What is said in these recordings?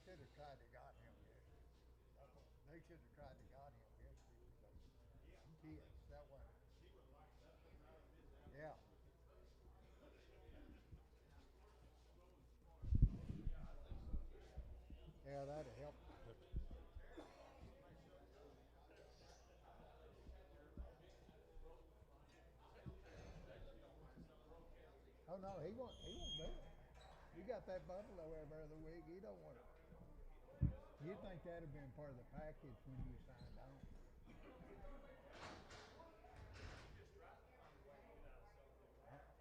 should have tried to got him yesterday. They should have tried to got him yesterday because kids, that one. Yeah. Yeah, that'd help. Oh no, he won't. He won't do it. You got that buffalo every other week. You don't want it. You think that'd have been part of the package when you signed on?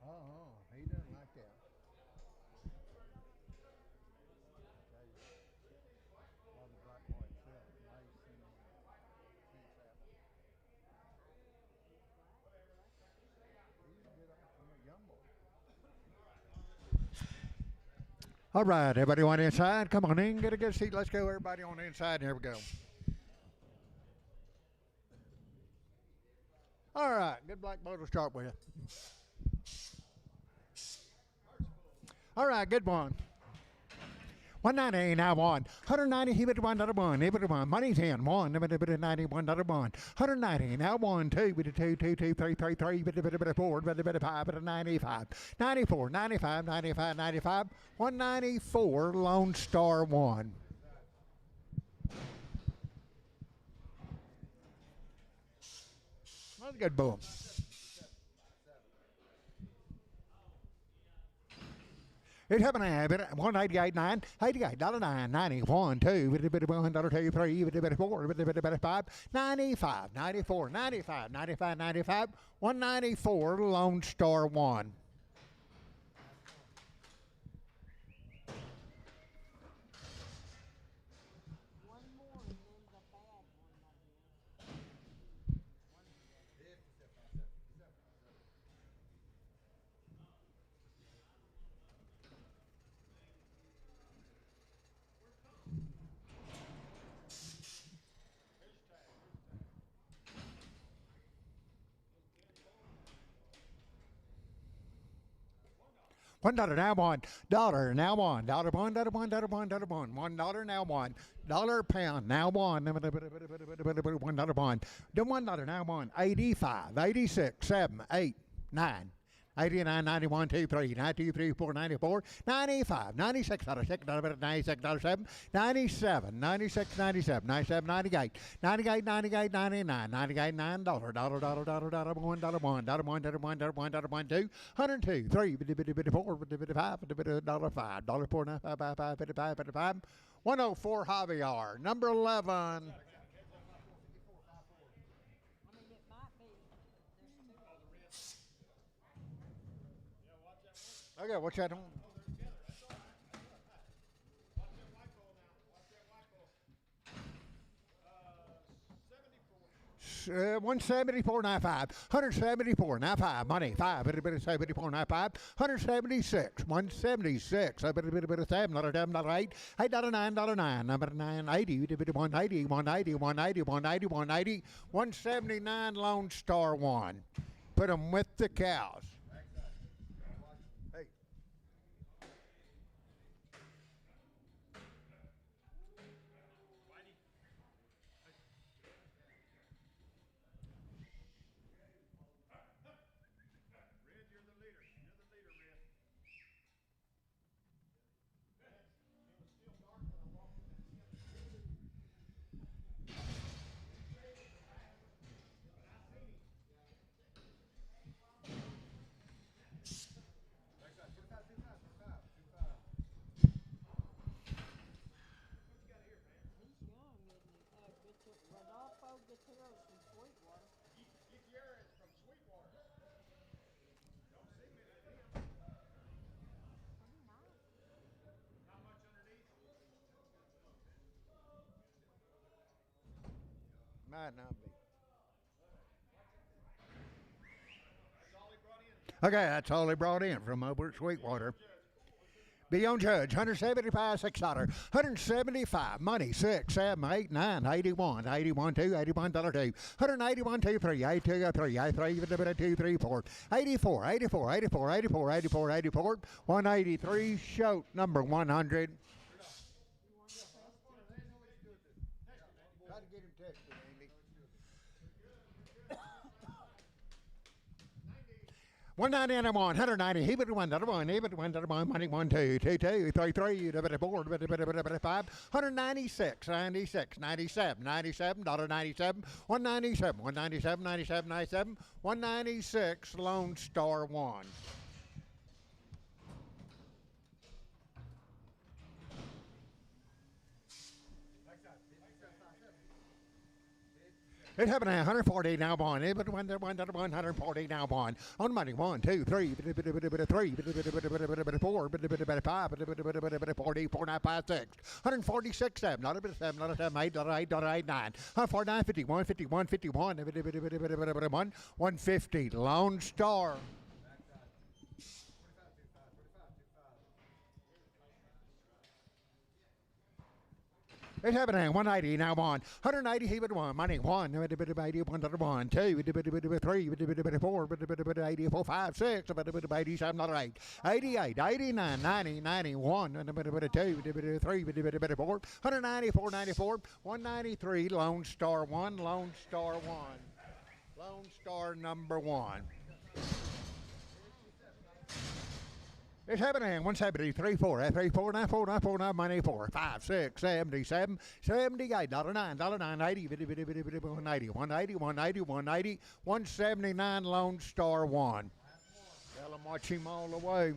Oh, he doesn't like that. Tell you, a lot of black white silk, nice and things happen. He's a good from a young boy. All right, everybody want inside? Come on in, get a good seat. Let's go, everybody on the inside. Here we go. All right, good black boy to start with. All right, good one. 190 now one. 190 he bid $1 he bid one. Money's in one. Bid $91 one. 190 now one two bid two two two three three three bid four bid five bid 95. 94 95 95 95 194 Lone Star one. That's a good boom. It's happening at 188.9, $88.9, 91, 2, $1, 2, 3, $4, 5, 95, 94, 95, 95, 95, 194, Lone Star 1. $1 now $1 now $1 $1 $1 $1 now $1 pound now $1 bond $1 now $1 85 86 7 8 9 89 91 2 3 92 3 4 94 95 96 $6 $96 7 97 96 97 97 98 98 98 99 98 $9 $1 $1 $1 2 102 3 4 5 $5 $4 5 104 Javier number 11. Okay, what's that on? 174.95, 174.95, money, 5, bit 74.95, 176, 176, a bit 7, $8, $8.9, number 9, 80, 180, 180, 180, 180, 180, 179, Lone Star 1. Put them with the cows. Might not be. Okay, that's all they brought in from over at Sweetwater. Beyond Judge, 175, $6, 175, money, 6, 7, 8, 9, 81, 81, 2, $81, 2, 181, 2, 3, 82, 3, 83, 2, 3, 4, 84, 84, 84, 84, 84, 84, 183, shoot, number 100. 190 190, he would one, one, he would one, money 1, 2, 2, 2, 3, 3, 4, 5, 196, 96, 97, 97, $97, 197, 197, 97, 97, 196, Lone Star 1. It happened at 140 now bond. It went 140 now bond. On money 1, 2, 3, 3, 4, 5, 40, 4, 9, 5, 6. 146, 7, not a bit of 7, not a 7, 8, 8, 8, 9. 149, 50, 150, 151, 150. Lone Star. It happened at 180 now on. 180 he would one. Money 1, 1, 2, 3, 4, 84, 5, 6, 87, 8, 88, 89, 90, 91, 2, 3, 4, 194, 94, 193, Lone Star 1, Lone Star 1. Lone Star number 1. It's happening. 170, 3, 4, 3, 4, 9, 4, 9, 4, 9, money 4, 5, 6, 77, 78, $9, 80, 180, 180, 180, 180, 179, Lone Star 1. Tell them watch him all the way.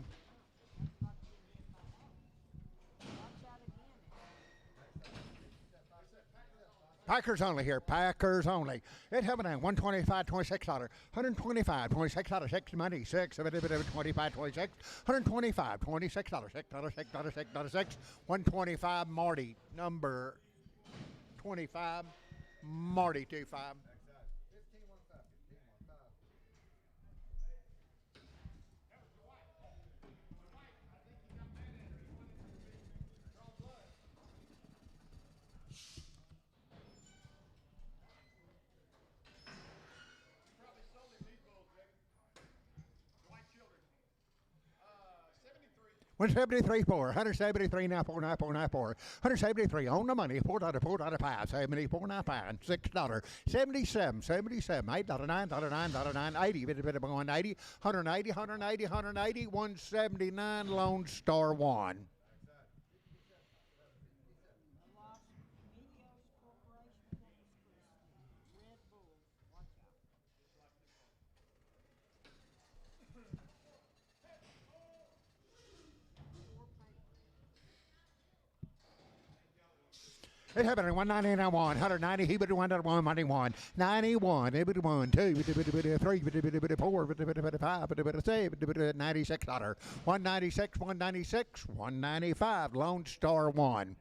Packers only here. Packers only. It happened at $125, $26, $125, $26, 6 money, 6, 25, 26, $125, $26, $6, 6, 125, Marty, number 25, Marty 25. One 73 4, 173 now 49494, 173 on the money, $4.5, 74.95, $6, 77, 77, $8, $9, $9, 80, 180, 180, 180, 180, 179, Lone Star 1. It happened at 190 and 190. He would 1 money 1. 91. It would 1, 2, 3, 4, 5, 6, $96. 196, 196, 195. Lone Star 1.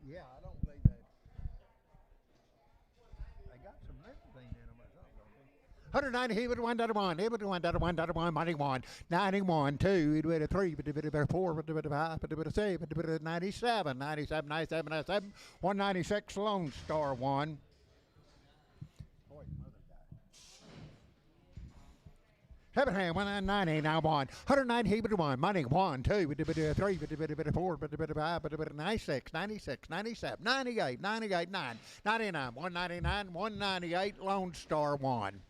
Yeah, I don't believe that. They got some nicotine in them or something, don't they? 190, he would 1, he would 1, money 1, 91, 2, he would 3, 4, 5, 6, 97, 97, 97, 97, 196, Lone Star 1. Heaven hand 190 now 190 he would 1 money 1 2 3 4 5 96 96 97 98 98 9 99 199 198 Lone Star 1.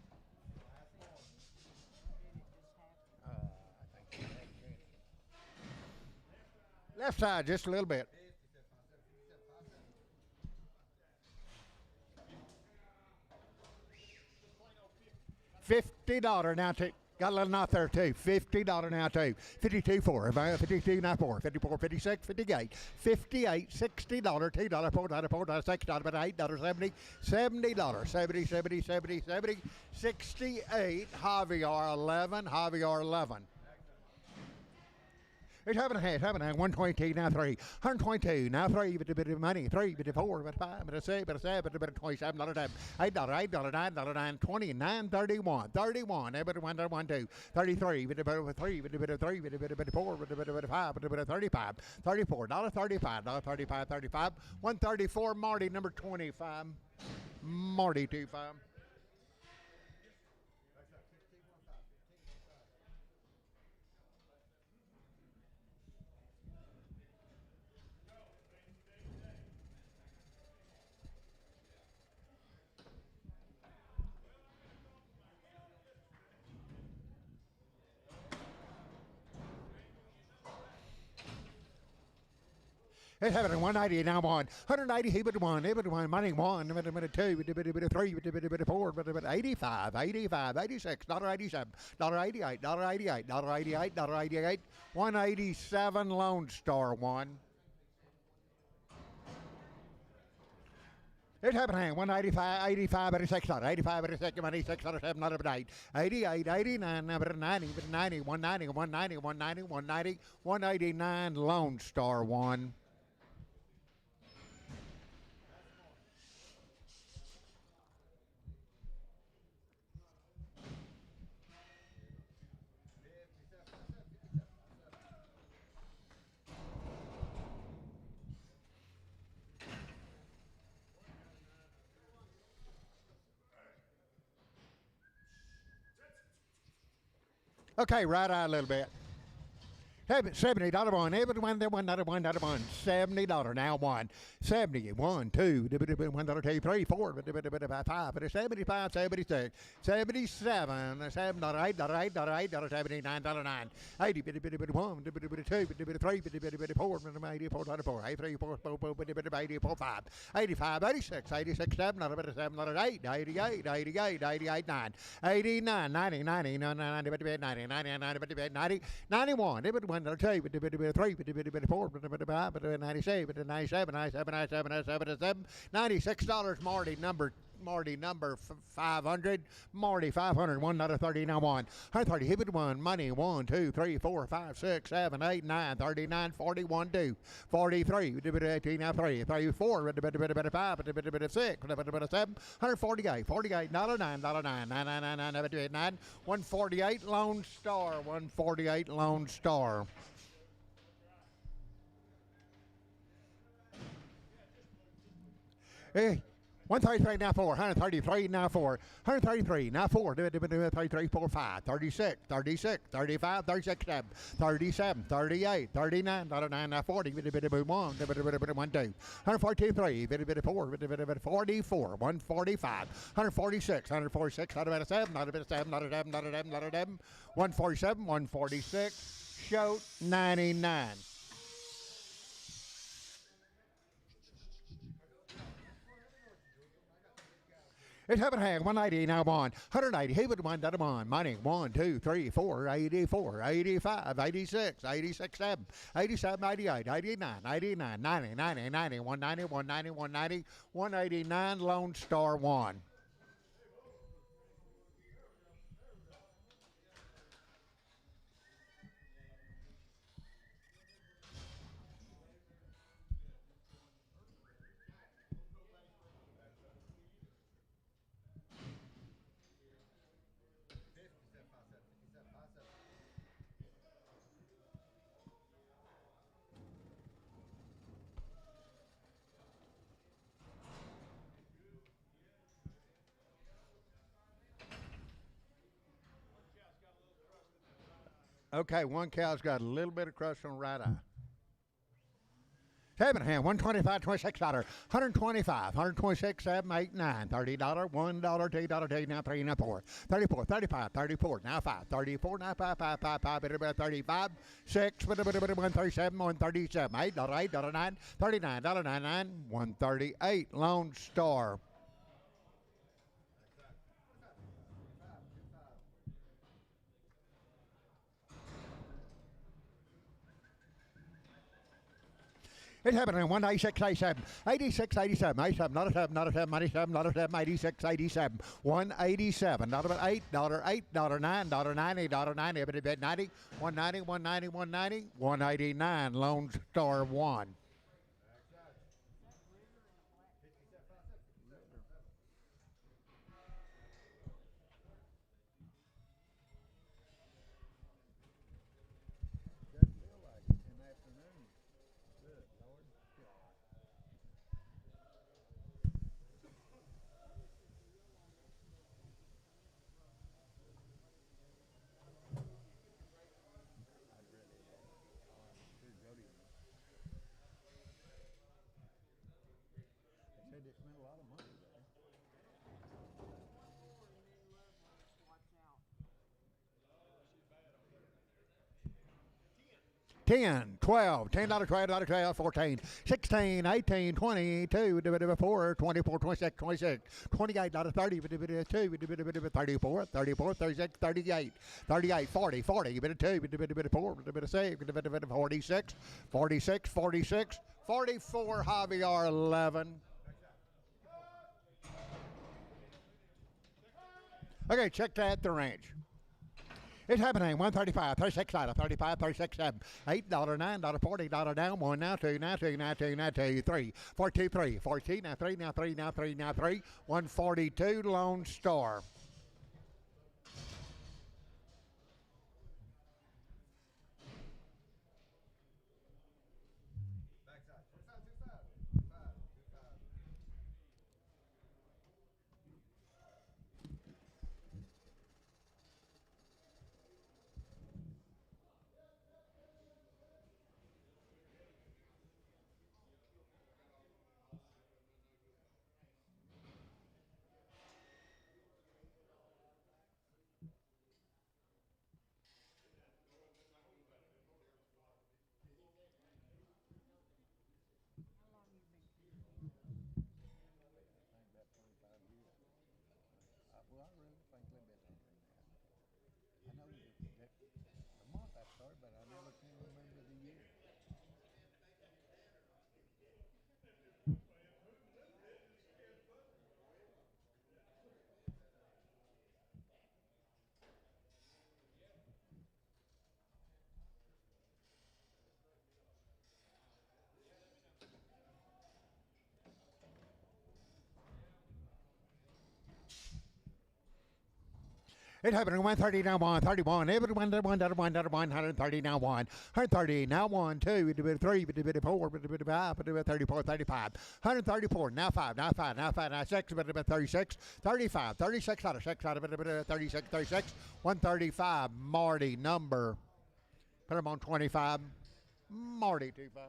Left side just a little bit. $50 now too. Got a little knot there too. $50 now too. 52 4. 52 now 4. 54 56 58 58 $60 $2 $4 $4 $6 but $8 $70 $70 68 Javier 11 Javier 11. It's having a 122, now 3. 122, now 3, bit of money, 3, bit of 4, bit of 5, bit of 6, bit of 7, bit of $27, $8, $8, $9, $29, 31, 31, bit of 1, 1, 2, 33, bit of 3, bit of 3, bit of 4, bit of 5, bit of 35, $34, $35, $35, 35, 134, Marty, number 25, Marty 25. It's having a 190 now on 190. He bit one, he bit one, money one, bit of 2, bit of 3, bit of 4, bit of 85, 85, 86, $87, $88, $88, $88, $88, 187 Lone Star 1. It's happening. 185, 85, 86, 85, 86, 86, 87, 88, 88, 89, 90, 90, 190, 190, 190, 190, 189 Lone Star 1. Okay, right eye a little bit. $70 one, every one, $1, $70 now one, 70, 1, 2, $1, 2, 3, 4, 5, 75, 76, 77, $7, $8, $8, $8, $79, $9, 80, 1, 2, 3, 4, 84, 83, 4, 84, 5, 85, 86, 86, 7, 7, 8, 88, 88, 88, 9, 89, 90, 90, 90, 90, 90, 90, 91, 1, 2, 3, 4, 5, 97, 97, 97, 97, $96, Marty number 500, Marty 500, $1.30 now one, 130, hit it one, money 1, 2, 3, 4, 5, 6, 7, 8, 9, 39, 41, 2, 43, 18 now 3, 34, 5, 6, 7, 148, 48, $9, $9, 9, 148 Lone Star, 148 Lone Star. Hey. 133 now 4, 133 now 4, 133 now 4, 33, 4, 5, 36, 36, 35, 36, 7, 37, 38, 39, 9 now 40, 1, 1, 2, 142, 3, 4, 44, 145, 146, 146, 147, 147, 146, show 99. It's having hang 190 now on 180. He would wind that on. Money 1, 2, 3, 4, 84, 85, 86, 86, 7, 87, 88, 89, 89, 90, 90, 90, 190, 190, 190, 189 Lone Star 1. Okay, one cow's got a little bit of crust on the right eye. Seven hand, $125, $26, 125, 126, 7, 8, 9, $30, $1, $2, 2, now 3, now 4, 34, 35, 34, now 5, 34, now 5, 5, 5, 5, 35, 6, 137, 137, $8, $8, 9, $39, 99, 138, Lone Star. It's happening. 186, 87, 86, 87, 87, not a 7, not a 7, 87, not a 7, 86, 87, 187, $8, $8, $9, $90, $90, a bit 90, 190, 190, 190, 189, Lone Star 1. Said they spent a lot of money there. 10, 12, $10, $12, 12, 14, 16, 18, 22, 4, 24, 26, 26, $28, 30, 2, 34, 34, 36, 38, 38, 40, 40, 2, 4, 6, 46, 46, 46, 44, Javier 11. Okay, check that at the ranch. It's happening. 135, 36, 35, 36, 7, $8, $9, $40, down, 1, now 2, now 2, now 2, now 2, 3, 42, 3, 14, now 3, now 3, now 3, now 3, 142, Lone Star. Well, I really think they've been longer than that. I know that the month I started, but I never can remember the year. It happened in 130 now 1, 31, every 1, 1, 1, 130 now 1, 130 now 1, 2, 3, 4, 5, 34, 35, 134 now 5, now 5, now 5, now 6, 36, 35, 36 out of 6, out of 36, 36, 135, Marty number. Put him on 25, Marty 25.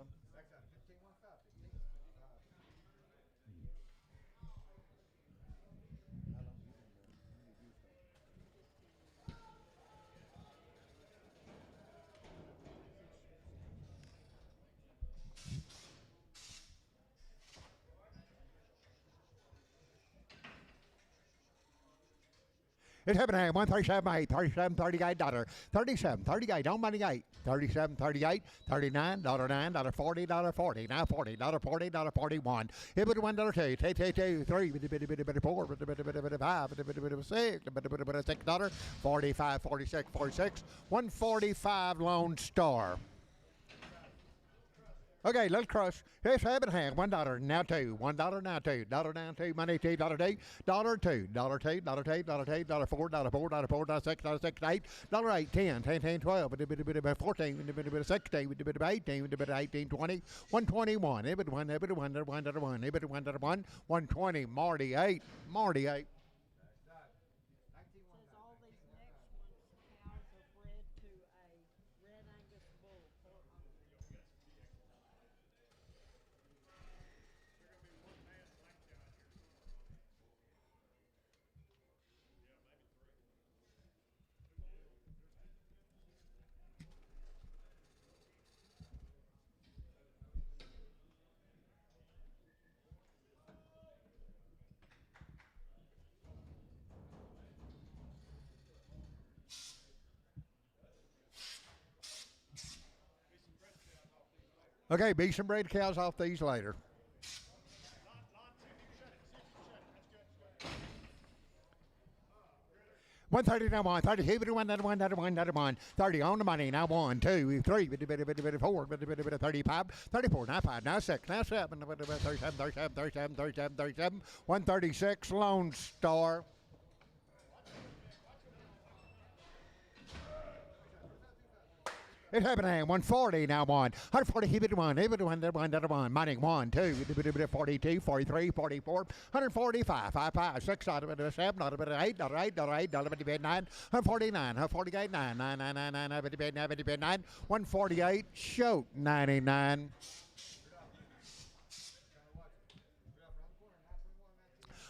It's happening. 137, 8, 37, 38, dollar, 37, 38, on money 8, 37, 38, 39, dollar 9, dollar 40, dollar 40, now 40, dollar 40, dollar 41. It would $1, 2, 2, 3, 4, 5, 6, dollar, 45, 46, 46, 145, Lone Star. Okay, let's crush. Here's $1, now 2, $1 now 2, dollar now 2, money 2, dollar 2, dollar 2, dollar 2, dollar 2, dollar 2, dollar 4, dollar 4, dollar 4, dollar 6, dollar 6, 8, dollar 8, 10, 10, 10, 12, 14, 16, 18, 18, 20, 121, $1, $1, $1, $1, 120, Marty 8, Marty 8. Okay, be some bred cows off these later. One 30 now one 30 here one another one another one another one 30 on the money now 1 2 3 bit 4 bit 35 34 now 5 now 6 now 7 37 37 37 37 37 136 Lone Star. It's happening. 140 now one. 140 he bit one. He bit one. Money 1 2 42 43 44 145 5 6 out of it 7 out of it 8 out of 8 out of 8 out of it 9 149 148 9 9 9 9 9 out of it 9 148 shoot 99.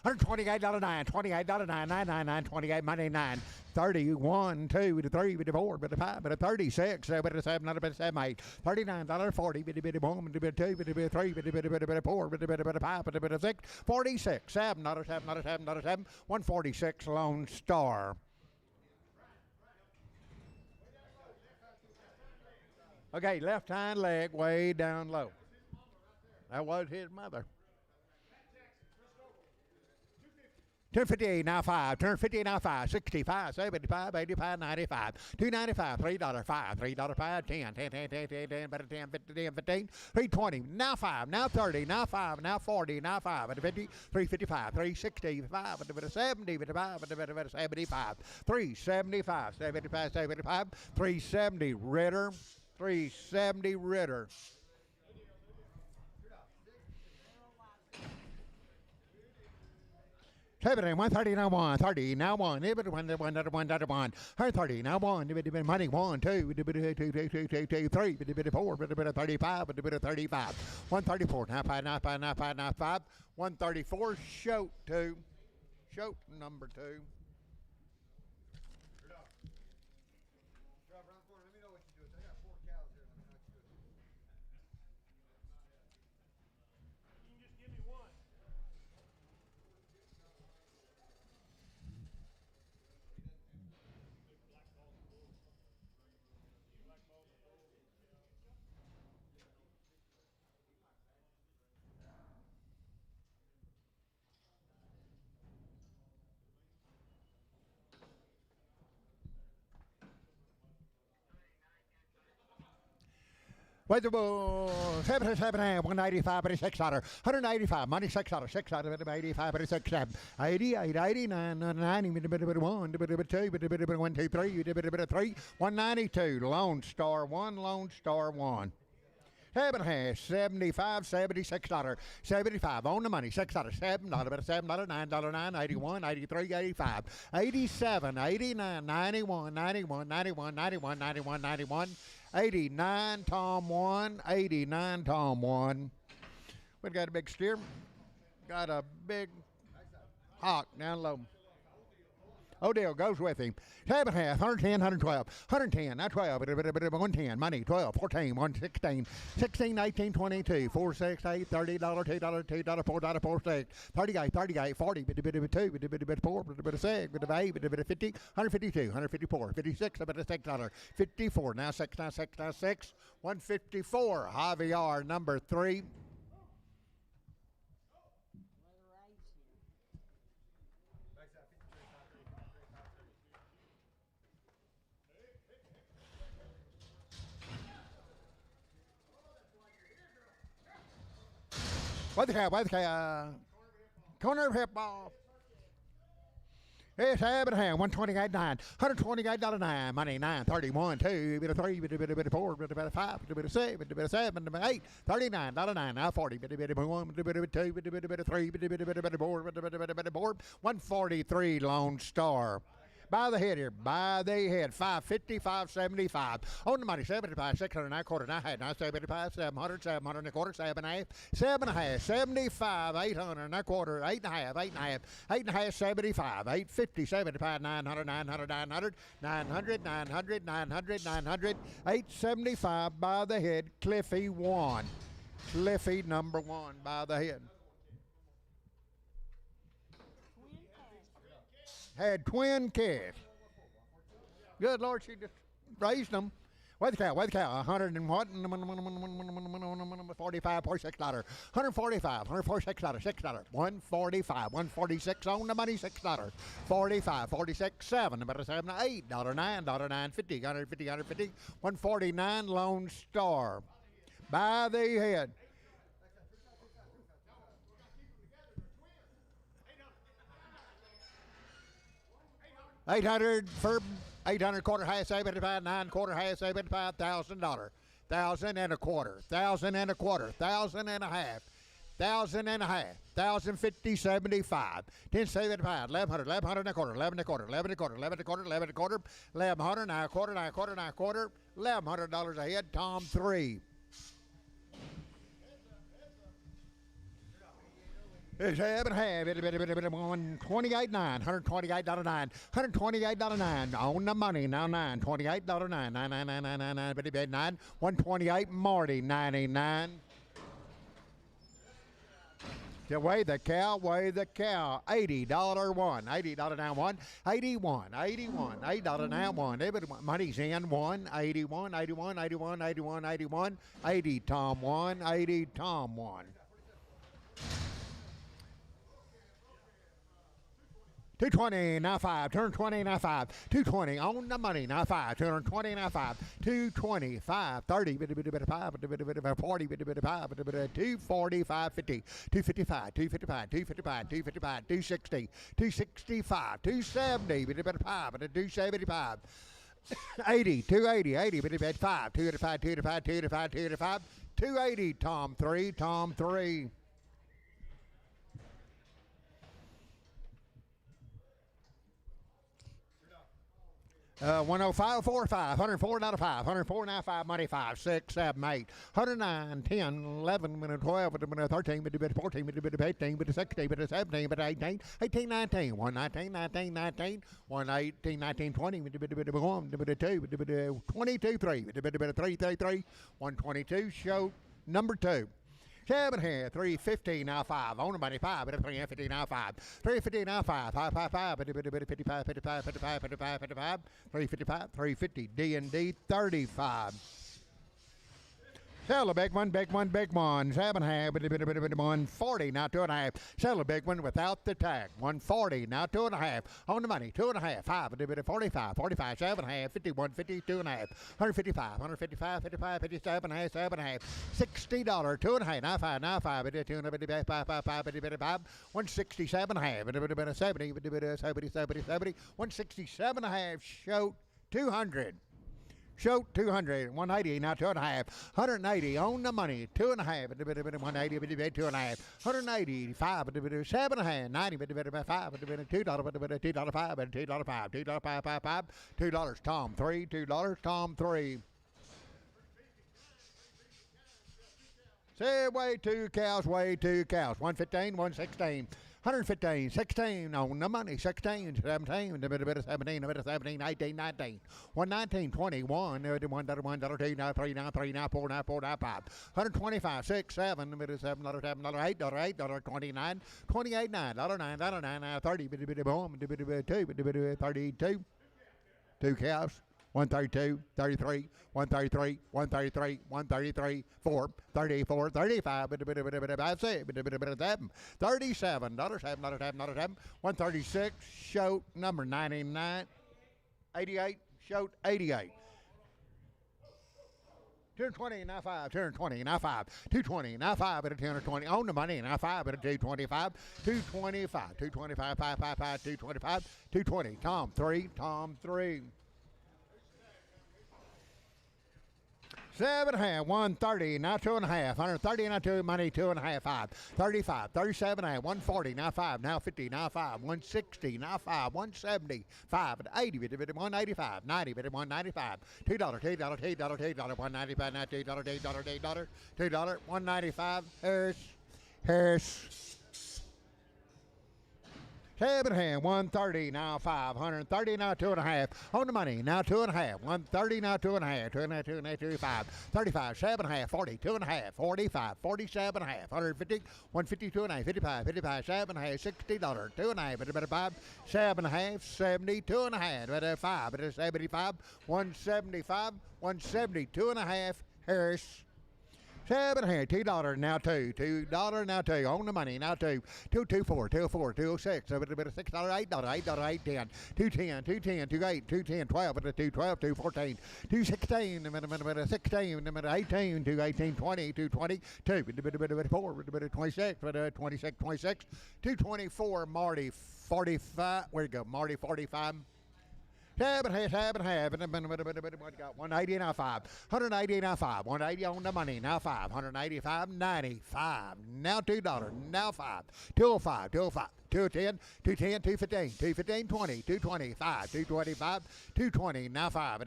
$128.09, $28.9, 999, 28, money 9, 30, 1, 2, 3, 4, 5, 36, 7, 7, 8, $39, 40, 2, 3, 4, 5, 6, 46, 7, 146 Lone Star. Okay, left hind leg way down low. That was his mother. Turn 58 now 5, turn 58 now 5, 65, 75, 85, 95, $2.95, $3, 5, $3, 5, 10, 10, 10, 10, 10, 10, 10, 15, 15, 320, now 5, now 30, now 5, now 40, now 5, 50, 355, 365, 70, 75, 375, 75, 75, 370 Ritter, 370 Ritter. Seven, 130 now 1, 30 now 1, 130 now 1, money 1, 2, 3, 4, 35, 35, 134 now 5, now 5, now 5, now 5, 134 shoot 2, shoot number 2. With the bull, 7, 185, but 6 $, 185, money $6, 6 out of it, 85, but 6, 88, 89, 90, 1, 2, 1, 2, 3, 3, 192, Lone Star 1, Lone Star 1. 75, $76, 75 on the money, $6, $7, $7, $9, 9, 81, 83, 85, 87, 89, 91, 91, 91, 91, 91, 91, 89, Tom 1, 89, Tom 1. We've got a big steer, got a big hawk down low. Odell goes with him. 7 half, 110, 112, 110, now 12, 110, money, 12, 14, 116, 16, 18, 22, 4, 6, 8, $30, $2, $2, $4, 4, 6, 38, 38, 40, 2, 4, 6, 8, 50, 152, 154, 56, $6, 54, now 6, now 6, now 6, 154, Javier, number 3. What the cow, corner of hip ball. It's having a hand, 128 9, $128 9, money 9, 31, 2, 3, 4, 5, 6, 7, 8, $39, 9, now 40, 1, 2, 3, 4, 143 Lone Star. By the head here, by the head, 550, 575. On the money, 75, 600, now quarter, now half, now 75, 700, 700 and a quarter, 7 half, 7 half, 75, 800, now quarter, 8 and a half, 8 and a half, 8 and a half, 75, 850, 75, 900, 900, 900, 900, 900, 900, 900, 875 by the head, Cliffy 1. Cliffy number 1 by the head. Had twin calves. Good Lord, she just raised them. Weigh the cow, 100 and what? 45, $46. $145, $146, $6. 145, 146 on the money, $6. 45, 46, 7, about a 7, $8, $9, $9.50, 150, 150, 149 Lone Star. By the head. $800 for 800 quarter high, 75, 9 quarter high, 75, $1,000. 1,000 and a quarter, 1,000 and a quarter, 1,000 and a half, 1,000 and a half, 1,050, 75, 10, 75, 1,100, 1,100 and a quarter, 11 and a quarter, 11 and a quarter, 11 and a quarter, 11 and a quarter, 1,100, 9 quarter, 9 quarter, 9 quarter, $1,100 a head, Tom 3. It's half and half. $128.9. $128.9. $128.9 on the money. Now $9. $28.9. $9. 128 Marty. 99. To weigh the cow. $80 one. $80 now one. 81. $8 now one. Money's in one. 81. 80 Tom 1. 80 Tom 1. 220, now 5, 220, now 5, 220 on the money, now 5, 220, now 5, 225, 30, 40, 245, 50, 255, 255, 255, 255, 260, 265, 270, 275, 80, 280, 80, 5, 285, 285, 285, 285, 280, Tom 3, Tom 3. 105, 45, 104, 95, 104, 95, money 5, 6, 7, 8, 109, 10, 11, 12, 13, 14, 15, 16, 17, 18, 18, 19, 119, 19, 19, 118, 19, 20, 22, 3, 3, 122, show number 2. 7 here, 350 now 5 on the money 5, 350 now 5, 350 now 5, 5, 5, 5, 55, 55, 55, 55, 55, 355, 350, D&D 35. Sell a big one, 7 half, 140, now 2.5. Sell a big one without the tag, 140, now 2.5. On the money, 2.5, 5, 45, 45, 7 half, 51, 52 and a half, 155, 155, 55, 57 half, 7 half, $60, 2.5, now 5, 255, 167 half, 70, 167 half, show 200. Show 200, 180, now 2.5, 180 on the money, 2.5, 180, 2.5, 180, 5, 7.5, 90, 5, $2, $2.5, $2, Tom 3, $2, Tom 3. Say, weigh 2 cows, 115, 116. 115, 16 on the money, 16, 17, 17, 18, 19, 119, 21, $1, $2, $3, $3, $4, $5, 125, 6, 7, $7, $8, $8, 29, 28, $9, $9, 30, 32, 2 cows. 132, 33, 133, 133, 133, 4, 34, 35, 37, $7, 136, show number 99, 88, show 88. 220, now 5, 220, now 5, 220, now 5 at a 220, on the money, now 5 at a 225, 225, 225, 555, 225, 220, Tom 3, Tom 3. 7 half, 130, now 2.5, 130, now 2, money 2.5, 5, 35, 37 half, 140, now 5, now 50, now 5, 160, now 5, 170, 5, 80, 185, 90, 195, $2, $2, $2, $2, 195, now $2, $2, $2, $2, 195, Harris. 7 hand, 130, now 5, 130, now 2.5. On the money, now 2.5. 130, now 2.5. 2.5, 2.5, 2.5. 35, 7.5, 40, 2.5, 45, 47.5, 150, 150, 2.5, 55, 55, 7.5, $60, 2.5, 5, 7.5, 70, 2.5, 5, 75, 175, 170, 2.5. Harris. 7 here, $2 now 2, $2 now 2, on the money now 2, 224, 204, 206, $6, $8, $8, 810, 210, 210, 28, 210, 12, 212, 214, 216, 16, 18, 218, 20, 220, 2, 26, 26, 26, 224, Marty 45, where'd it go? Marty 45. 7 half, and what got 180 now 5, 180 now 5, 180 on the money now 5, 185, 95, now $2, now 5, 205, 205, 210, 210, 215, 215, 20, 225, 225, 220, now 5,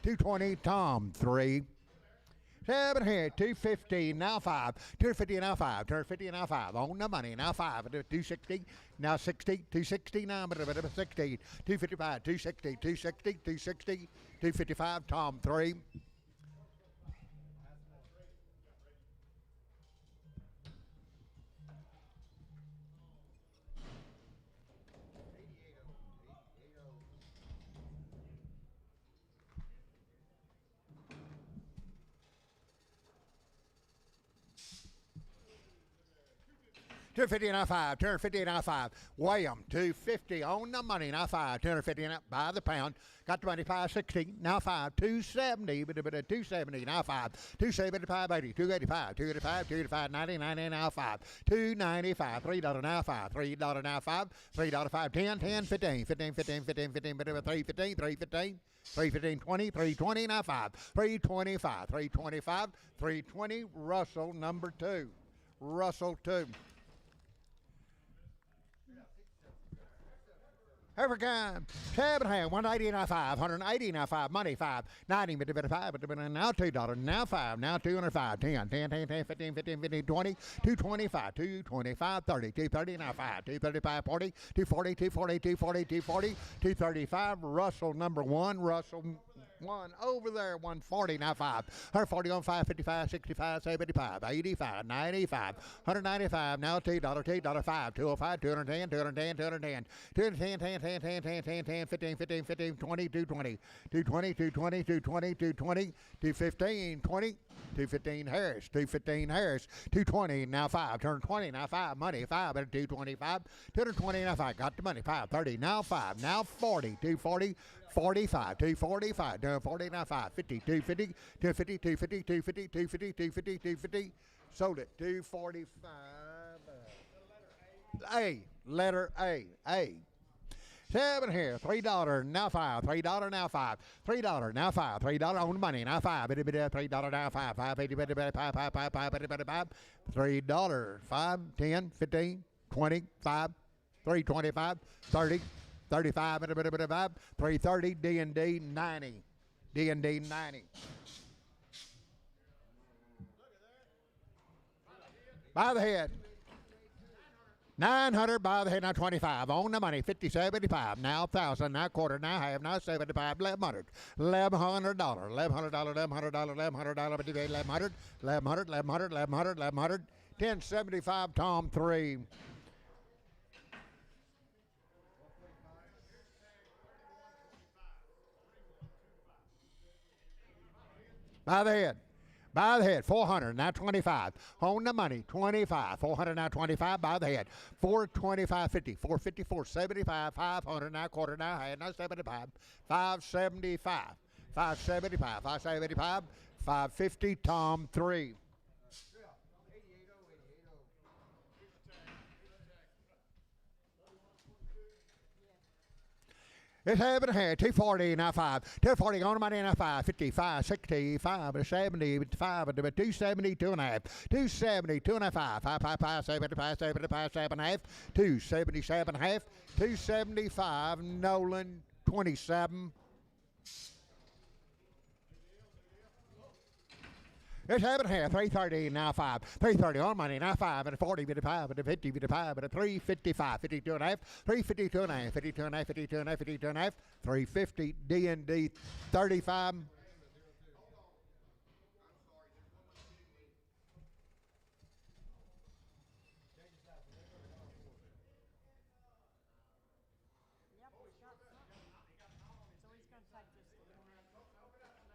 220, Tom 3. 7 here, 250, now 5, 250 now 5, 250 now 5, on the money, now 5, 260, now 60, 260 now, 60, 255, 260, 260, 260, 255, Tom 3. $250 now 5, $250 now 5. William, $250 on the money now 5, $250 now by the pound. Got the money, $560 now 5, $270, but $270 now 5, $275, $80, $285, $285, $285, $90, $90 now 5, $295, $3 now 5, $3 now 5, $3 5, $10, $10, $15, $15, $15, $15, $15, $315, $315. 315, 20, 320, now 5, 325, 325, 320, Russell number 2. Russell 2. African, 7 hand, 180 now 5, 180 now 5, money 5, 90, but 5, but now $2, now 5, now 205, 10, 10, 10, 10, 15, 15, 15, 20, 225, 225, 30, 230 now 5, 235, 40, 240, 240, 240, 240, 235, Russell number 1, Russell 1 over there, 140 now 5, 140 on 5, 55, 65, 75, 85, 95, 195 now $2, $2, 5, 205, 210, 210, 210, 210, 10, 10, 10, 10, 10, 10, 15, 15, 15, 20, 220, 220, 220, 220, 220, 215, 20, 215 Harris, 215 Harris, 220 now 5, 220 now 5, money 5 at 225, 220 now 5, got the money 530 now 5, now 40, 240. 45, 245, 240, now 5, 50, 250, 250, 250, 250, 250, 250, 250, sold it, 245. A, letter A. 7 here, $3 now 5, $3 now 5, $3 now 5, $3 on the money now 5, $3 now 5, 5, 50, 5, 5, 5, 5, 5, $3, 5, 10, 15, 20, 5, 325, 30. 35, 330, D&D 90, D&D 90. By the head. 900 by the head, now 25. On the money, 50, 75. Now 1,000, now quarter, now half, now 75, 1,100. $1,100, $1,100, $1,100, $1,100, $1,100, $1,100, $1,100, $1,100, $1,100. 1075, Tom 3. By the head, 400, now 25. On the money, 25. 400, now 25, by the head. 425, 50, 450, 475, 500, now quarter, now half, now 75. 575, 575, 575, 550, Tom 3. It's having a hand, 240, now 5. 240 on the money, now 5. 55, 65, 75, 270, 2.5. 270, 2.5. 5, 75, 75, 7.5. 277, half. 275, Nolan, 27. It's 7.5, 330 now 5. 330 on money now 5 and a 40 with a 5 and a 50 with a 5 and a 355, 52 and a half, 352 and a half, 52 and a half, 52 and a half, 52 and a half, 350 D&D 35.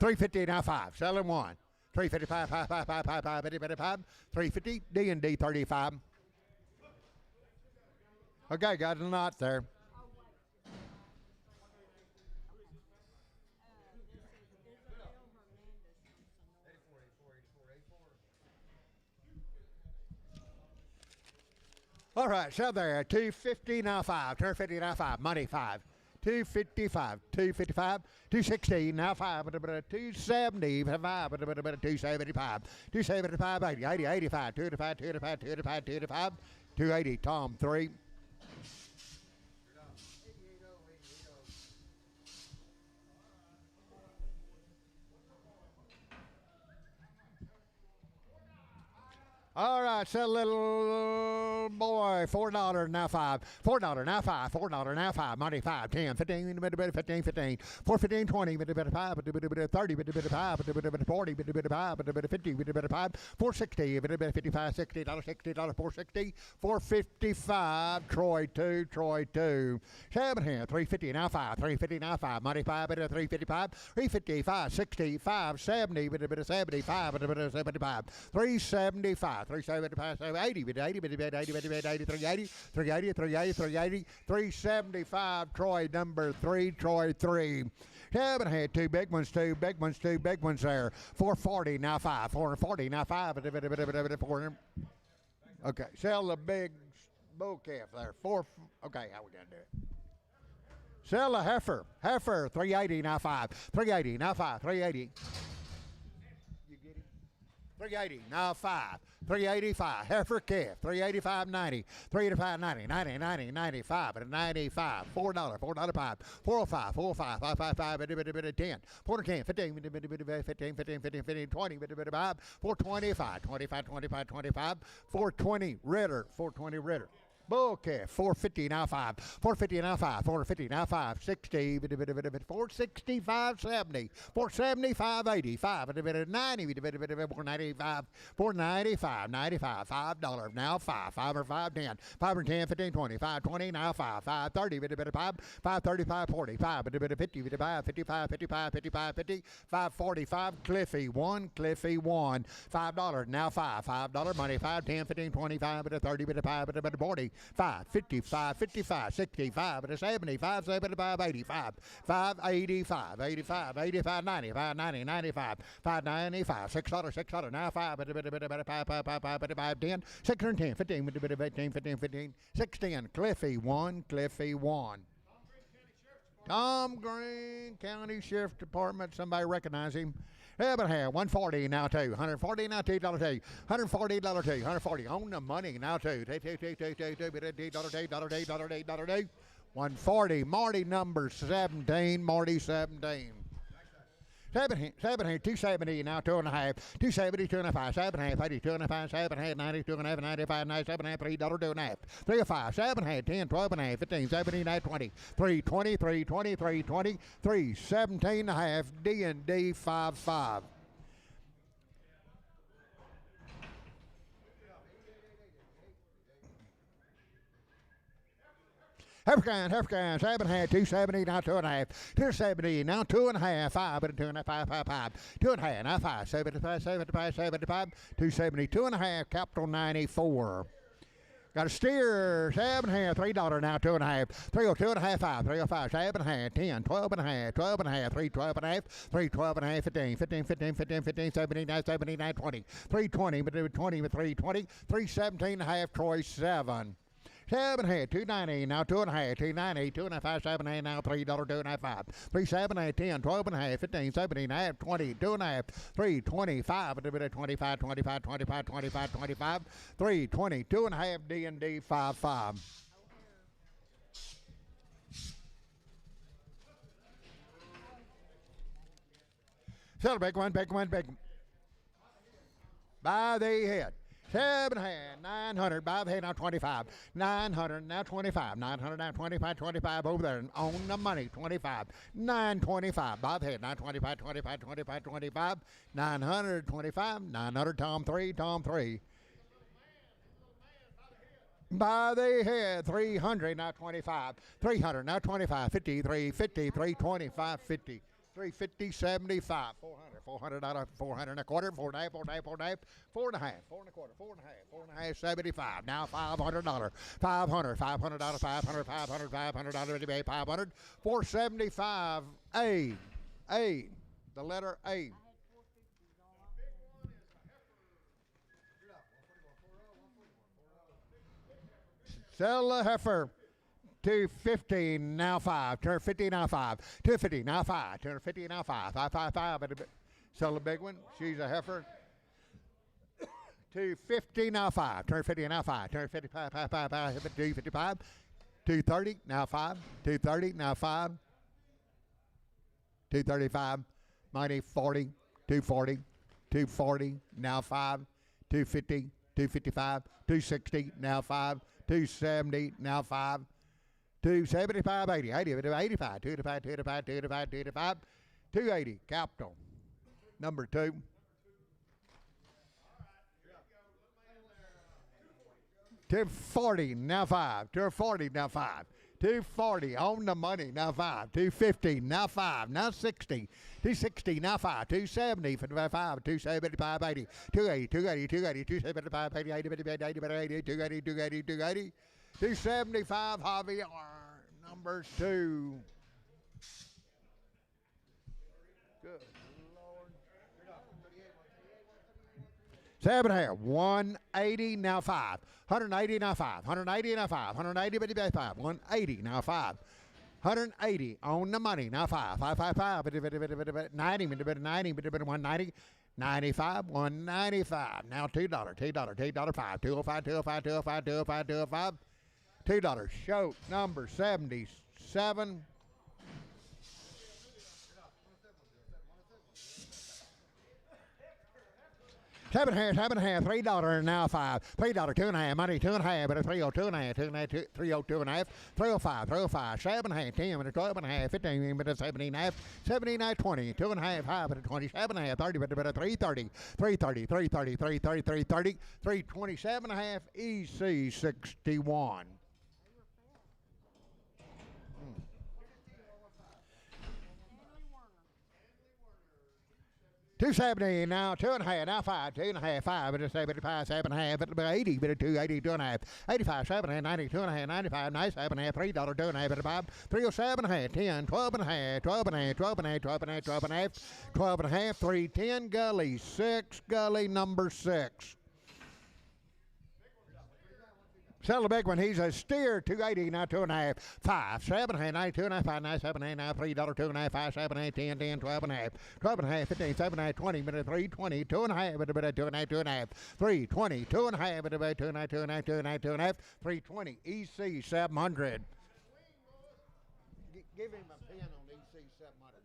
$350 now 5. Selling 1. 355, 5, 5, 5, 5, 5, 50, 55, 350 D&D 35. Okay, got a knot there. All right, so there, 250 now 5, 250 now 5, money 5. 255, 255, 260 now 5, 270, 5, 275, 275, 80, 80, 85, 285, 285, 285, 285, 280, Tom 3. All right, so little boy, $4 now 5, $4 now 5, $4 now 5, money 5, 10, 15, 15, 15, 4, 15, 20, 5, 30, 5, 40, 5, 50, 5, 460, 55, $60, $60, 460, 455, Troy 2, Troy 2, 7 here, 350 now 5, 350 now 5, money 5, 355, 355, 65, 70, 75, 75, 375. 375, 80, 80, 80, 80, 380, 380, 380, 380, 375, Troy number 3, Troy 3. Haven't had 2 big ones, 2 big ones, 2 big ones there. 440, now 5, 440, now 5. Okay, sell the big bull calf there. 4, okay, how we gonna do it? Sell the heifer, 380, now 5, 380, now 5, 380. 380, now 5, 385, heifer calf, 385.90, 385.90, 90, 90, 95, and 95, $4, $4, 5, 405, 405, 555, 10, 410, 15, 15, 15, 15, 15, 20, 5, 425, 25, 25, 25, 420, Ritter, 420, Ritter. Bull calf, 450 now 5, 450 now 5, 450 now 5, 60, 465, 70, 475, 85, 90, 495, 495, 95, $5 now 5, 5 or 5, 10, 5 or 10, 15, 20, 5, 20 now 5, 5, 30, 5, 5, 35, 40, 5, 50, 55, 55, 55, 55, 50, 5, 45, Cliffy 1, Cliffy 1, $5 now 5, $5 money, 5, 10, 15, 25, 30, 55, 40, 5, 55, 55, 65, 75, 75, 85, 5, 85, 85, 85, 95, 90, 95, 5, 95, $6, now 5, 5, 10, 610, 15, 15, 15, 15, 610, Cliffy 1, Cliffy 1. Tom Green, County Sheriff Department, somebody recognize him. But here, 140 now 2, 140 now $2, 140 $2, 140 on the money now $2, $2, 140. Marty number 17, Marty 17. 7 here, 270 now 2.5, 270, 2.5, 7.5, 80, 2.5, 7.5, 90, 2.5, 95, 97.5, $3, 2.5, 3.5, 7.5, 10, 12.5, 15, 17, 20, 320, 320, 320, 317.5, D&D 55. Hefcan, 7.5, 270, now 2.5, 270, now 2.5, 5, 2.5, 5, 5, 5, 2.5, now 5, 75, 75, 75, 270, 2.5, capital 94. Got a steer, 7.5, $3 now, 2.5, 302 and a half, 5, 305, 7.5, 10, 12 and a half, 12 and a half, 312 and a half, 312 and a half, 15, 15, 15, 15, 15, 79, 79, 20, 320, 20, 320, 317 and a half, Troy 7. 7.5, 290, now 2.5, 290, 2.5, 7.5, now $3, 2.5, 5, 3, 7, 10, 12 and a half, 15, 17, 20, 2.5, 3, 25, 25, 25, 25, 25, 25, 3, 20, 2.5, D&D 55. Sell a big one, big one, big one. By the head. 7 hand, 900, by the head, now 25. 900, now 25. 900, now 25, 25 over there. On the money, 25. 925, by the head, 925, 25, 25, 25. 900, 25. 900, Tom 3, Tom 3. By the head, 300, now 25. 300, now 25. 53, 50, 325, 50. 350, 75, 400, 400 out of 400 and a quarter, 4 and a half, 4 and a half, 4 and a half, 4 and a half, 4 and a quarter, 4 and a half, 4 and a half, 75. Now $500, 500, 500 out of 500, 500, 500 out of 500, 475, A, the letter A. Sell the heifer. 250 now 5. 250 now 5. 250 now 5. 250 now 5. 555. Sell the big one. She's a heifer. 250 now 5. 250 now 5. 255. 255. 230 now 5. 230 now 5. 235. Mighty 40. 240. 240 now 5. 250. 255. 260 now 5. 270 now 5. 275, 80, 80, 85, 285, 285, 285, 285, 280, capital. Number 2. $240, now 5. $240, now 5. $240 on the money, now 5. $250, now 5. Now 60. $260, now 5. $270, 55, $275, 80. $280, $280, $280, $275, 80, $80, $80, $80, $80, $280, $280, $280. 275, Javier, number 2. Good Lord. 7 here, 180, now 5. 180, now 5. 180, now 5. 180, 5. 180, now 5. 180 on the money, now 5. 555, 90, 90, 190. 95, 195. Now $2, $2, 5. 205, 205, 205, 205, 205. $2. Show number 77. Seven and a half, $3 now 5. $3, 2 and a half, money 2 and a half, but a 302 and a half, 302 and a half, 305, 7 and a half, 10, but a 12 and a half, 15, but a 17 and a half, 79, 20, 2 and a half, 5, but a 27 and a half, 30, but a 330, 330, 330, 330, 330, 327 and a half, EC 61. 270 now, 2 and a half, now 5, 2 and a half, 5, but it's 75, 7 and a half, but 80, but a 280, 2 and a half, 85, 7 and a half, 90, 2 and a half, 95, 97 and a half, $3, 2 and a half, but a 5, 307 and a half, 10, 12 and a half, 12 and a half, 12 and a half, 12 and a half, 12 and a half, 12 and a half, 310, gully, 6, gully number 6. Sell the big one. He's a steer. 280 now, 2 and a half. 5, 7 and a half, 92 and a half, 5, 9, 7 and a half, now $3, 2 and a half, 5, 7 and a half, 10, 10, 12 and a half, 12 and a half, 15, 7 and a half, 20, minute 320, 2 and a half, but a 2 and a half, 2 and a half, 320, 2 and a half, but a 2 and a half, 2 and a half, 2 and a half, 2 and a half, 320, EC 700. Give him a pen on EC 700.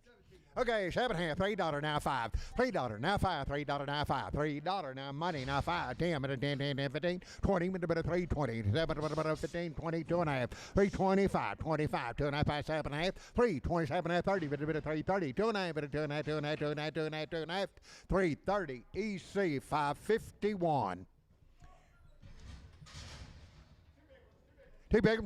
Okay, 7 and a half, $3 now 5. $3 now 5, $3 now 5, $3 now money now 5, 10, 10, 10, 10, 15, 20, 320, 7, 15, 20, 2 and a half, 325, 25, 2 and a half, 5, 7 and a half, 327 and a half, 30, 330, 2 and a half, 2 and a half, 2 and a half, 2 and a half, 2 and a half, 2 and a half, 330, EC 551. Two big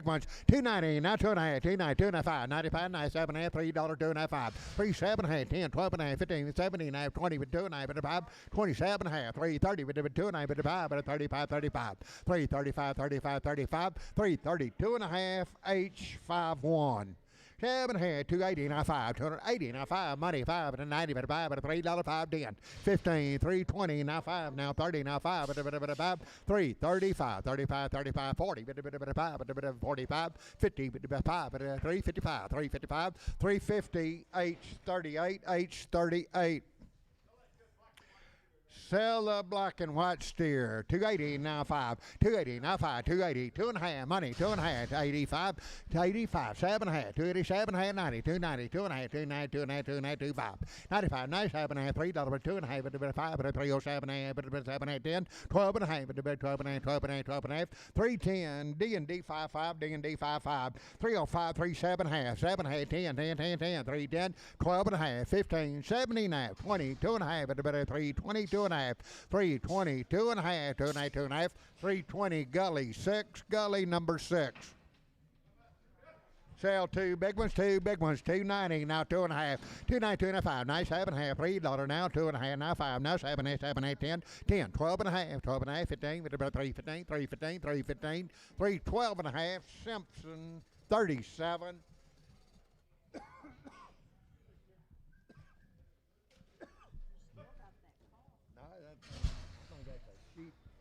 ones, 290, now 2 and a half, 290, 2 and a half, 5, 95, 97 and a half, $3, 2 and a half, 5, 37 and a half, 10, 12 and a half, 15, 17 and a half, 20, 2 and a half, 5, 27 and a half, 330, 2 and a half, 5, 35, 35, 335, 35, 35, 332 and a half, H51. 7 and a half, 280 now 5, 280 now 5, money 5 and a 90, but a 5, but a $3, 5, 10, 15, 320 now 5, now 30 now 5, but a 5, 335, 35, 35, 40, but a 5, but a 45, 50, but a 5, but a 355, 355, 350, H38, H38. Sell the black and white steer. 280 now 5. 280 now 5. 280. 2.5. Money. 2.5. 85. 85. 7.5. 287 half. 90. 290. 2.5. 290. 2.5. 2.5. 25. 95. 97 half. $3. 2.5. But a 5. But a 307 half. But a 7 half. 10. 12 and a half. But a 12 and a half. 12 and a half. 12 and a half. 310. D&D 55. D&D 55. 305. 37 half. 7 half. 10. 10. 10. 10. 310. 12 and a half. 15. 79. 20. 2.5. But a 322 and a half. 320, 2.5, 2.5, 2.5, 320, gully, 6, gully number 6. Sell 2 big ones, 290, now 2.5, 290, 2.5, nice 7.5, $3 now, 2.5, now 5, now 7, 8, 7, 8, 10, 10, 12.5, 12.5, 15, with about 315, 315, 315, 312.5, Simpson, 37.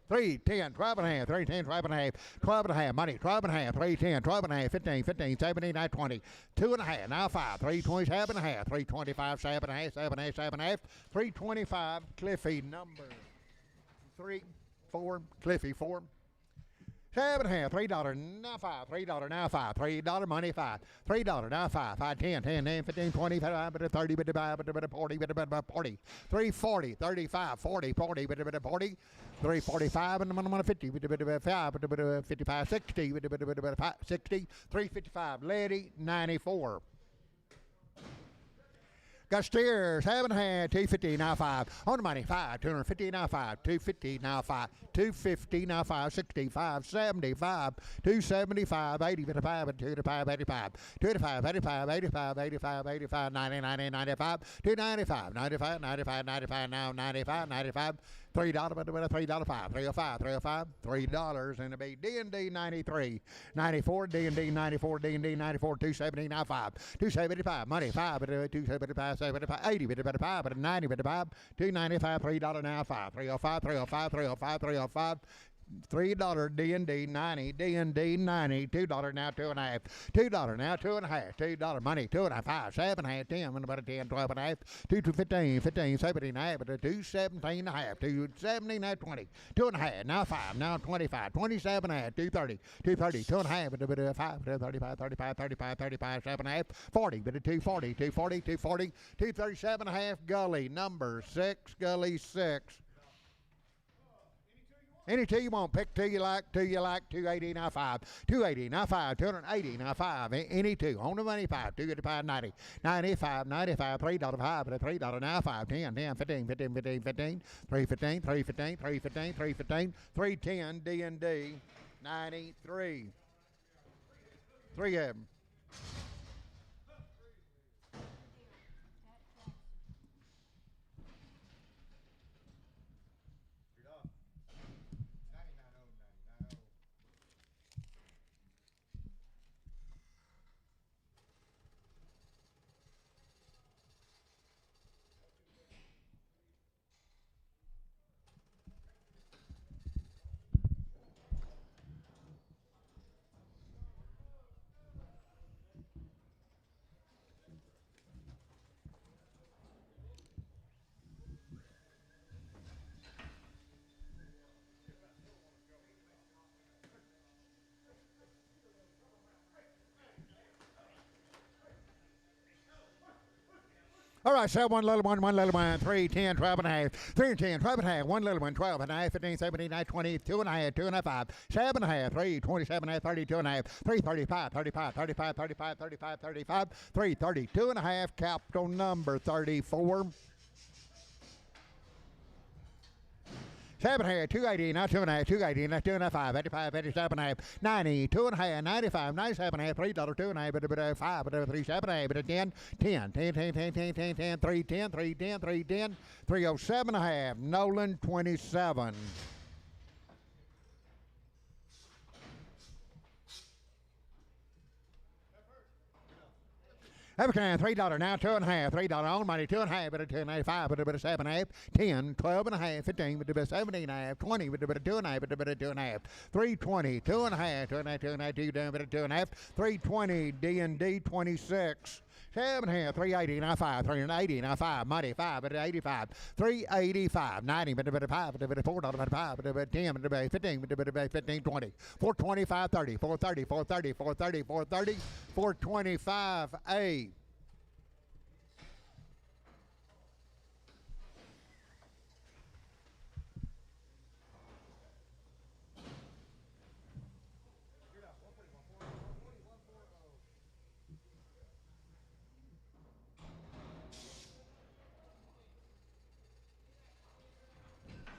3, 10, 12 and a half, 3, 10, 12 and a half, 12 and a half, money, 12 and a half, 3, 10, 12 and a half, 15, 15, 17, 19, 20, 2 and a half, now 5, 327 and a half, 325, 7 and a half, 7 and a half, 7 and a half, 325, Cliffy number 3, 4, Cliffy 4. 7 and a half, $3 now 5, $3 now 5, $3 money 5, $3 now 5, 5, 10, 10, 10, 15, 20, 25, 30, 40, 40, 340, 35, 40, 40, 40, 345 and 50, 55, 60, 60, 355, lady 94. Got steers, 7.5, 250 now 5. On the money, 5, 250 now 5, 250 now 5, 250 now 5, 65, 75, 275, 80, 55, 285, 85, 285, 85, 85, 85, 85, 90, 90, 95, 295, 95, 95, 95, now 95, 95. $3, but $3, 5, 305, 305, $3, and it'll be D&D 93, 94, D&D 94, D&D 94, 270, now 5, 275, money 5, but 275, 75, 80, but 5, but 90, but 5, 295, $3 now 5, 305, 305, 305, 305. $3 D&D 90, D&D 90, $2 now 2.5, $2 now 2.5, $2 money 2.5, 5, 7 half, 10, about a 10, 12 and a half, 2 to 15, 15, 17 and a half, but a 217 and a half, 270 now 20, 2.5, now 5, now 25, 27 and a half, 230, 230, 2.5, but a 5, 35, 35, 35, 35, 7 and a half, 40, but a 240, 240, 240, 237 and a half, gully number 6, gully 6. Any two you want, pick two you like, 280 now 5, 280 now 5, 280 now 5, any two, on the money 5, 285, 90, 95, 95, $3 5, but a $3 now 5, 10, 10, 15, 15, 15, 15, 315, 315, 315, 315, 310, D&D, 93, 3 of them. All right, sell one little one, 3, 10, 12 and a half, 3 and 10, 12 and a half, one little one, 12 and a half, 15, 17, 19, 20, 2 and a half, 2 and a half, 7 and a half, 3, 27 and a half, 32 and a half, 3, 35, 35, 35, 35, 35, 35, 3, 32 and a half, capital number 34. 7 and a half, 280, now 2 and a half, 280, now 2 and a half, 5, 85, 87 and a half, 90, 2 and a half, 95, 97 and a half, $3, 2 and a half, but 5, but 3, 7 and a half, but 10, 10, 10, 10, 10, 10, 10, 10, 3, 10, 3, 10, 3, 10, 307 and a half, Nolan 27. Evercan, $3 now, 2 and a half, $3 on money, 2 and a half, but a 2 and a half, 5, but a 7 and a half, 10, 12 and a half, 15, but a 17 and a half, 20, but a 2 and a half, but a 2 and a half, 320, 2 and a half, 2 and a half, 2 and a half, 2 down, but a 2 and a half, 320, D&D 26. 7 half, 380, now 5, 380, now 5, money, 5, 85, 385, 90, 5, 4, 5, 10, 15, 15, 20, 425, 30, 430, 430, 430, 430, 425, A.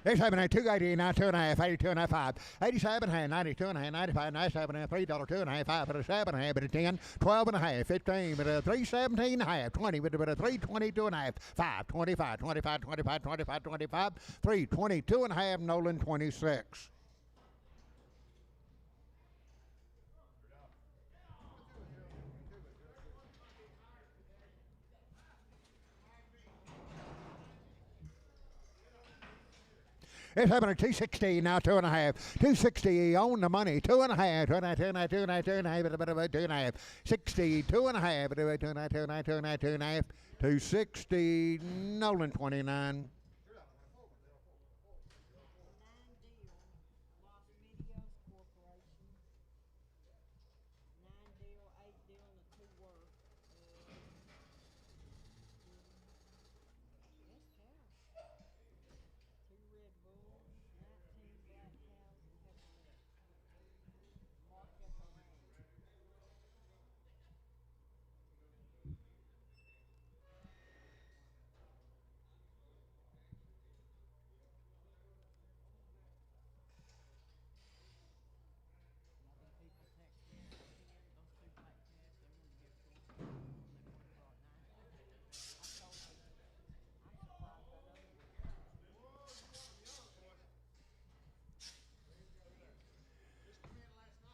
$87 and 280, 92 and a half, 82 and a half, 5, 87 and a half, 92 and a half, 95, 97 and a half, $3, 2 and a half, 5, but a 7 and a half, but a 10, 12 and a half, 15, but a 317 and a half, 20, but a 322 and a half, 5, 25, 25, 25, 25, 25, 322 and a half, Nolan 26. It's happening 260 now, 2 and a half. 260 on the money, 2 and a half, 2 and a half, 2 and a half, 2 and a half, 2 and a half, 2 and a half, 60, 2 and a half, 2 and a half, 2 and a half, 2 and a half, 2 and a half, 260, Nolan 29.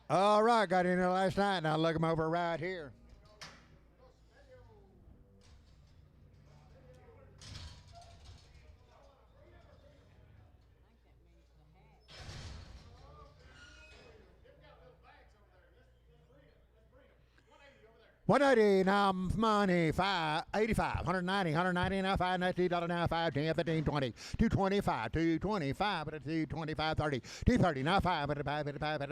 All right, got in there last night. Now look them over right here. $180 now money, 585, $190, $190 now, $5, now, 5, 10, 15, 20, $225, $225, but it's $225, $30, $230 now, 5,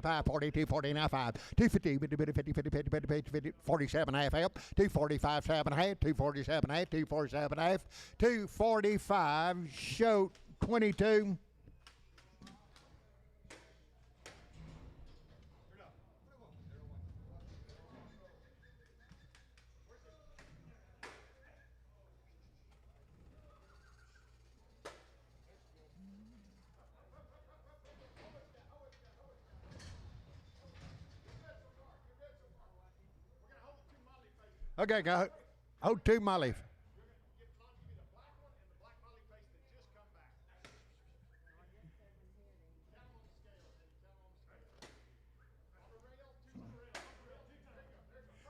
5, 40, $240 now, 5, $250, 50, 47 half help, $245, 7 half, $247 half, $247 half, $245, show 22. Okay, go. Hold 2 Molly.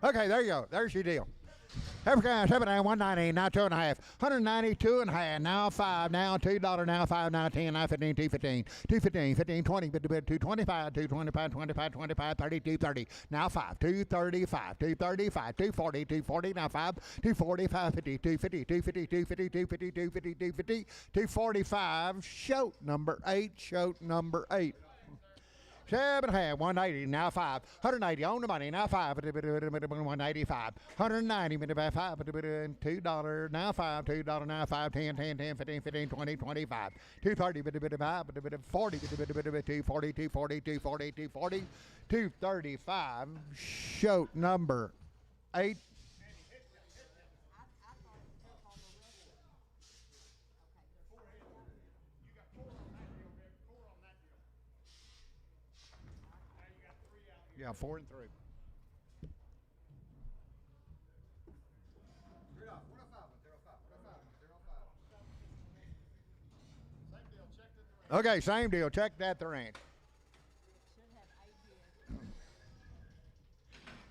Okay, there you go. There's your deal. African 7 and 190, now 2 and a half, 192 and a half, now 5, now $2, now 5, now 10, now 15, 215, 215, 15, 20, 225, 225, 25, 25, 30, 230, now 5, 235, 235, 240, 240, now 5, 245, 50, 250, 250, 250, 250, 250, 250, 245, show number 8, show number 8. 7 and a half, 180, now 5, 180 on the money, now 5, 185, 190, $5, $2, now 5, $2, now 5, 10, 10, 10, 15, 15, 20, 25, 230, 5, 40, 240, 240, 240, 240, 235, show number 8. Yeah, 4 and 3. Okay, same deal. Check that the ranch.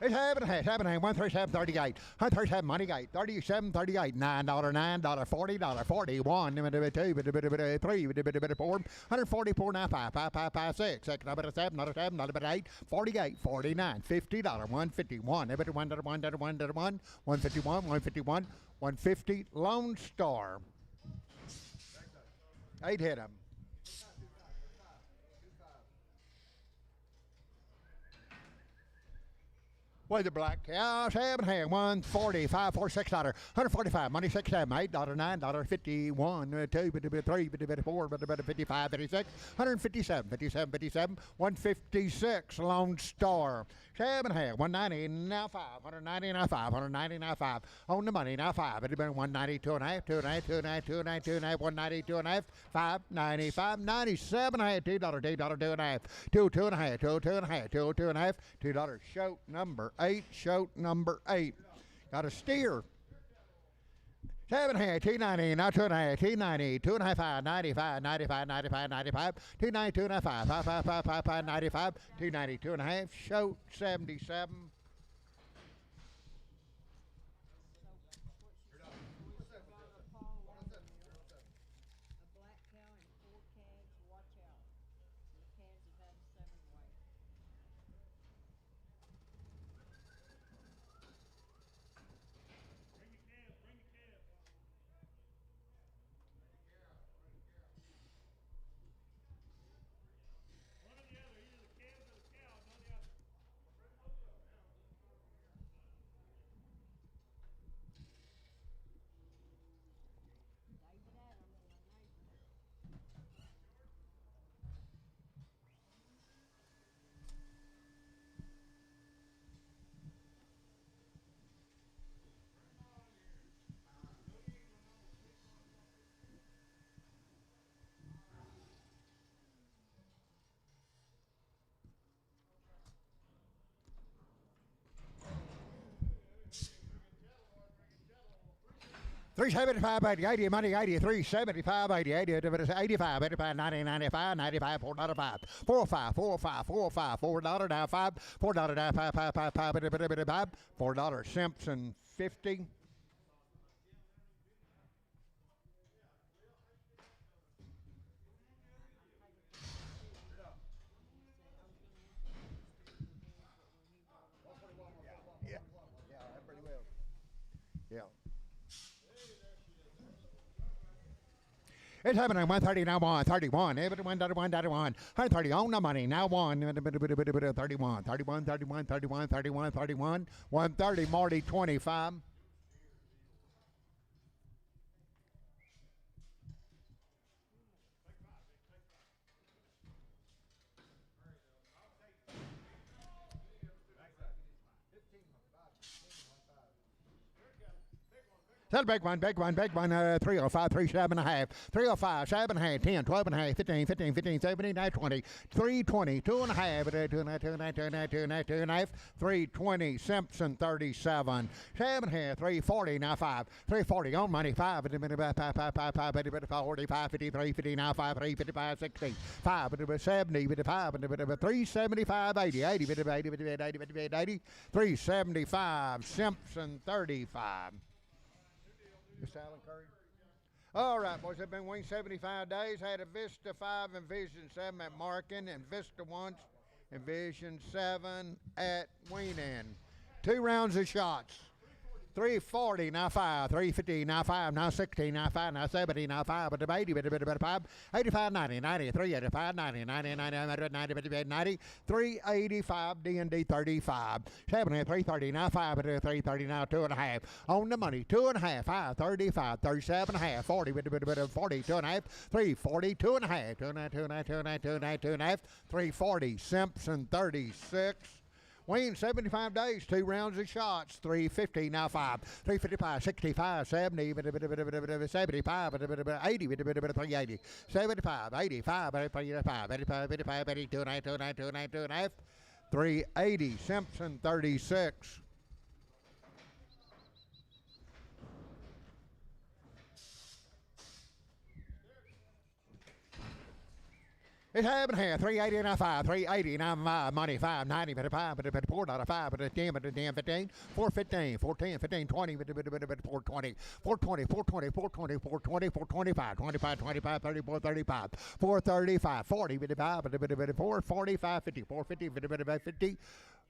It's happening. 137.38. 137 money gate. 37.38. $9, $40, $41. 3, 4. 144 now 5. 6. Number 7. Number 7. Number 8. 48. 49. $50. 151. $1. 151. 150. Lone Star. 8 hit him. With the black cow, 7 hand, 145, $46, 145, money 6, 7, $8, $9, 51, 2, 3, 4, 55, 56, 157, 57, 156, Lone Star. 7 hand, 190, now 5, 190, now 5, 190, now 5. On the money, now 5. It'd been 192 and a half, 2 and a half, 2 and a half, 2 and a half, 2 and a half, 192 and a half, 5, 95, 97 and a half, $2, $2 and a half, 2, 2 and a half, 2, 2 and a half, 2, 2 and a half, $2. Show number 8, show number 8. Got a steer. 7 hand, T90, now 2 and a half, T90, 2 and a half, 5, 95, 95, 95, 95, T90, 2 and a half, 5, 95, T90, 2 and a half, show 77. $375.80, 80 money, 80, $375.80, 80, 85, 85, 90, 95, 95, $4.05, 405, 405, 405, $4 now 5, $4 now 5, 5, 5, 5, $4 Simpson 50. Yeah, pretty well. Yeah. It's happening. 130 now 131. 130 on the money now 31. 130 Marty 25. That's a big one, 305, 37 and a half, 305, 7 and a half, 10, 12 and a half, 15, 17, 20, 320, 2 and a half, 2 and a half, 2 and a half, 2 and a half, 2 and a half, 2 and a half, 320, Simpson 37, 7 and a half, 340, now 5, 340 on money, 5, 45, 53, 50, now 5, 355, 60, 5, 70, 55, 375, 80, 80, 375, Simpson 35. Mr. Alan Curry. All right, boys, I've been winged 75 days. Had a Vista 5 and Vision 7 at Markin, and Vista once, and Vision 7 at Weenan. 2 rounds of shots. 340, now 5, 350, now 5, now 60, now 5, now 70, now 5, 80, 5, 85, 90, 90, 385, 90, 90, 90, 90, 90, 385, D&D 35, 70, 330, now 5, 330, now 2 and a half, on the money, 2 and a half, 5, 35, 37 and a half, 40, 40, 2 and a half, 340, 2 and a half, 2 and a half, 2 and a half, 2 and a half, 2 and a half, 2 and a half, 340, Simpson 36, Wayne, 75 days, 2 rounds of shots, 350, now 5, 355, 65, 70, 75, 80, 380, 75, 85, 85, 85, 85, 82, 2 and a half, 2 and a half, 2 and a half, 2 and a half, 380, Simpson 36. It's happening here. 380 now 5, 380 now 5, money 590, but 5, but $4.5, but a 10, but a 10, 15, 415, 410, 15, 20, but 420, 420, 420, 420, 420, 425, 25, 25, 34, 35, 435, 40, but 5, but 445, 50, 450, but 50,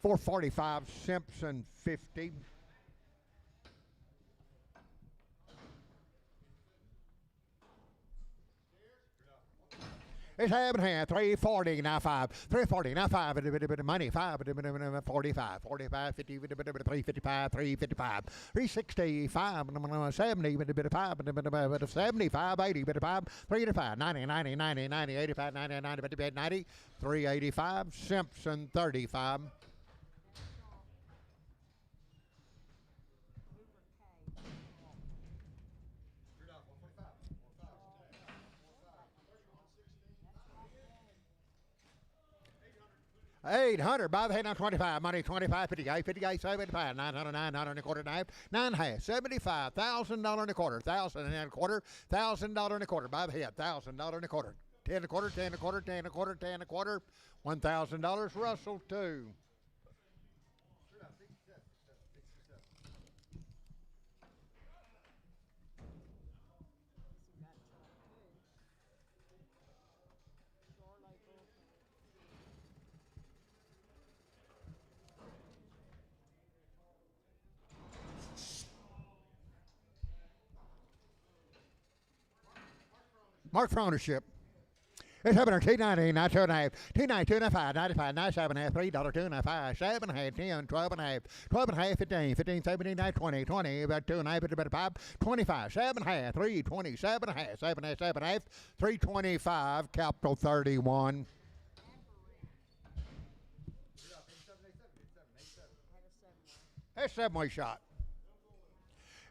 445, Simpson 50. It's happening here. 340 now 5. 340 now 5. Money 5. 45. 45. 50. 355. 355. 365. 70. 5. 75. 80. 5. 385. 90. 90. 90. 90. 85. 90. 90. 90. 385. Simpson 35. $800 by the head on 25, money 25, 58, 58, 75, 909, 9 and a quarter, 9 half, $75,000 and a quarter, $1,000 and a quarter by the head, $1,000 and a quarter, 10 and a quarter, 10 and a quarter, 10 and a quarter, 10 and a quarter, $1,000, Russell 2. Mark for ownership. It's happening. $2.90, 92.5, $2.90, 2.95, 95, 97.5, $3, 2.95, 7.5, 10, 12.5, 12.5, 15, 15, 17, 20, 20, about 2.5, about 5, 25, 7.5, 3, 27.5, 7.5, 7.5, 325, capital 31. That's 7-way shot.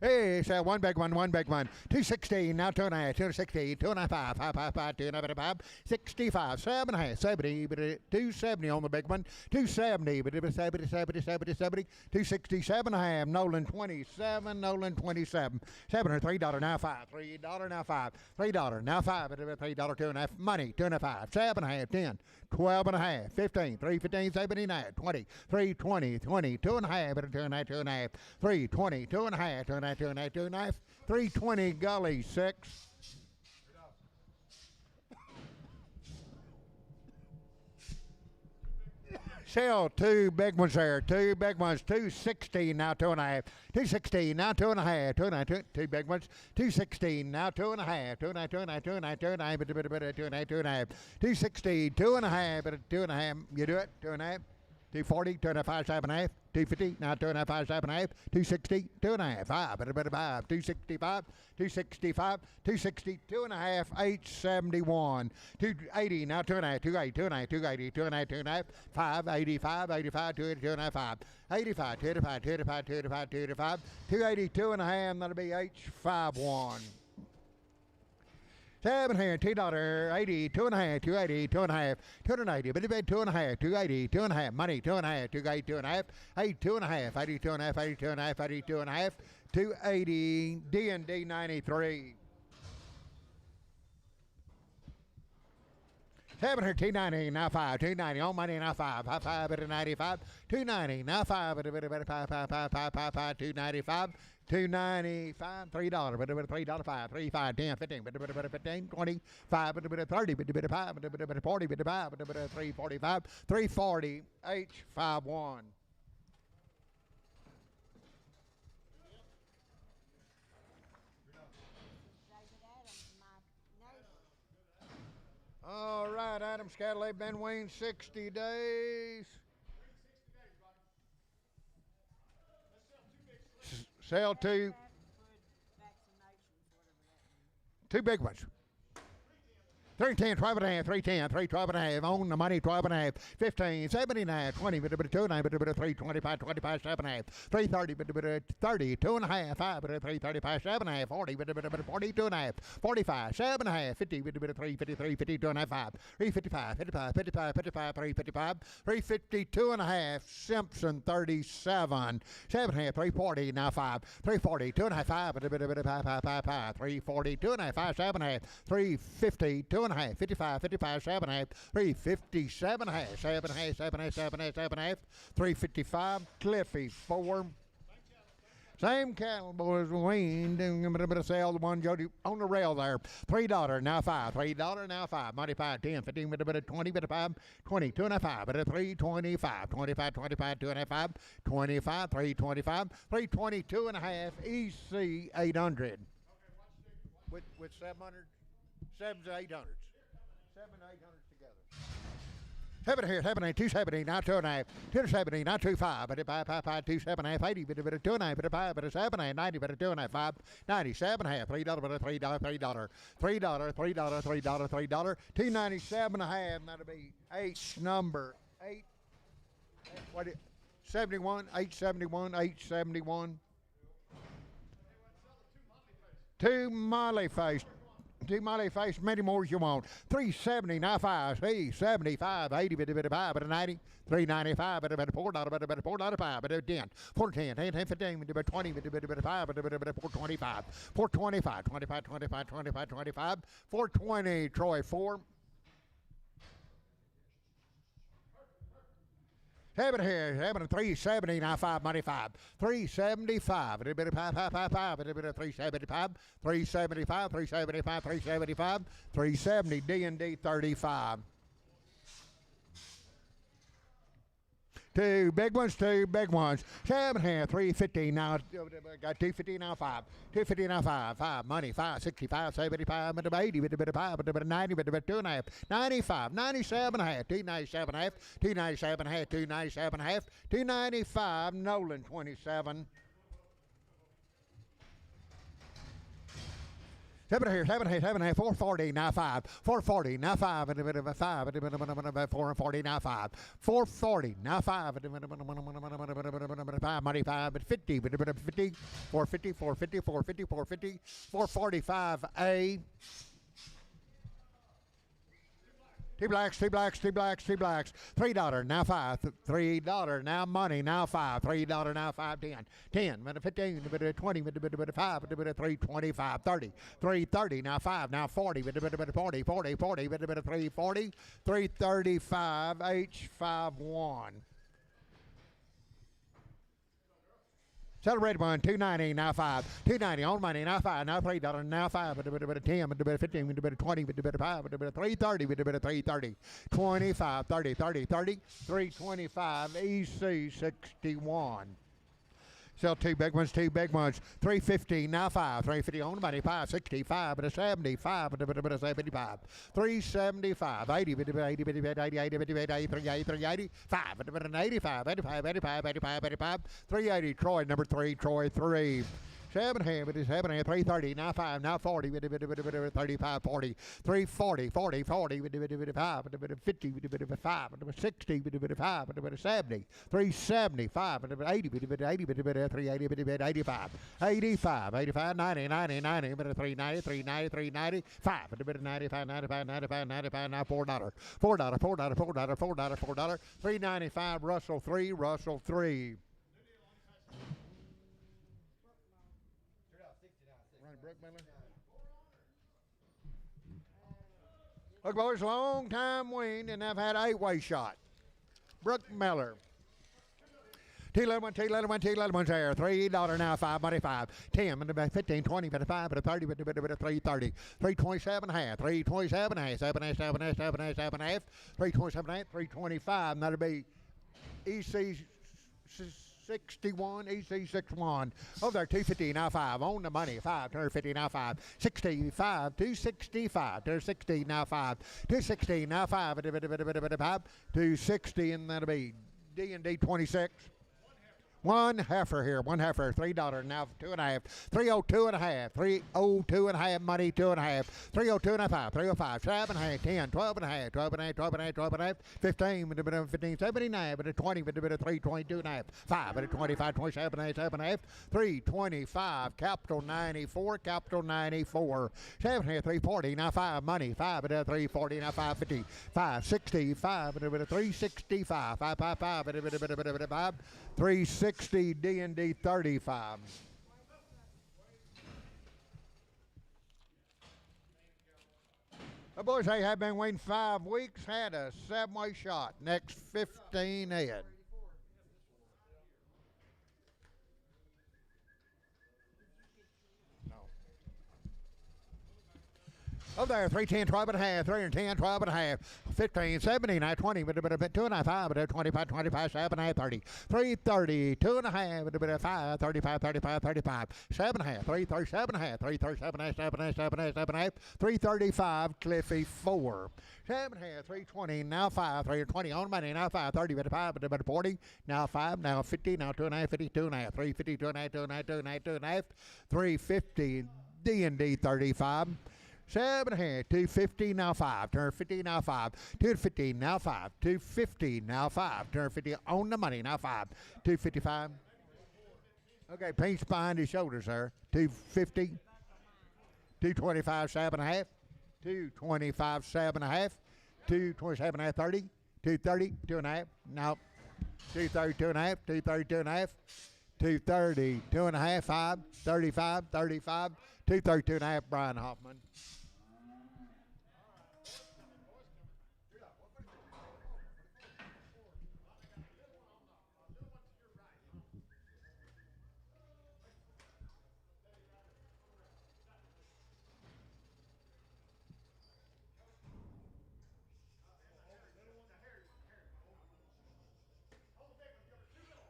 Hey, it's one big one, 216, now 2.5, 260, 2.5, 5, 5, 5, 2.5, 65, 7.5, 70, but 270 on the big one, 270, but 70, 70, 70, 70, 267.5, Nolan 27, Nolan 27, $3 now 5, $3 now 5, $3 now 5, $3, 2.5, money, 2.5, 7.5, 10, 12.5, 15, 315, 79, 20, 320, 20, 2.5, 2.5, 2.5, 320, 2.5, 2.5, 2.5, 320, Gully 6. Sell 2 big ones there, 2 big ones, 216 now 2.5, 216 now 2.5, 2.5, 2 big ones, 216 now 2.5, 2.5, 2.5, 2.5, 2.5, 2.5, 2.5, 260, 2.5, 2.5, you do it, 2.5. 240, 2.5, 7.5, 250, now 2.5, 7.5, 260, 2.5, 5, 265, 265, 260, 2.5, 871, 280, now 2.5, 280, 2.5, 280, 2.5, 2.5, 5, 85, 85, 280, 2.5, 5, 85, 285, 285, 285, 285, 280, 2.5, that'll be H51. 7 here, $2, 80, 2.5, 280, 2.5, 280, but about 2.5, 280, 2.5, money, 2.5, 280, 2.5, 82.5, 82.5, 82.5, 82.5, 280, D&D 93. 7 here, 290, now 5, 290, on money, now 5, 5 at 95, 290, now 5 at 5, 295, 295, $3, but $3, 5, 3, 5, 10, 15, but 15, 20, 5, but 30, but 5, but 40, but 5, but 345, 340, H51. All right, Adam Scadley, Ben Wayne, 60 days. Sell 2 big ones. 310, 12.5, 310, 312.5, on the money, 12.5, 15, 79, 20, but 2.9, but 325, 25, 7.5, 330, but 30, 2.5, 5, but 335, 7.5, 40, but 40, 2.5, 45, 7.5, 50, but 353, 50, 2.5, 5, 355, 55, 55, 55, 355, 350, 2.5, Simpson 37, 7.5, 340, now 5, 340, 2.5, 5, but 5, 5, 5, 5, 340, 2.5, 5, 7.5, 350, 2.5, and a half, 55, 55, 7 and a half, 357 and a half, 7 and a half, 7 and a half, 7 and a half, 7 and a half, 355, Cliffy, 4. Same cattle, boys, weaned. I'm going to sell the one Jody on the rail there. $3, now 5. $3, now 5. Money 5, 10, 15, bit of 20, bit of 5, 20, 2 and a 5, bit of 3, 25, 25, 25, 2 and a 5, 25, 325, 322 and a half, EC 800. With 700, 7 to 800s. 7 to 800s together. Heaven here, 270, not 2 and a half, 270, not 25, but 5, 2, 7 and a half, 80, but 2 and a half, but 5, but 7 and a half, 90, but 2 and a half, 5, 97 and a half, $3, but $3, $3, $3, $3, $3, $3, 297 and a half, that'll be H number 8, what is 71, 871, 871. Two Molly face. Two Molly face, many more as you want. 370, now 5, 75, 80, bit 5, bit 90, 395, bit $4, bit $4, 5, bit 10, 410, 10, 15, bit 20, bit 5, bit 425, 425, 25, 25, 25, 25, 420, Troy 4. Having here, having 370, now 5, money 5, 375, a bit of 5, 5, 5, 5, a bit of 375, 375, 375, 375, 370, D&D 35. Two big ones, 7 here, 350 now, got 250 now 5, 250 now 5, 5, money 5, 65, 75, bit of 80, bit of 5, bit of 90, bit of 2 and a half, 95, 97 and a half, 297 and a half, 297 and a half, 297 and a half, 295, Nolan 27. 7 here, 7 and a half, 440, now 5, 440, now 5, and a bit of a 5, and a bit of 440, now 5, 440, now 5, and a bit of 5, money 5, but 50, but a bit of 50, 450, 450, 450, 450, 445A. Two blacks, $3, now 5, $3, now money, now 5, $3, now 5, 10, 10, but a 15, but a 20, but a 5, but a 325, 30, 330, now 5, now 40, but a 40, 40, 40, but a 340, 335, H51. Celebrated one, 290, now 5, 290 on money, now 5, now $3, now 5, but a bit of 10, but a bit of 15, but a bit of 20, but a bit of 5, but a bit of 330, but a bit of 330, 25, 30, 30, 30, 325, EC 61. Sell two big ones, 350, now 5, 350 on the money, 5, 65, but a 75, but a 75, 375, 80, but a 80, 80, 80, 80, 80, 380, 5, but an 85, 85, 85, 85, 85, 380, Troy, number 3, Troy 3. 7 here, but it's 7 here, 330, now 5, now 40, 35, 40, 340, 40, 40, 5, 50, 5, 60, 5, 70, 375, 80, 380, 85, 85, 85, 90, 90, 90, 390, 390, 390, 5, 95, 95, 95, 95, now $4, $4, 395, Russell 3, Russell 3. Look, boys, long time weaned, and I've had 8-way shot. Brooke Miller. T11 there. $3 now, 5, money 5. 10, but about 15, 20, but a 5, but a 30, but a 330. 327 and a half. 327 and a half. 7 and a half, 7 and a half, 7 and a half, 7 and a half. 327 and a half. 325. And that'll be EC 61, EC 61. Over there, 250 now 5. On the money, 5. 250 now 5. 65, 265. 260 now 5. 260 now 5. 260, and that'll be D&D 26. One heifer here, $3 now, 2 and a half, 302 and a half, 302 and a half, money 2 and a half, 302 and a half, 305, 7 and a half, 10, 12 and a half, 12 and a half, 12 and a half, 12 and a half, 15, 15, 79, but a 20, but a 322 and a half, 5, but a 25, 27 and a half, 7 and a half, 325, capital 94, 7 and a half, 340, now 5, money, 5, but a 340, now 550, 565, but a 365, 555, but a 5, 360, D&D 35. The boys they have been waiting 5 weeks, had a 7-way shot. Next 15 head. Over there, 310, 12 and a half, 310, 12 and a half, 15, 17, 20, but a bit of 2 and a half, 5, but a 25, 25, 7 and a half, 30, 330, 2 and a half, but a bit of 5, 35, 35, 35, 7 and a half, 337 and a half, 337 and a half, 7 and a half, 7 and a half, 7 and a half, 335, Cliffy 4, 7 and a half, 320, now 5, 320 on money, now 5, 30, but a 5, but a 40, now 5, now 50, now 2 and a half, 52 and a half, 350, 2 and a half, 2 and a half, 2 and a half, 2 and a half, 350, D&D 35. 7 and a half, 250, now 5, turn 50, now 5, 250, now 5, 250, now 5, turn 50 on the money, now 5, 255. Okay, pinch behind his shoulders there, 250, 225, 7 and a half, 225, 7 and a half, 227 and a half, 30, 230, 2 and a half, now 230, 2 and a half, 230, 2 and a half, 230, 2 and a half, 5, 35, 35, 232 and a half, Brian Hoffman.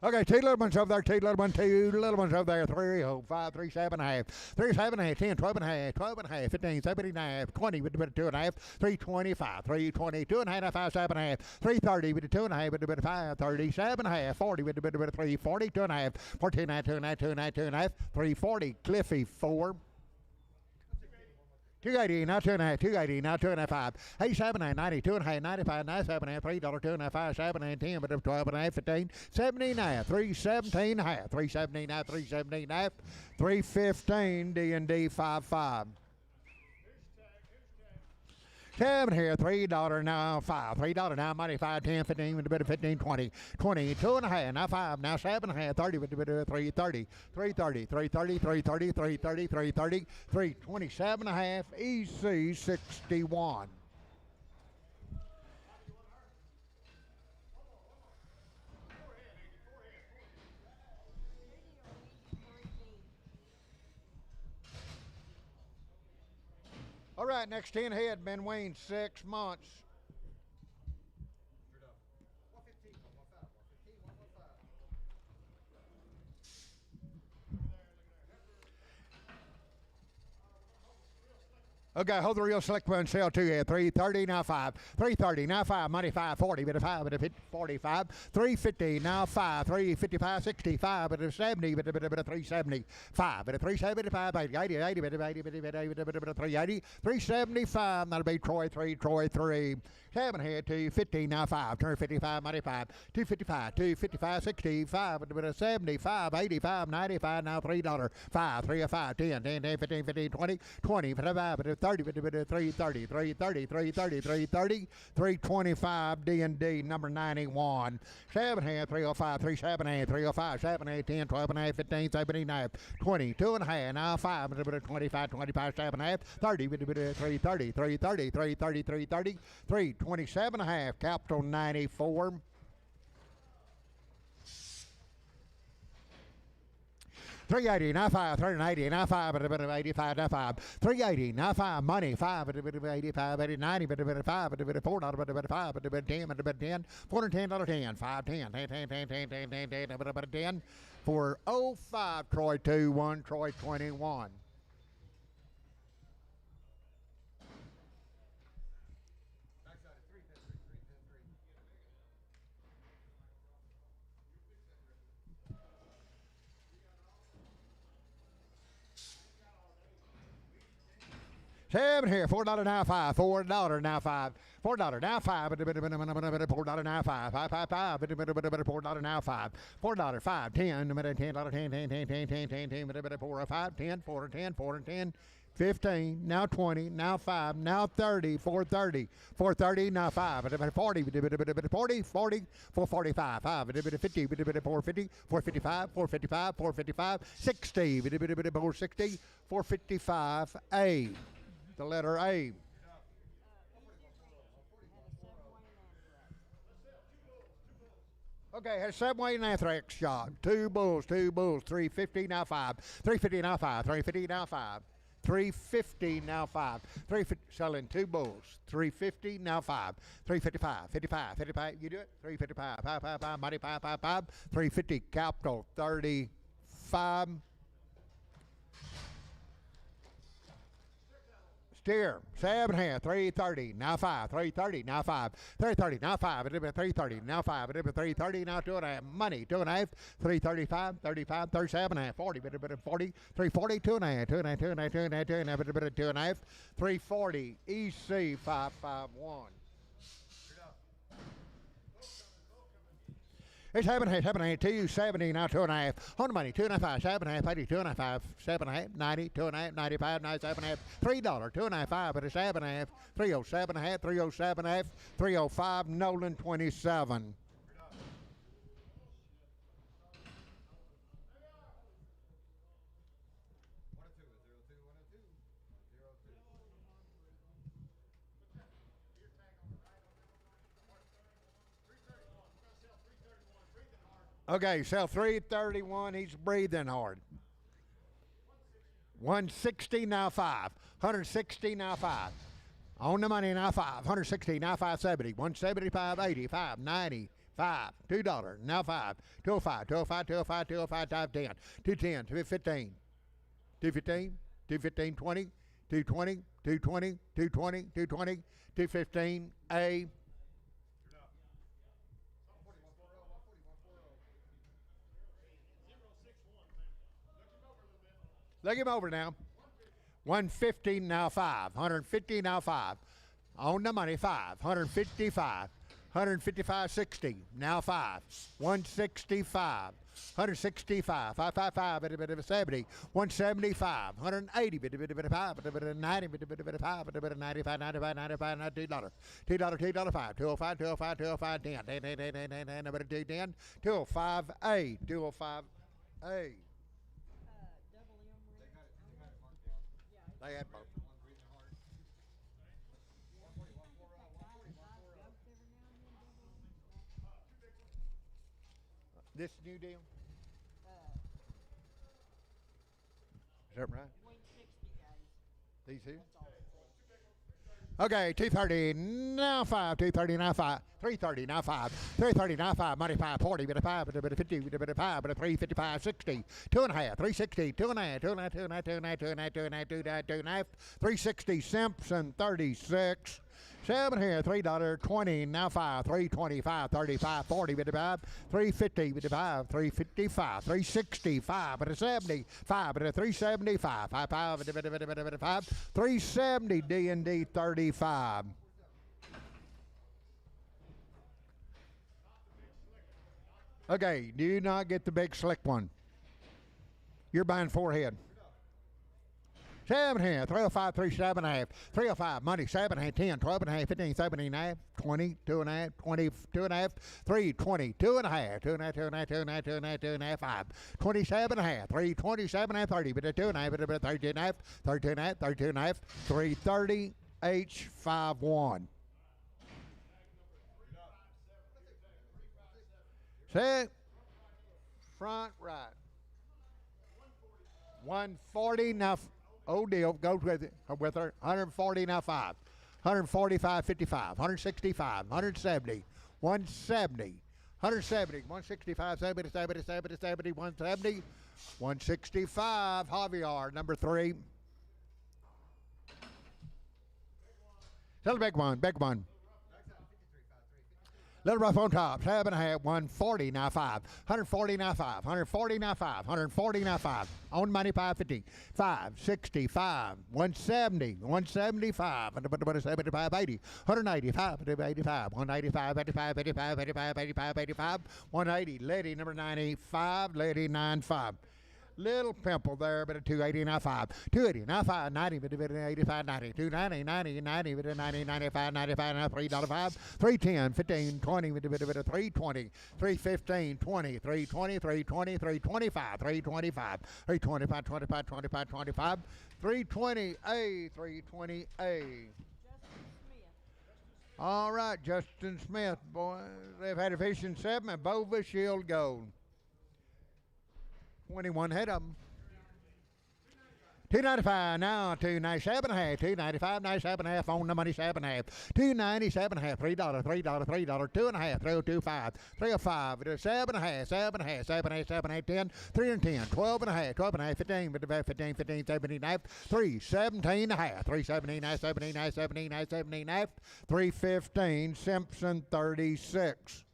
Okay, 2 little ones over there, 2 little ones, 2 little ones over there, 3, 5, 3, 7 and a half, 3, 7 and a half, 10, 12 and a half, 12 and a half, 15, 17 and a half, 20 with a bit of 2 and a half, 325, 320, 2 and a half, 5, 7 and a half, 330 with a 2 and a half, with a bit of 5, 37 and a half, 40 with a bit of 3, 40, 2 and a half, 14 and a half, 2 and a half, 2 and a half, 2 and a half, 340, Cliffy 4. 280, now 2 and a half, 280, now 2 and a half, 5, 87 and 90, 2 and a half, 95, 97 and a half, $3, 2 and a half, 5, 7 and 10, but 12 and a half, 15, 17 and a half, 317 and a half, 317 and a half, 317 and a half, 315, D&D 55. 7 here, $3 now, 5, $3 now, money, 5, 10, 15, with a bit of 15, 20, 20, 2 and a half, now 5, now 7 and a half, 30, with a bit of 330, 330, 330, 330, 330, 330, 327 and a half, EC 61. All right, next 10 head, been weighing 6 months. Okay, hold the real slick one, sell 2 here, 330, now 5, 330, now 5, money 540, bit of 5, bit of 45, 350, now 5, 355, 65, bit of 70, bit of 375, bit of 375, 80, 80, 80, bit of 80, bit of 380, 375, that'll be Troy 3, Troy 3, 7 here, 250, now 5, turn 55, money 5, 255, 255, 65, bit of 75, 85, 95, now $3, 5, 3 5, 10, 10, 10, 15, 15, 20, 20, 55, bit of 30, bit of 330, 330, 330, 330, 325, D&D, number 91. 7 half, 305, 37 half, 305, 7 half, 10, 12 and a half, 15, 17 half, 20, 2 and a half, now 5, bit of 25, 25, 7 half, 30, bit of 330, 330, 330, 330, 327 and a half, capital 94. 380, now 5, 380, now 5, but a bit of 85, now 5, 380, now 5, money, 5, but a bit of 85, 80, 90, but a bit of 5, but a bit of $4, but a bit of 5, but a bit of 10, but a bit of 10, $410, 10, 5, 10, 10, 10, 10, 10, 10, 10, 10, but a bit of 10, for 05, Troy 2, 1, Troy 21. Seven here, $4 now 5, $4 now 5, $4 now 5, but a bit of $4 now 5, 5, 5, 5, but a bit of $4 now 5, $4, 5, 10, a bit $10, 10, 10, 10, 10, 10, 10, 10, but a bit of 4, 5, 10, 4, 10, 4, 10, 15, now 20, now 5, now 30, 430, 430, now 5, but a bit 40, but a bit 40, 40, 445, 5, but a bit 50, but a bit 450, 455, 455, 455, 60, but a bit 460, 455, A. The letter A. Okay, had a subway and anthrax shot. Two bulls, 350 now five. 350 now five. 350 now five. 350 now five. 350 selling two bulls. 350 now five. 355, 55, 55. You do it. 355, 555, mighty 555. 350 capital 35. Steer, 7.5, 330, now 5, 330, now 5, 330, now 5, it 330, now 5, it 330, now 2.5, money, 2.5, 335, 35, 37.5, 40, 40, 340, 2.5, 2.5, 2.5, 2.5, 2.5, 2.5, 340, EC 551. It's 7.5, 270, now 2.5. On the money, 2.5, 7.5, 80, 2.5, 7.5, 90, 2.5, 95, 97.5, $3, 2.5, 5, but it's 7.5, 307.5, 307.5, 305, Nolan 27. Okay, sell 331. He's breathing hard. 160 now 5. 160 now 5. On the money now 5. 160 now 570. 175 80 5 90 5 $2 now 5. 205 205 205 205 510 210 215 215 215 20 220 220 220 220 215 A. Look him over now. 150 now 5. 150 now 5. On the money 5. 155. 155 60. Now 5. 165. 165. 555. 70. 175. 180. 90. 95. 95. 95. $2. $2. 5. 205. 205. 205. 10. 210. 205 A. 205 A. They had both. This new deal? Is that right? These here? Okay, 230 now 5, 230 now 5, 330 now 5, 330 now 5, money 540, bit of 5, bit of 50, bit of 5, bit of 355, 60, 2.5, 360, 2.5, 2.5, 2.5, 2.5, 2.5, 2.5, 2.5, 2.5, 360, Simpson 36. 7 here, $3, 20, now 5, 325, 35, 40, bit of 5, 350, bit of 5, 355, 365, bit of 70, 5, bit of 375, 5, bit of 5, 370, D&D 35. Okay, do not get the big slick one. You're buying 4 head. 7 here, 305, 37.5, 305, money, 7 and 10, 12 and a half, 15, 17 and a half, 20, 2.5, 22 and a half, 320, 2.5, 2.5, 2.5, 2.5, 2.5, 2.5, 5, 27 and a half, 327 and 30, but a 2.5, but a 32 and a half, 32 and a half, 32 and a half, 330, H51. Set, front right. 140 now. Old deal goes with her. 140 now 5. 145 55. 165. 170. 170. 170. 165. 70. 70. 70. 70. 170. 165. Javier, number 3. Tell the big one. Big one. Little rough on top, 7.5, 140 now 5, 140 now 5, 140 now 5, 140 now 5, on money 550, 565, 170, 175, 75, 80, 185, 85, 185, 85, 85, 85, 85, 85, 180, lady number 95, lady 95. Little pimple there, but a 280 now 5, 280 now 5, 90, but a 85, 90, 290, 90, 90, but a 90, 95, 95 now $3 5, 310, 15, 20, but a 320, 315, 20, 320, 320, 325, 325, 325, 25, 25, 25, 320 A, 320 A. All right, Justin Smith, boys. They've had a fishing 7 and Bova Shield Gold. 21 head of them. 295 now, 297 and a half, 295, 97 and a half on the money, 7 and a half, 297 and a half, $3, $3, 2 and a half, 305, 305, 7 and a half, 7 and a half, 7 and a half, 7 and a half, 10, 310, 12 and a half, 12 and a half, 15, 15, 15, 17 and a half, 317 and a half, 317 and a half, 17 and a half, 17 and a half, 17 and a half, 315, Simpson 36.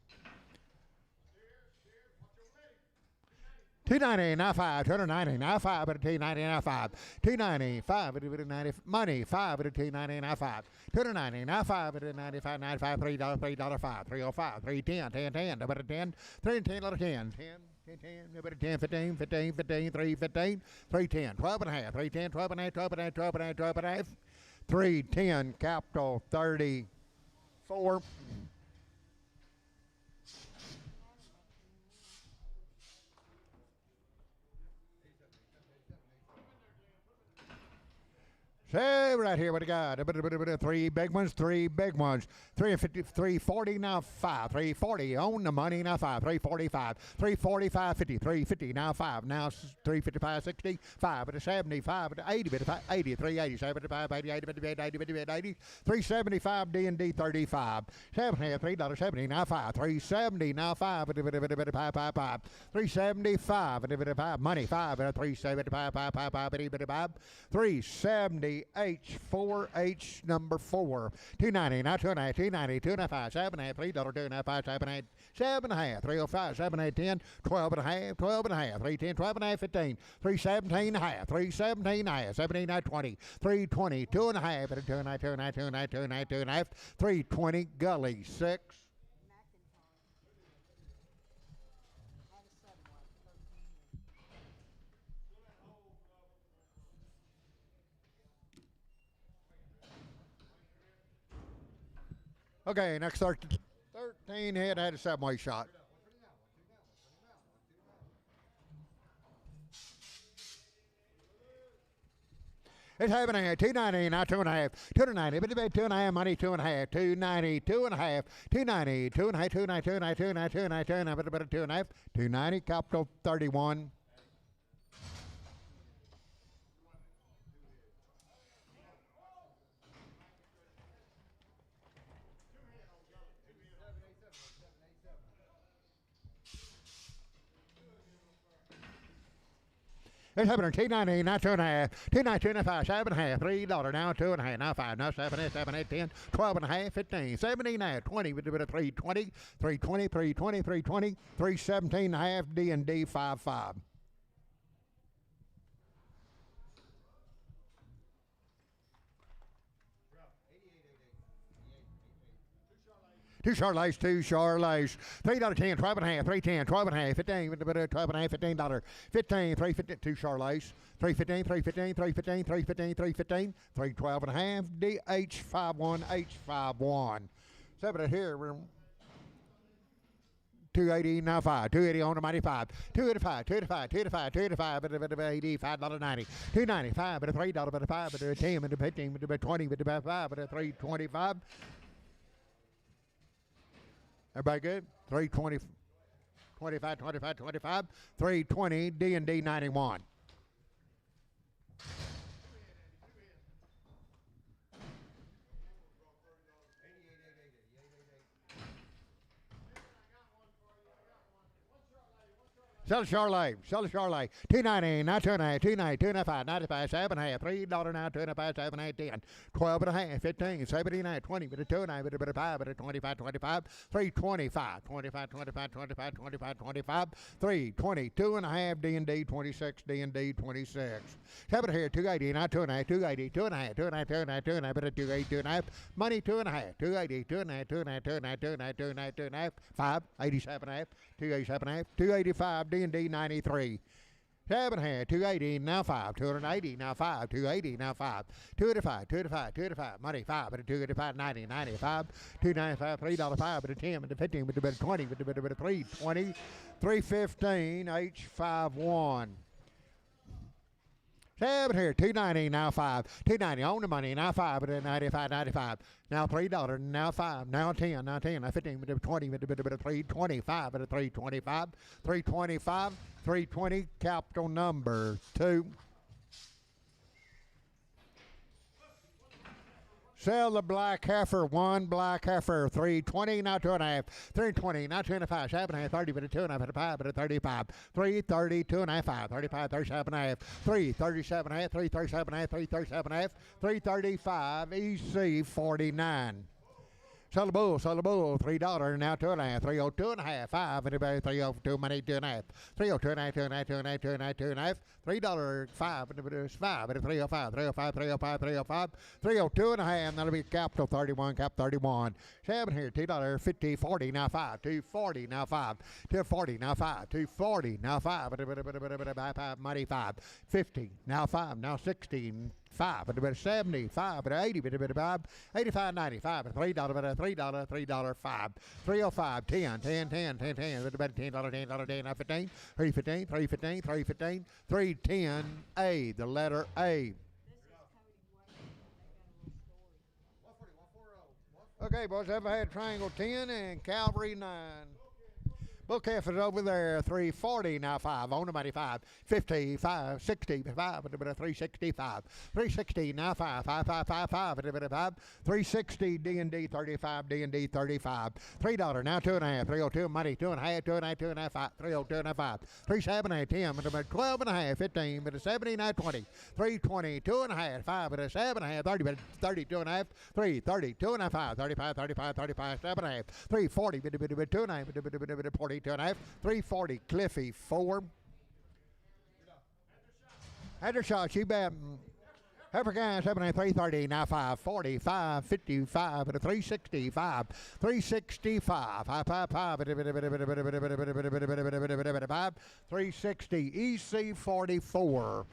290 now 5, 290 now 5, but a 290 now 5, 295 at a 90 money 5 at a 290 now 5, 290 now 5 at a 95, 95, $3, $3, 5, 305, 310, 10, 10, about a 10, 310, lot of 10, 10, 10, about a 10, 15, 15, 15, 315, 310, 12 and a half, 310, 12 and a half, 12 and a half, 12 and a half, 12 and a half, 310, capital 34. Say right here what I got. 3 big ones, 3 big ones. 350, 340 now 5. 340 on the money now 5. 345, 345, 50, 350 now 5. Now 355, 60, 5 at a 75 at 80, 80, 380, 75, 80, 80, 80, 80, 80, 80, 375 D&D 35. 7 half, $3, 70 now 5. 370 now 5 at a 5. 375 at a 5. Money 5 at a 375, 5, 370. H4H number 4. 290 now 2.5, 290, 2.5, 7.5, $3, 2.5, 7.5, 7.5, 305, 7.8, 10, 12 and a half, 12 and a half, 310, 12 and a half, 15, 317 and a half, 317 and a half, 17, 20, 320, 2 and a half, 2 and a half, 2 and a half, 2 and a half, 2 and a half, 2 and a half, 320, gully 6. Okay, next 13 head had a 7-way shot. It's half and a half, 290, now 2.5, 290, but about 2.5, money 2.5, 290, 2.5, 290, 2.5, 290, 290, 290, 290, 290, but about 2.5, 290, capital 31. It's happening. 290 now 2.5, 290, 2.5, 7.5, $3 now 2.5, now 5, now 7, 8, 7, 8, 10, 12 and a half, 15, 17 and a half, 20, with a bit of 320, 320, 320, 320, 317 and a half, D&D 55. Two Charlays, $3, 10, 12 and a half, 310, 12 and a half, 15, 12 and a half, $15, 15, 350, two Charlays, 315, 315, 315, 315, 315, 312 and a half, DH51, H51. 7 here, we're 280 now 5, 280 on the mighty 5, 285, 285, 285, 285, but $85.90, 295, but a $3, but a 5, but a 10, but a 15, but a 20, but a 5, but a 325. Everybody good? 320, 25, 25, 25, 320, D&D 91. Sell a Charlotte. 290, now 2.5, 290, 2.5, 95, 7.5, $3 now, 2.5, 7.8, 10, 12 and a half, 15, 17, 20, but a 2.9, but a 5, but a 25, 25, 325, 25, 25, 25, 25, 25, 322 and a half, D&D 26, D&D 26. 7 here, 280, now 2.5, 280, 2.5, 2.5, 2.5, 2.5, but a 280, 2.5, money 2.5, 280, 2.5, 2.5, 2.5, 2.5, 2.5, 2.5, 5, 87.5, 287.5, 285, D&D 93. 7 here, 280, now 5, 280, now 5, 280, now 5, 285, 285, 285, money 5, but a 285, 90, 95, 295, $3, 5, but a 10, but a 15, but a bit of 20, but a bit of 320, 315, H51. 7 here, 290, now 5. 290 on the money, now 5, but 95, 95. Now $3, now 5, now 10, now 10, now 15, but 20, but 325, but 325, 325, 320, capital number 2. Sell the black heifer, 1 black heifer, 320, now 2.5, 320, now 2.5, 7.5, 30, but 2.5, 5, but 35, 330, 2.5, 5, 35, 37.5, 337.5, 337.5, 337.5, 335, EC 49. Sell the bull, $3, now 2.5, 302.5, 5, and about 302 money, 2.5, 302.5, 2.5, 2.5, 2.5, 2.5, $3, 5, and it's 5, and 305, 305, 305, 305, 302.5, that'll be capital 31, cap 31. 7 here, $2, 50, 40, now 5, 240, now 5, 240, now 5, 240, now 5, 5, money 5, 50, now 5, now 16, 5, but about 75, but 80, but 5, 85, 95, but $3, but $3, $3, 5, 305, 10, 10, 10, 10, 10, but about $10, $10, 10, 15, 315, 315, 315, 310, A, the letter A. Okay, boys, ever had Triangle 10 and Calvary 9? Book half is over there, 340, now 5, on the money 5, 50, 5, 60, 5, 365, 360, now 5, 5, 5, 5, 5, 360, D&D 35, D&D 35, $3, now 2.5, 302, money 2.5, 2.5, 2.5, 5, 302, now 5, 37, 10, but about 12.5, 15, but 79, 20, 320, 2.5, 5, but 7.5, 30, but 32.5, 330, 2.5, 5, 35, 35, 35, 7.5, 340, but 2.5, but 40. 2.5, 340, Cliffy 4. Hendershot, you bet. African 7.5, 330, now 5, 45, 55, and a 365, 365, 555, 360, EC 44.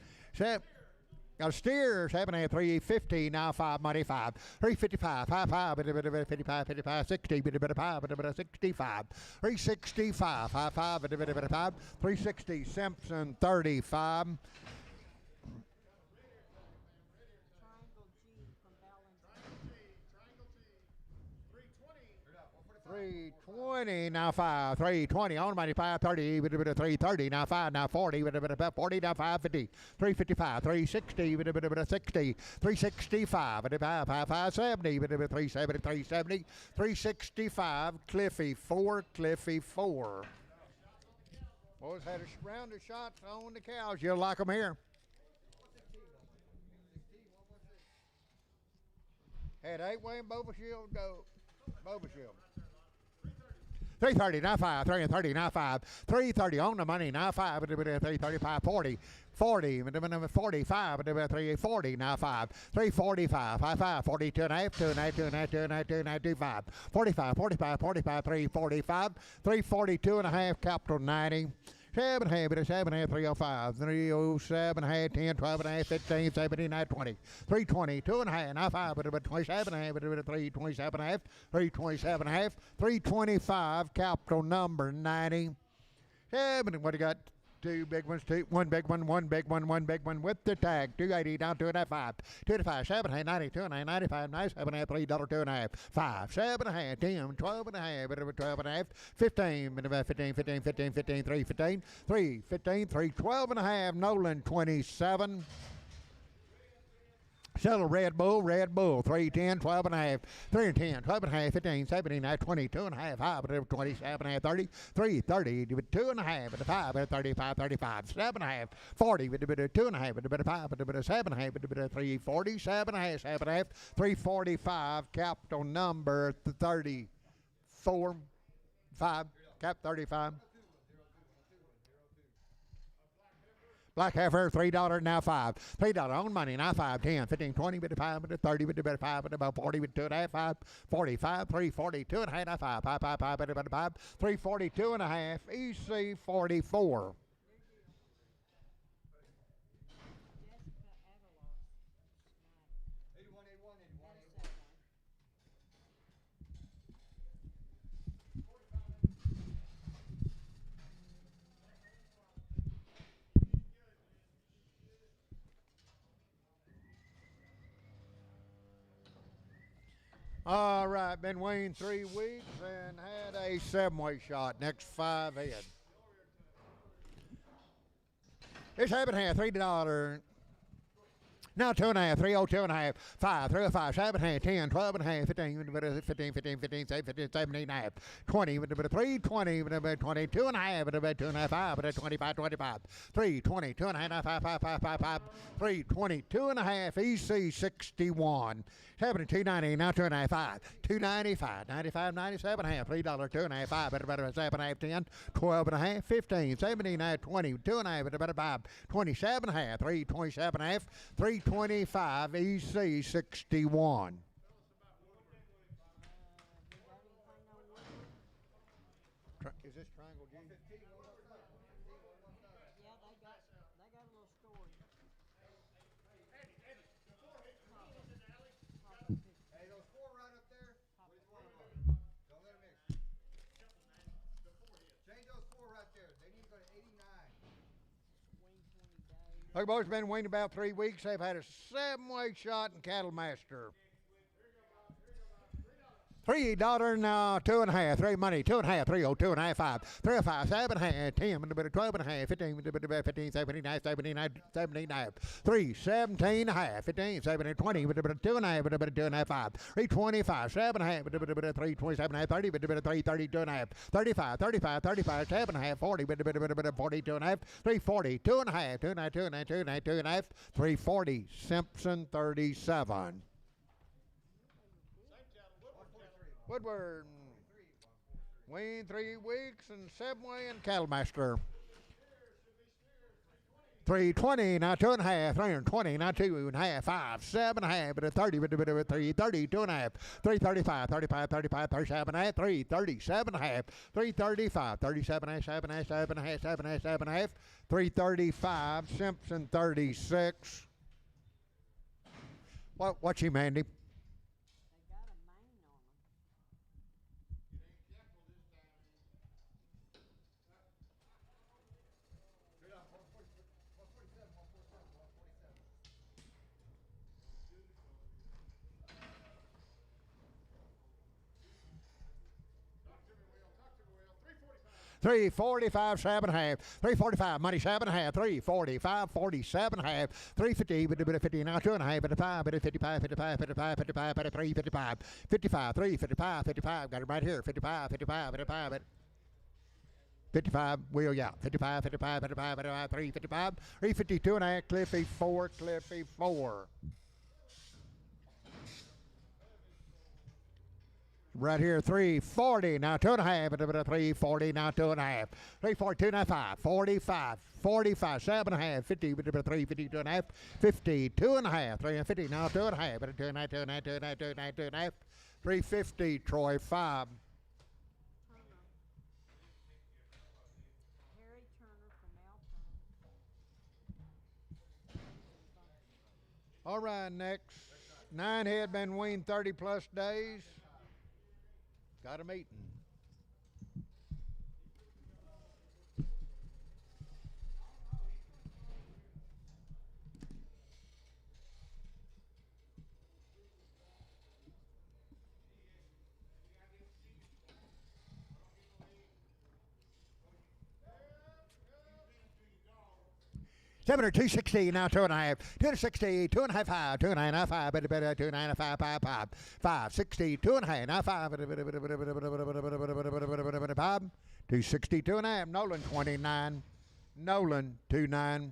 Got a steer, 7.5, 350, now 5, money 5, 355, 55, 55, 55, 60, 5, 65, 365, 55, 5, 360, Simpson 35. $320, now 5, 320, on money 530, 330, now 5, now 40, 40, now 550, 355, 360, 60, 365, 570, 370, 370, 365, Cliffy 4, Cliffy 4. Boys had a round of shots on the cows. You'll like them here. Had 8 Wayne Boba Shield go. Boba Shield. 330, now 5, 330, now 5, 330 on the money, now 5, 335, 40, 40, 45, 340, now 5, 345, 55, 42 and a half, 2.5, 2.5, 2.5, 2.5, 25, 45, 45, 45, 345, 342 and a half, capital 90. 7.5, 7.5, 305, 307, 10, 12, 15, 17, 20, 320, 2.5, now 5, 27, 327, 327, 325, capital number 90. 7, what do you got? 2 big ones, 1 big one, 1 big one, 1 big one with the tag. 280 down 2.5, 2.5, 7.5, 90, 2.5, 95, 97.5, $3, 2.5, 5, 7.5, 10, 12.5, 12.5, 15, 15, 15, 15, 15, 3, 15, 3, 15, 3, 12.5, Nolan 27. Settle Red Bull, 310, 12.5, 310, 12.5, 15, 17, 20, 2.5, 5, 27, 30, 330, 2.5, 5, 35, 35, 7.5, 40, 2.5, 5, 7.5, 340, 7.5, 7.5, 345, capital number 34, 5, cap 35. Black heifer, $3, now 5. $3 on money, now 5, 10, 15, 20, 25, 30, 5, about 40, 2.5, 5, 45, 340, 2.5, now 5, 5, 5, 5, 5, 342 and a half, EC 44. All right, been weighing 3 weeks and had a 7-weight shot. Next 5 head. It's half and half, $3. Now 2.5, 3, 2.5, 5, 3, 5, 7.5, 10, 12.5, 15, 15, 15, 15, 17, 17.5, 20, 3, 20, 22.5, 2.5, 5, 25, 25, 3, 20, 2.5, 5, 5, 5, 5, 5, 3, 20, 2.5, EC 61, 72.90, now 2.5, 5, 2.95, 95, 97.5, $3, 2.5, 5, 7.5, 10, 12.5, 15, 17.5, 20, 2.5, 5, 27.5, 3, 27.5, 325 EC 61. Is this triangle G? Yeah, they got a little story. Hey, those 4 right up there. Which one of them? Don't let them mix. Change those 4 right there. They need to go to 89. Look, boys, been waiting about 3 weeks. They've had a 7-weight shot in Cattle Master. $3 now, 2.5, 3 money, 2.5, 3, 2.5, 5, 3, 5, 7.5, 10, 12.5, 15, 15, 79, 79, 79, 3, 17.5, 15, 17, 20, 2.5, 2.5, 5, 3, 25, 7.5, 3, 27.5, 30, 3, 32.5, 35, 35, 35, 7.5, 40, 42.5, 3, 40, 2.5, 2.5, 2.5, 2.5, 2.5, 340, Simpson 37. Woodward, weighing 3 weeks and 7-weight and Cattle Master. 320, now 2.5, 320, now 2.5, 5, 7.5, 30, 330, 2.5, 335, 35, 35, 37.5, 337.5, 335, 37.5, 7.5, 7.5, 7.5, 7.5, 335, Simpson 36. What's he, Mandy? $345, 7.5, $345, money 7.5, $345, 47.5, $350, 50, now 2.5, 55, 55, 55, 55, 55, 355, 55, 355, 55, got it right here, 55, 55, 55, 55, wheel, yeah, 55, 55, 55, 55, 355, 352.5, Cliffy 4, Cliffy 4. Right here, 340, now 2.5, 340, now 2.5, 340, 2.5, 45, 45, 7.5, 50, 350, 2.5, 50, 2.5, 350, now 2.5, 2.5, 2.5, 2.5, 2.5, 2.5, 350, Troy 5. All right, next. 9 head been weaned 30 plus days. Got a meeting. Seven or 260 now 2.5, 260, 2.5, 5, 2.5, 5, 2.5, 5, 5, 5, 5, 60, 2.5, now 5, 260, 2.5, Nolan 29, Nolan 29.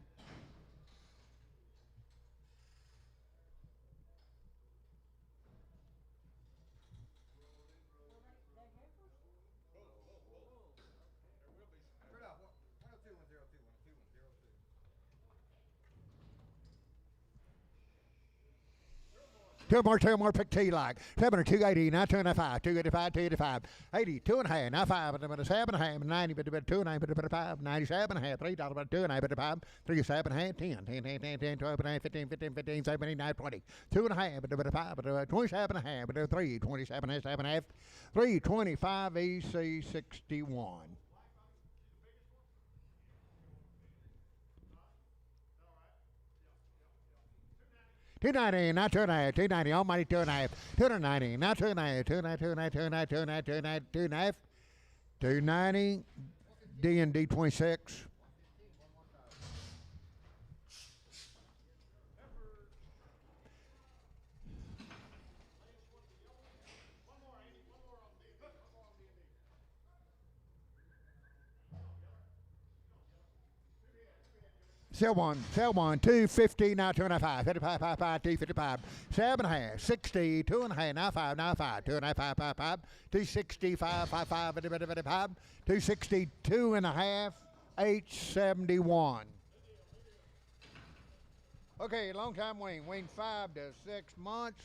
Two more, pick T like. 7 or 280, now 2.5, 285, 285, 80, 2.5, now 5, 7.5, 90, 2.5, 5, 97.5, $3, 2.5, 3, 7.5, 10, 10, 10, 10, 12, 15, 15, 15, 17, 20, 2.5, 5, 27.5, 3, 27, 7.5, 325 EC 61. 290, now 2.5, 290, all money 2.5, 290, now 2.5, 290, 2.5, 290, D and D 26. Sell one, 250, now 2.5, 55, 55, 255, 7.5, 60, 2.5, now 5, 2.5, 5, 5, 5, 265, 5, 5, 55, 262.5, H71. Okay, long time wean 5 to 6 months.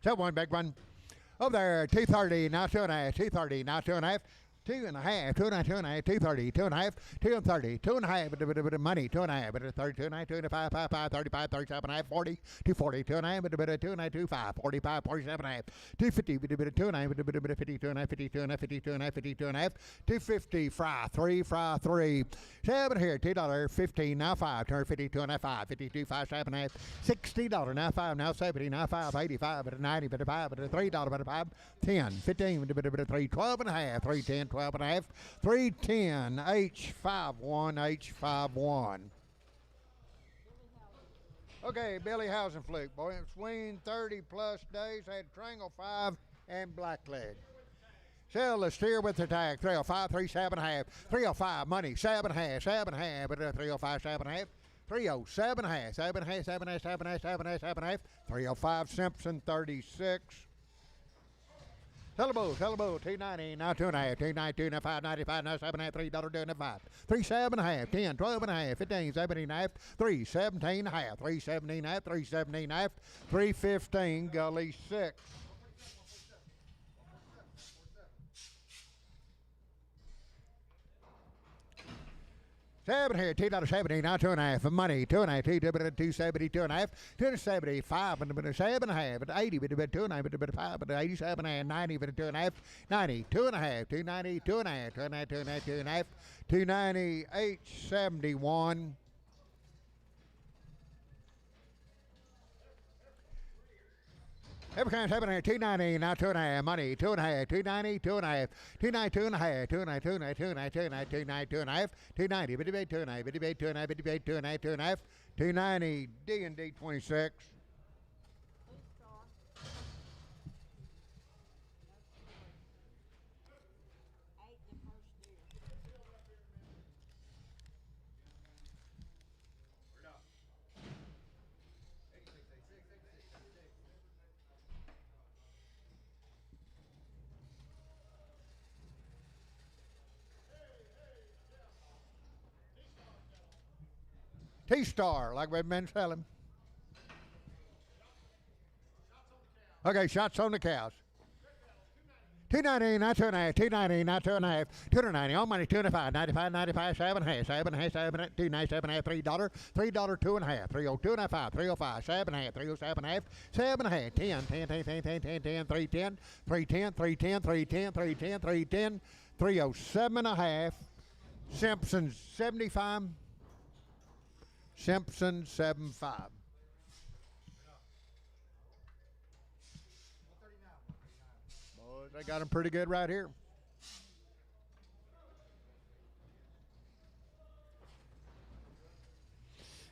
Sell one, big one. Over there, 230, now 2.5, 230, now 2.5, 2.5, 2.5, 230, 2.5, 230, 2.5, money, 2.5, 30, 2.5, 2.5, 5, 5, 35, 37.5, 40, 240, 2.5, 2.5, 25, 45, 47.5, 250, 2.5, 50, 2.5, 50, 2.5, 50, 2.5, 50, 2.5, 250, fry 3, 7 here, $2, 15, now 5, 250, 2.5, 5, 52, 5, 7.5, $60, now 5, now 70, now 5, 85, 90, 5, $3, 5, 10, 15, 3, 12.5, 310, 12.5, 310, H51. Okay, Billy Housing Fluke, boy, swing 30 plus days, had Triangle 5 and Blackleg. Sell the steer with the tag, 305, 37.5, 305, money, 7.5, 7.5, 305, 7.5, 307.5, 7.5, 7.5, 7.5, 7.5, 7.5, 305, Simpson, 36. Sellable, 290, now 2.5, 290, 2.5, 95, now 7.5, $3, 2.5, 3.7.5, 10, 12.5, 15, 17.5, 3.17.5, 3.17.5, 3.17.5, 3.15, Gully 6. Seven here, $2.70, now 2.5, money, 2.5, 270, 2.5, 275, 7.5, 80, 2.5, 5, 87, 90, 2.5, 90, 2.5, 290, 2.5, 2.5, 2.5, 290, H71. Every kind 7 here, 290, now 2.5, money, 2.5, 290, 2.5, 290, 2.5, 290, 2.5, 290, 2.5, 290, D and D 26. T-Star, like we've been selling. Okay, shots on the cows. 290, not 2.5, 290, not 2.5, 290, all money, 2.5, 95, 95, 7.5, 7.5, 7, 297, $3, $2.5, 302.5, 305, 7.5, 307.5, 7.5, 10, 10, 10, 10, 10, 10, 10, 310, 310, 310, 310, 310, 310, 307.5, Simpson 75, Simpson 75. Boys, they got them pretty good right here.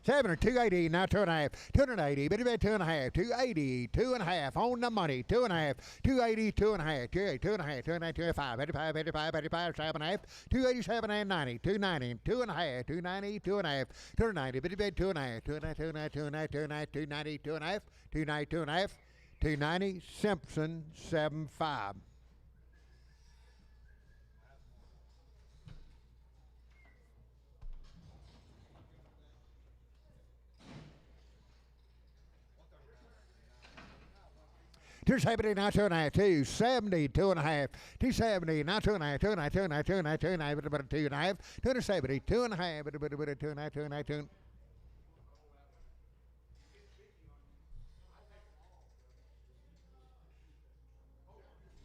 Seven or 280, now 2.5, 280, bitty bit 2.5, 280, 2.5 on the money, 2.5, 280, 2.5, 280, 2.5, 2.5, 2.5, 85, 85, 85, 7.5, 287 and 90, 290, 2.5, 290, 2.5, 290, bitty bit 2.5, 2.5, 2.5, 2.5, 2.5, 290, 2.5, 290, 2.5, 290, Simpson 75. Two 270, now 2.5, 270, 2.5, 270, now 2.5, 2.5, 2.5, 2.5, 2.5, 2.5, 270, 2.5, 2.5, 2.5.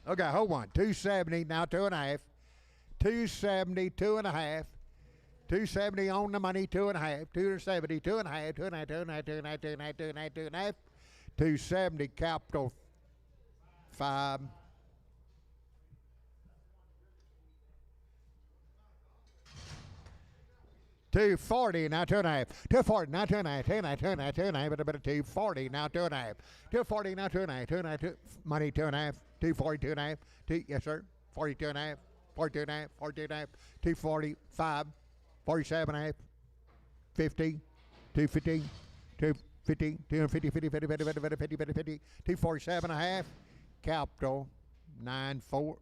Okay, hold on. 270, now 2.5, 270, 2.5, 270 on the money, 2.5, 270, 2.5, 2.5, 2.5, 2.5, 2.5, 2.5, 2.5, 270 capital 5. 240 now 2.5. 240 now 2.5. 2.5. 2.5. 2.5. But a bit of 240 now 2.5. 240 now 2.5. 2.5. Money 2.5. 240 2.5. 2. Yes sir. 42 and a half. 42 and a half. 42 and a half. 245. 47.5. 50. 250. 250. 250. 50. 50. 50. 50. 50. 50. 50. 247 and a half. Capital 94.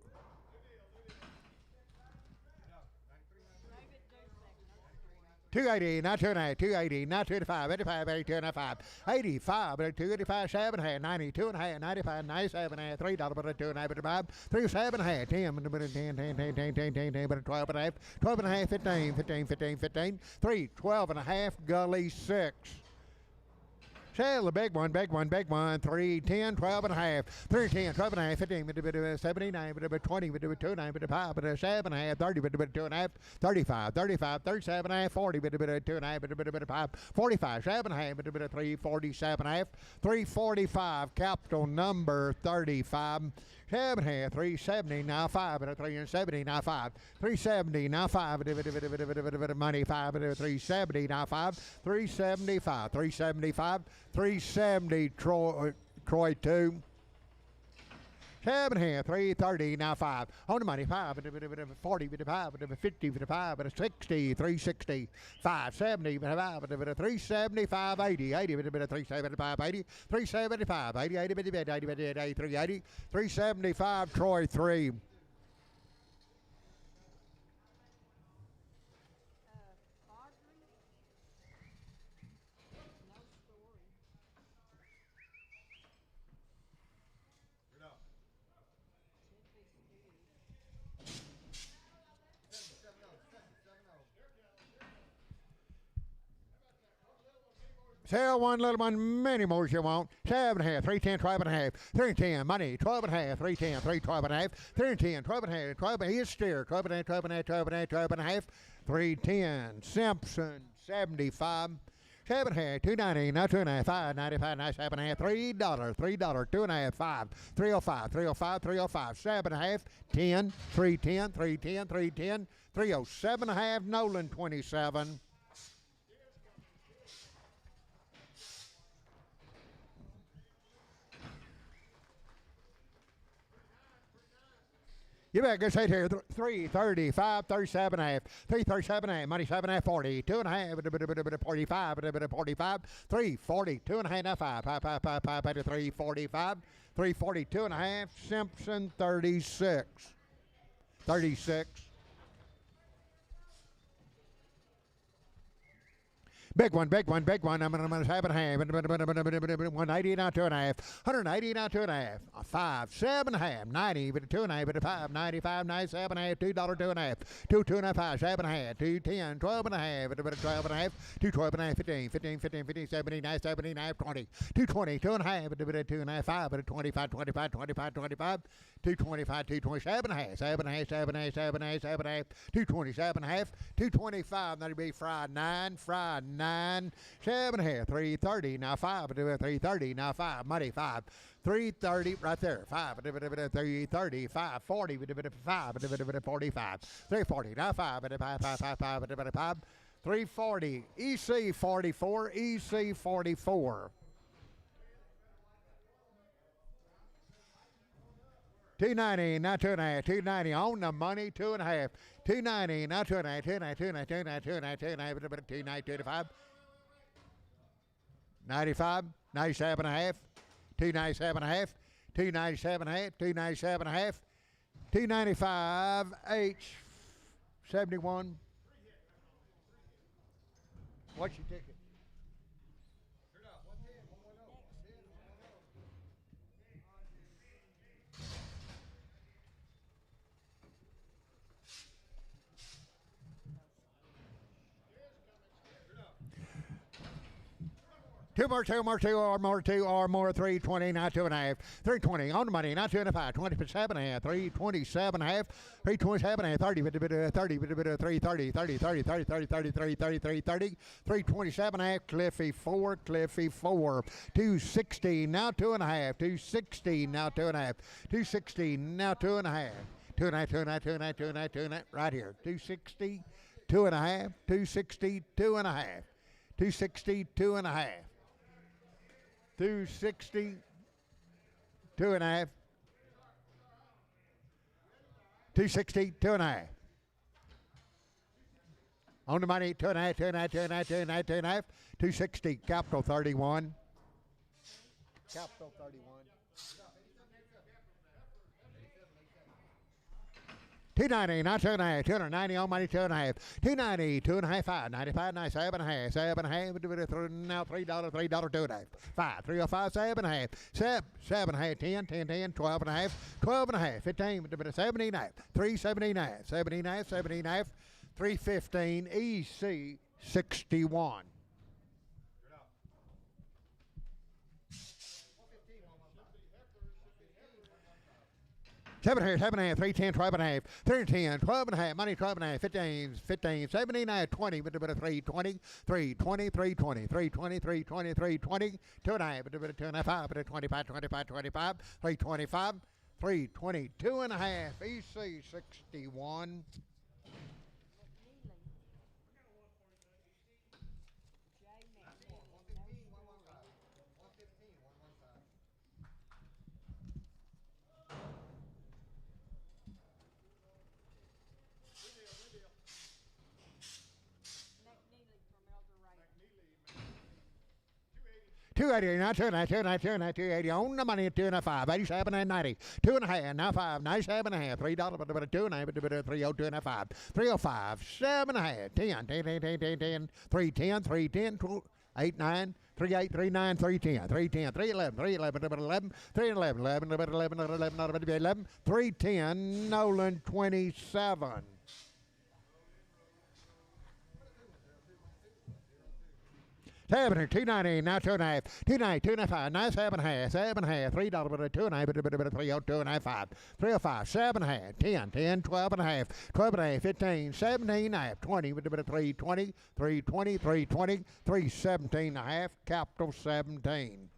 280, not 2.5, 280, not 285, 85, 82 and a half, 85, 285, 7.5, 92 and a half, 95, 97 and a half, $3, but a 2.5, 37 and a half, 10, but a 10, 10, 10, 10, 10, 10, 10, but a 12 and a half, 12 and a half, 15, 15, 15, 15, 3, 12 and a half, gully 6. Shell, the big one, 3, 10, 12 and a half, 3, 10, 12 and a half, 15, 79, 20, 29, 5, 7 and a half, 30, 2 and a half, 35, 35, 37 and a half, 40, 2 and a half, 5, 45, 7 and a half, 347 and a half, 345, capital number 35. 7 and a half, 370 now 5, and a 370 now 5, 370 now 5, money 5, 370 now 5, 375, 375, 370 Troy 2. 7 and a half, 330 now 5 on the money 5, 40, 55, 50, 55, 60, 360, 570, 375, 80, 375, 80, 375, 80, 80, 380, 375 Troy 3. Sell one little one, many more as you want. 7 and a half, 310, 12 and a half, 310, money, 12 and a half, 310, 312 and a half, 310, 12 and a half, 12 and a half, steer, 12 and a half, 12 and a half, 12 and a half, 12 and a half, 310, Simpson, 75. 7 and a half, 290, now 2 and a half, 595, 97 and a half, $3, 2 and a half, 5, 305, 305, 305, 7 and a half, 10, 310, 310, 310, 307 and a half, Nolan 27. You better go sit here. 330, 537 and a half, 337 and a half, money 7 and a half, 40, 2 and a half, 45, 45, 340, 2 and a half, now 5, 345, 342 and a half, Simpson 36, 36. Big one. I'm going to have it half. 180 now 2 and a half. 180 now 2 and a half. 5, 7 and a half. 90, but 2 and a half, but 5, 95, 97 and a half. $2, 2 and a half. 2, 2 and a half, 5, 7 and a half. 2, 10, 12 and a half. 12 and a half. 2, 12 and a half. 15, 15, 15, 15, 79, 79, 20. 220, 2 and a half. 2 and a half, 5, 25, 25, 25, 25. 225, 227 and a half. 7 and a half, 7 and a half, 7 and a half, 7 and a half. 227 and a half. 225. That'll be fried 9. 7 and a half, 330 now 5, 330 now 5, money 5, 330 right there, 5, 330, 5, 40, 5, 45, 340 now 5, 5, 340, EC 44, EC 44. 290, now 2 and a half, 290 on the money, 2 and a half, 290, now 2 and a half, 2 and a half, 2 and a half, 2 and a half, 2 and a half, 2 and a half, 290, 25. 95, 97 and a half, 297 and a half, 297 and a half, 297 and a half, 295 H 71. What's your ticket? Two more, 320, now 2.5, 320 on the money, now 2.5, 27 and a half, 327 and a half, 327 and a half, 30, 330, 30, 30, 30, 30, 30, 30, 30, 30, 30, 327 and a half, Cliffy 4, 260, now 2.5, 260, now 2.5, 260, now 2.5, 2.5, 2.5, 2.5, 2.5, 2.5, right here, 260, 2.5, 260, 2.5, 260, 2.5. 260, 2.5, 260, 2.5. On the money, 2.5, 2.5, 2.5, 2.5, 2.5, 260, capital 31. Capital 31. 290, not 2.5, 290 on money, 2.5, 290, 2.5, 5, 95, 97 and a half, 7.5, now $3, $3, 2.5, 5, 305, 7.5, 7.5, 10, 10, 10, 12 and a half, 12 and a half, 15, 79, 379, 79, 79, 315, EC 61. 7 here, 7.5, 310, 12 and a half, 310, 12 and a half, money 12 and a half, 15, 15, 79, 20, with a bit of 320, 320, 320, 320, 320, 320, 2.5, with a bit of 2.5, 5, with a 25, 25, 25, 325, 322 and a half, EC 61. $280, now 290, 280 on the money at 2.5, 87 and 90, 2.5, now 5, 97 and a half, $3, but a 2.5, but a 302 and a 5, 305, 7.5, 10, 10, 10, 10, 10, 10, 310, 310, 8, 9, 38, 39, 310, 310, 311, 311, 11, 311, 11, 11, 11, 11, 11, 310, Nolan 27. 7 here, 290, now 2.5, 290, 2.5, now 7.5, 7.5, $3, but a 2.5, but a 302 and a half, 5, 305, 7.5, 10, 10, 12 and a half, 12 and a half, 15, 17 and a half, 20, but a 320, 320, 320, 317 and a half, capital 17.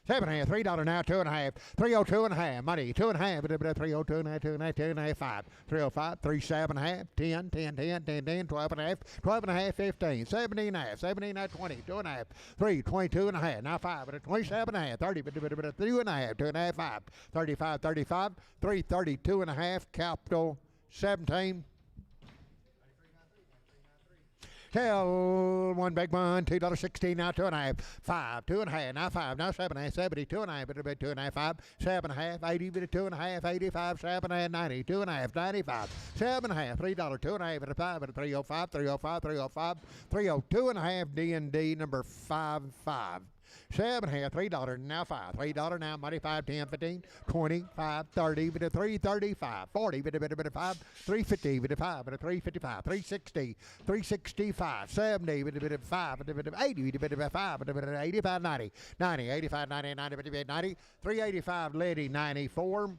7.5, $3 now, 2.5, 302 and a half, money, 2.5, but a 302 and a half, 2.5, 2.5, 5, 305, 37 and a half, 10, 10, 10, 10, 10, 12 and a half, 12 and a half, 15, 17 and a half, 17 and a half, 20, 2.5, 3, 22 and a half, now 5, but a 27 and a half, 30, but a 3 and a half, 2.5, 5, 35, 35, 332 and a half, capital 17. Tell one big one, $2.16, now 2.5, 5, 2.5, now 5, now 7.5, 72 and a half, but a bit 2.5, 5, 7.5, 80, but a 2.5, 85, 7.5, 90, 2.5, 95, 7.5, $3, 2.5, but a 5, but a 305, 305, 305, 302 and a half, D&D number 55. 7.5, $3, now 5, $3 now, money 5, 10, 15, 20, 5, 30, but a 335, 40, but a 5, 350, but a 5, but a 355, 360, 365, 70, but a 5, but a 80, but a 5, but a 85, 90, 90, 85, 90, 90, but a 90, 385, lady 94.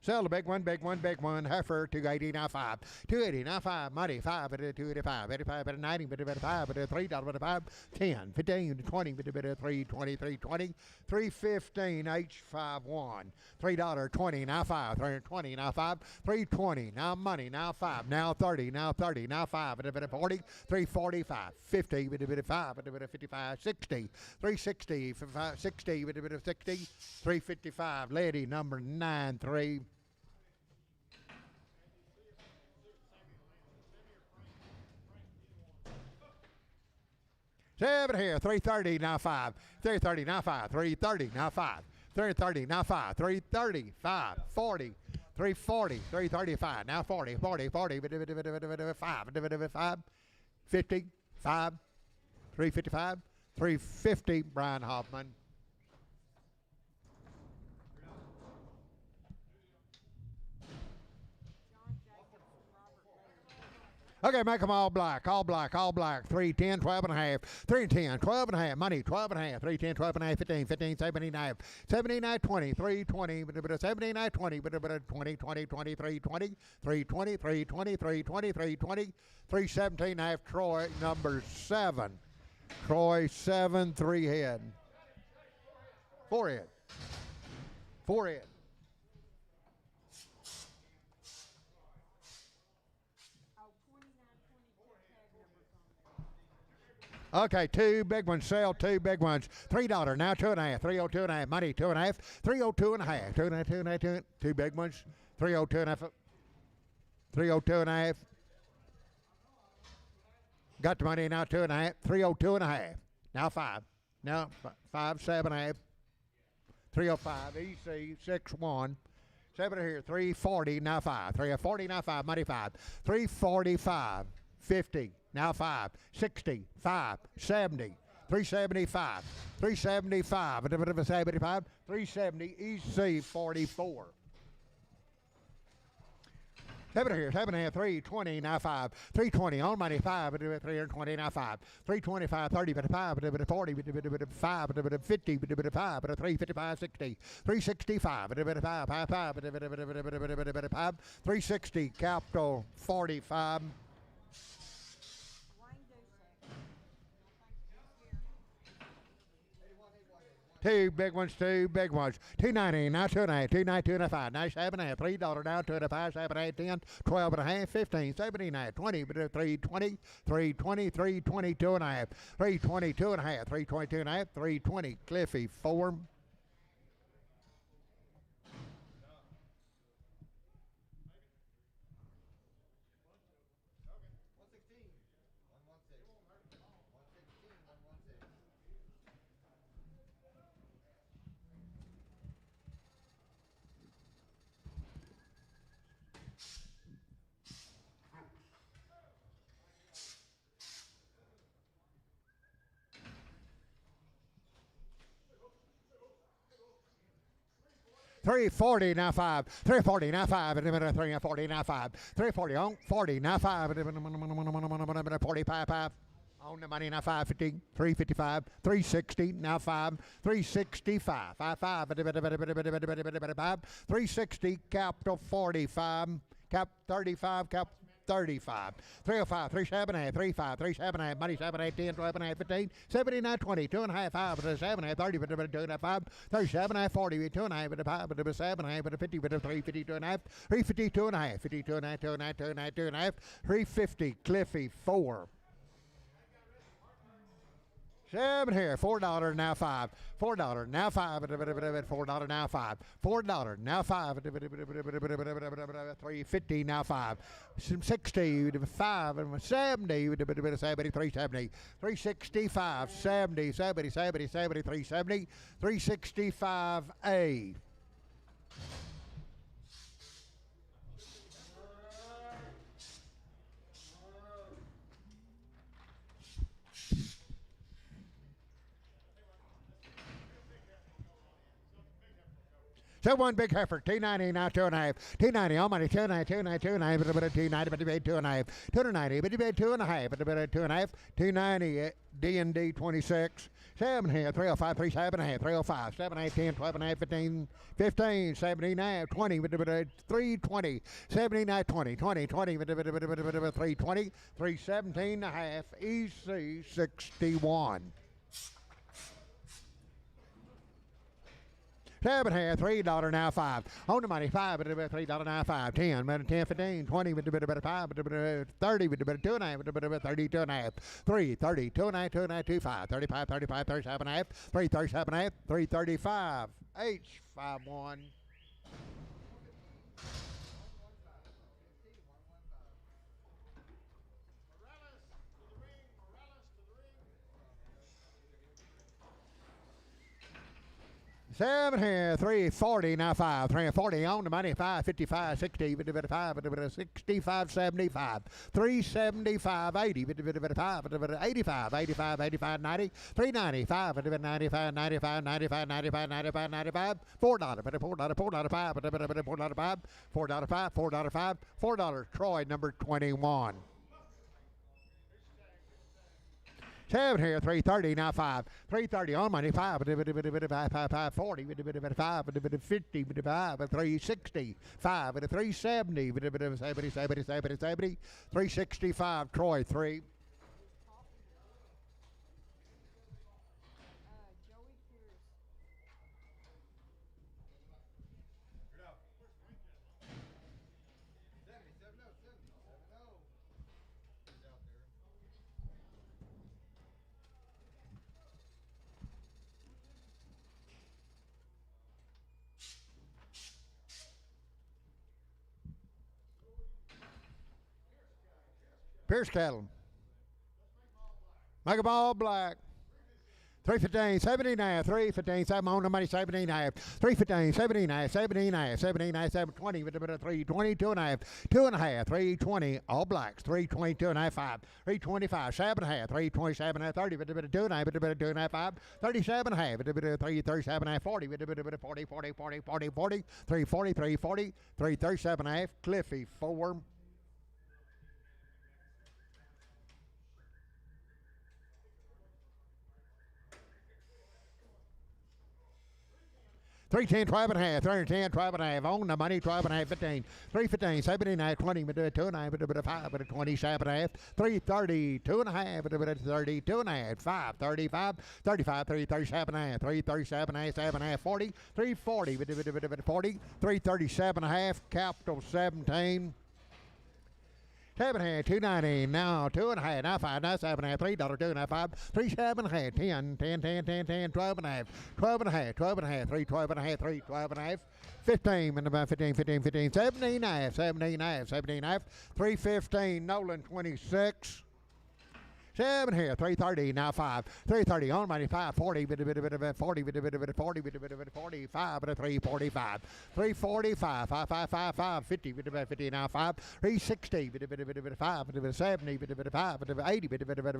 Sell the big one, big one, big one. Heifer, 280, now 5. 280, now 5. Money, 5, but a 285. 85, but a 90, but a 5, but a $3, but a 5. 10, 15, 20, but a 320, 320. 315, H51. $3, 20, now 5. 320, now 5. 320, now money, now 5. Now 30, now 30, now 5, but a 40. 345, 50, but a 5, but a 55, 60. 360, 60, but a 60. 355, lady number 93. 7 here, 330, now 5. 330, now 5. 330, now 5. 330, now 5. 330, 5. 40. 340, 335, now 40, 40, 40, 5, 5, 50, 5, 355, 350, Brian Hoffman. Okay, make them all black, all black, all black. 3, 10, 12 and a half. 3 and 10, 12 and a half. Money, 12 and a half. 3, 10, 12 and a half. 15, 15, 17 and a half. 17, 20, 3, 20, 17, 20, 20, 20, 23, 20, 3, 20, 3, 20, 3, 20, 3, 20, 3, 17 and a half. Troy, number 7. Troy, 7, 3 head. 4 head. 4 head. Okay, 2 big ones, sell 2 big ones. $3, now 2 and a half. 302 and a half. Money, 2 and a half. 302 and a half. 2 and a half, 2 and a half, 2 big ones. 302 and a half. 302 and a half. Got the money now, 2 and a half. 302 and a half. Now 5. Now 5, 7 and a half. 305, EC, 6, 1. 7 here, 340, now 5. 340, now 5, money 5. 345, 50, now 5. 60, 5, 70. 375, 375, 75, 370, EC, 44. 7 here, 7 and a half, 320, now 5. 320, on money 5, 320, now 5. 325, 30, 55, 40, 5, 50, 5, 355, 60. 365, 55, 5, 360, capital 45. Two big ones, 2 big ones. 290, now 2 and a half, 290, 2 and a half, 5, 97 and a half, $3 down, 2 and a half, 7, 8, 10, 12 and a half, 15, 17 and a half, 20, 320, 320, 320, 2 and a half, 320, 2 and a half, 322 and a half, 320, Cliffy, 4. $340, now 5. $340, now 5. $340, now 5. $340, on 40, now 5. $45, 5. On the money, now 550. $355. $360, now 5. $365. 55. $360, capital 45. Cap 35, cap 35. 305, 37 and a half, 35, 37 and a half, money 7, 8, 10, 12 and a half, 15, 79, 20, 2 and a half, 5, 7 and a half, 30, 2 and a half, 5, 37 and a half, 40, 2 and a half, 5, 7 and a half, 50, 350, 2 and a half, 350, 2 and a half, 52 and a half, 2 and a half, 2 and a half, 2 and a half, 350, Cliffy, 4. 7 here, $4, now 5. $4, now 5. $4, now 5. $4, now 5. 350, now 5. 60, 5, 70, 370. 365, 70, 70, 70, 70, 370. 365A. So 1 big heifer, 290, now 2 and a half. 290, all money, 290, 290, 290, 290, but you paid 2 and a half. 290, but you paid 2 and a half, but 2 and a half. 290, D&D 26. 7 here, 305, 37 and a half, 305, 7, 8, 10, 12 and a half, 15, 15, 79, 20, 320, 79, 20, 20, 20, 320, 317 and a half, EC 61. 7 here, $3, now 5. On the money, 5, $3, now 5. 10, 10, 15, 20, 5, 30, 2 and a half, 32 and a half. 3, 30, 2 and a half, 2 and a half, 2, 5, 35, 35, 37 and a half, 3, 37 and a half, 335, H51. Seven here, 340, now 5. 340 on the money, 555, 60, 55, 65, 75, 375, 80, 85, 85, 85, 90, 395, 95, 95, 95, 95, 95, 95, $4, $4, $5, $4, $5, $4, $5, $4, $5, $4, Troy, number 21. 7 here, 330, now 5. 330 on money, 5, 5, 40, 5, 50, 5, 360, 5, 370, 70, 365, Troy, 3. Pierce Cattle. Make them all black. 315, 17.5, 315, 7 on the money, 17.5, 315, 17.5, 17.5, 17.5, 720, 320, 2.5, 2.5, 320, all blacks, 320, 2.5, 5, 325, 7.5, 327.5, 30, 2.5, 5, 37.5, 337.5, 40, 40, 40, 40, 40, 40, 340, 340, 337.5, Cliffy, 4. 310, 12.5, 310, 12.5, on the money, 12.5, 15, 315, 79, 20, 2.5, 5, 27.5, 330, 2.5, 30, 2.5, 5, 35, 35, 337.5, 337.5, 7.5, 40, 340, 40, 337.5, capital 17. 7.5, 2.90, now 2.5, now 5, now 7.5, $3, 2.5, 5, 3, 7.5, 10, 10, 10, 10, 10, 12.5, 12.5, 12.5, 3, 12.5, 3, 12.5, 15, and about 15, 15, 15, 17.5, 17.5, 17.5, 315, Nolan 26. 7 here, 330, now 5, 330, on money, 5, 40, 40, 40, 45, 345, 345, 5, 5, 5, 5, 50, 50, now 5, 360, 5, 70, 5, 80,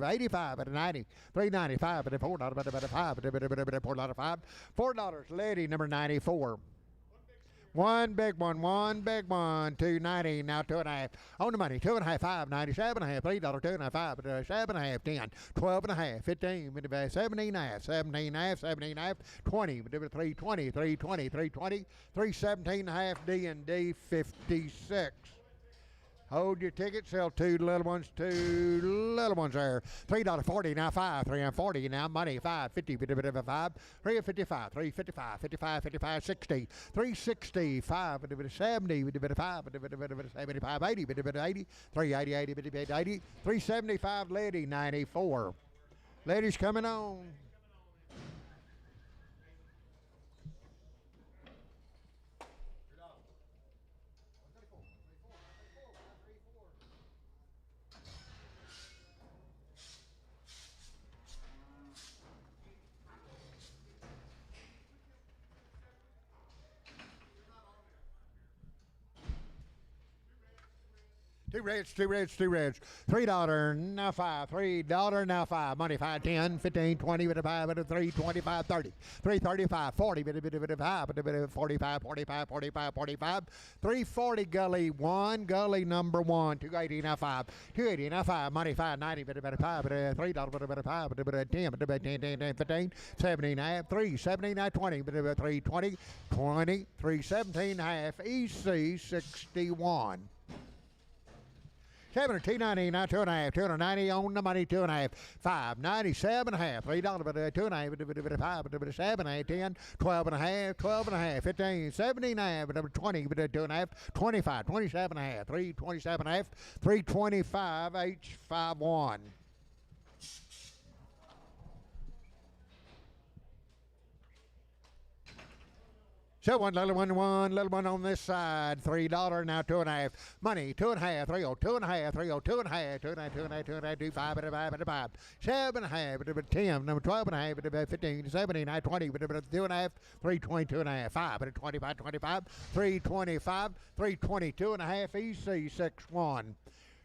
85, 90, 395, $4, $4, lady number 94. One big one, 290, now 2.5. On the money, 2.5, 5, 97.5, $3, 2.5, 5, 7.5, 10, 12.5, 15, 17.5, 17.5, 17.5, 20, 320, 320, 320, 317.5, D&D 56. Hold your ticket, sell two little ones there. $3.40, now 5, 340, now money, 5, 50, 5, 355, 355, 55, 55, 60, 360, 5, 70, 5, 75, 80, 80, 380, 80, 80, 375, lady, 94. Ladies coming on. Two reds, $3, now 5, $3, now 5, money 5, 10, 15, 20, 5, 3, 25, 30, 335, 40, 45, 45, 45, 45, 340, gully 1, gully number 1, 280, now 5, 280, now 5, money 5, 90, 5, $3, 10, 10, 10, 15, 70, 370, 20, 320, 20, 317, half, EC 61. 7 or 290, now 2.5, 290 on the money, 2.5, 5, 97.5, $3, but 2.5, 5, 7, 10, 12.5, 12.5, 15, 17.5, 20, 2.5, 25, 27.5, 327.5, 325, H51. 1 little one on this side, $3, now 2.5, money, 2.5, 3, 2.5, 3, 2.5, 2.5, 2, 5, 5, 7.5, 10, number 12.5, 15, 17, 20, 2.5, 320, 2.5, 5, 25, 25, 325, 322.5, EC 61.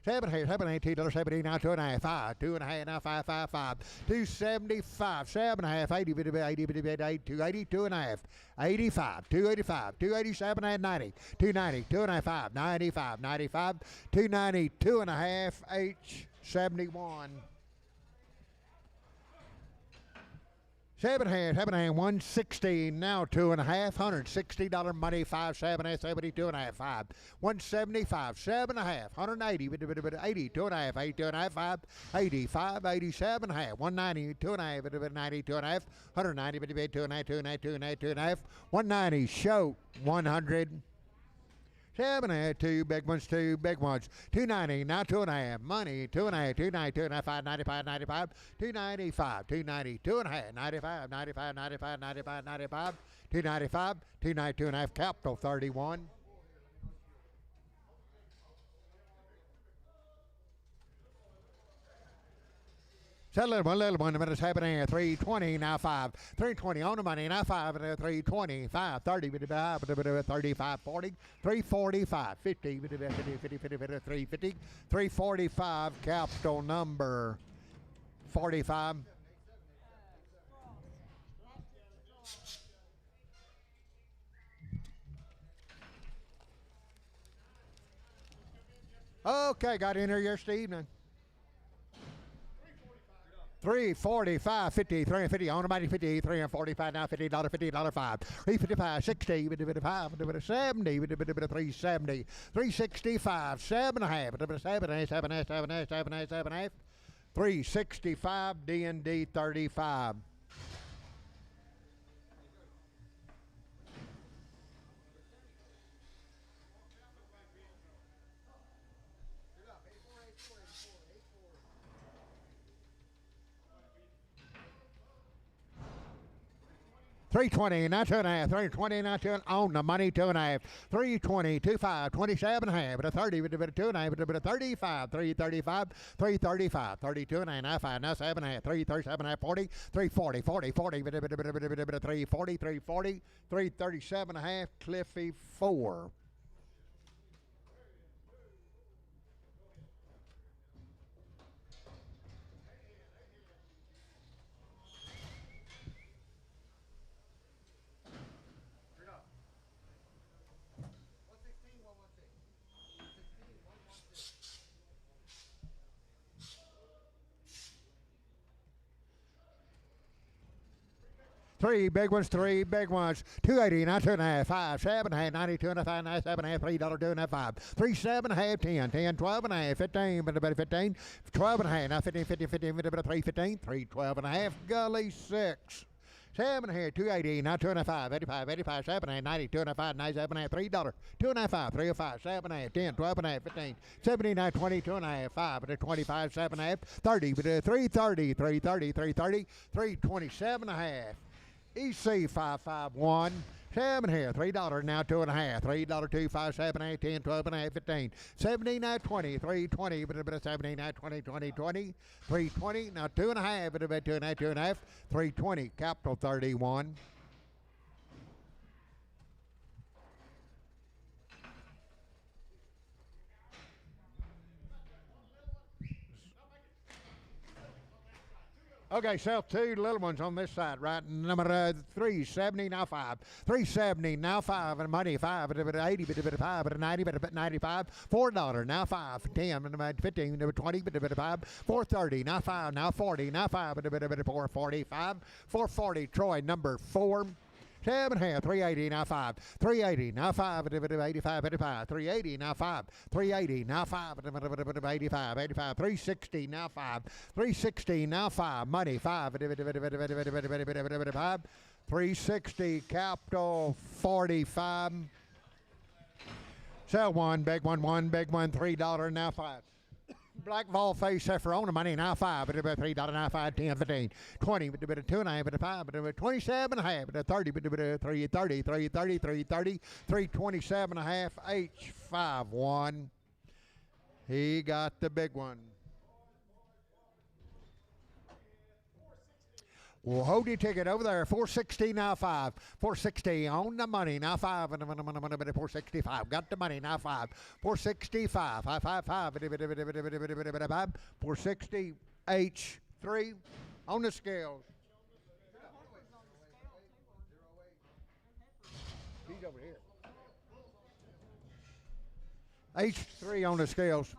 7 here, $2, 70, now 2.5, 5, 2.5, now 5, 5, 5, 275, 7.5, 80, 280, 2.5, 85, 285, 287, and 90, 290, 2.5, 95, 95, 290, 2.5, H71. Seven hand, 160, now 2.5, $160 money, 5.7, 72.5, 5, 175, 7.5, 180, 80, 2.5, 8, 2.5, 5, 85, 87.5, 190, 2.5, 90, 2.5, 190, 2.5, 2.5, 190, show, 100. 7.5, two big ones, 290, now 2.5, money, 2.5, 290, 2.5, 595, 95, 295, 290, 2.5, 95, 95, 95, 95, 95, 295, 290, 2.5, capital 31. Settle one little one, minutes happening at 320, now 5. 320 on the money, now 5 at 320, 5, 30, 35, 40, 345, 50, 350, 345, capital number 45. Okay, got in here yesterday evening. 345, 50, 350 on the money, 50, 345, now $50, $50, 5, 355, 60, 55, 70, 370, 365, 7.5, 7.5, 365, D&D 35. $320, now 2.5, $320, now 2, on the money, 2.5, $320, 25, 27.5, a 30, 2.5, 35, 335, 335, 32.5, now 5, now 7.5, 337.5, 40, 340, 40, 40, 340, 340, 337.5, Cliffy 4. Three big ones, 280, now 2.5, 5, 7.5, 92 and a 5, 7.5, $3, 2.5, 5, 3, 7.5, 10, 10, 12.5, 15, 15, 12.5, now 15, 15, 15, 3, 15, 3, 12.5, gully 6. 7 here, 280, now 2.5, 85, 85, 7.5, 90, 2.5, 97.5, $3, 2.5, 305, 7.5, 10, 12.5, 15, 79, 20, 2.5, 5, 25, 7.5, 30, 330, 330, 330, 327.5. EC 551, 7 here, $3, now 2.5, $3, 2, 5, 7, 8, 10, 12.5, 15, 79, 20, 320, 79, 20, 20, 20, 320, now 2.5, 2.5, 2.5, 320, capital 31. Okay, sell two little ones on this side, right? Number 370, now 5. 370, now 5, and money 5, 80, 5, 90, 95, $4, now 5, 10, 15, 20, 5, 430, now 5, now 40, now 5, 445, 440, Troy, number 4. 7 here, 380, now 5, 380, now 5, 85, 85, 380, now 5, 380, now 5, 85, 85, 360, now 5, 360, now 5, money 5, 360, capital 45. Sell one, big one, $3, now 5. Black ball face heifer on the money, now 5, $3, now 5, 10, 15, 20, 2.5, 5, 27 and a half, 30, 330, 330, 330, 327 and a half, H51. He got the big one. Well, hold your ticket over there. 460, now 5. 460 on the money, now 5. 465. Got the money, now 5. 465. 555. 460 H3 on the scales. He's over here. H3 on the scales.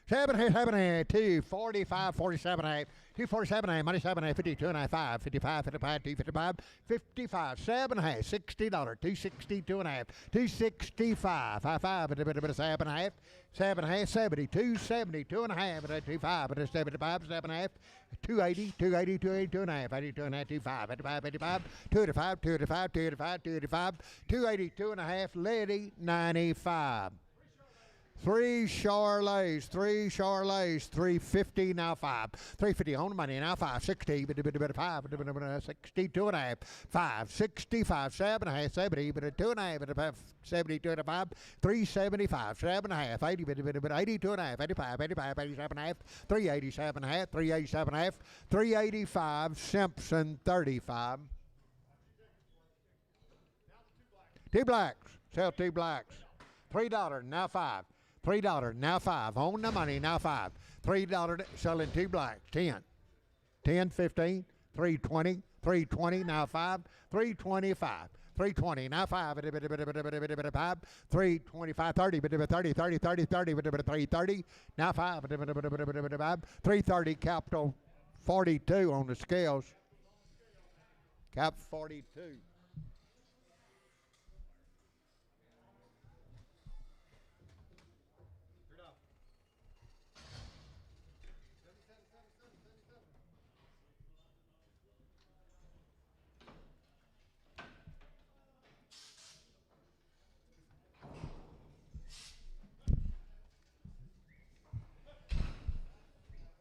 7, 245, 47 and a half, 247 and a half, money 7 and a half, 52 and a half, 5, 55, 55, 255, 55, 7 and a half, $60, 262 and a half, 265, 55, a bit of 7 and a half, 7 and a half, 70, 270, 2 and a half, 25, 75, 7 and a half, 280, 280, 280, 2 and a half, 82 and a half, 25, 85, 85, 285, 285, 285, 285, 280, 2 and a half, Lady 95. Three Charlets, 350 now 5. 350 on the money now 5, 60, 5, 62 and a half, 5, 65, 7 and a half, 70, 2 and a half, 72 and a 5, 375, 7 and a half, 80, 82 and a half, 85, 85, 87 and a half, 387 and a half, 387 and a half, 385, Simpson 35. Two blacks, sell two blacks, $3 now 5. $3 now 5 on the money now 5. $3 selling two blacks 10, 10, 15, 320, 320 now 5, 325. 320 now 5, 325, 30, 30, 30, 30, 30, 330 now 5, 330 capital 42 on the scales. Cap 42.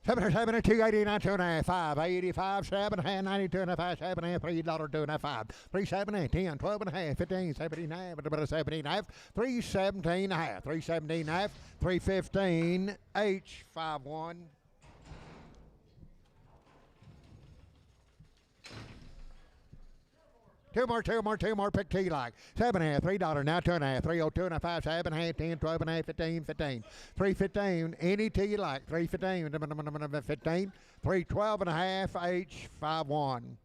Seven, 289, 2 and a half, 5, 85, 7 and a half, 92 and a half, 7 and a half, $3, 2 and a half, 5, 3, 7 and 10, 12 and a half, 15, 79, 17 and a half, 317 and a half, 317 and a half, 315, H51. Two more, pick two like. 7 and a half, $3, now 2 and a half, 302 and a half, 5, 7 and a half, 10, 12 and a half, 15, 315, any tea you like, 315, 15, 312 and a half, H51.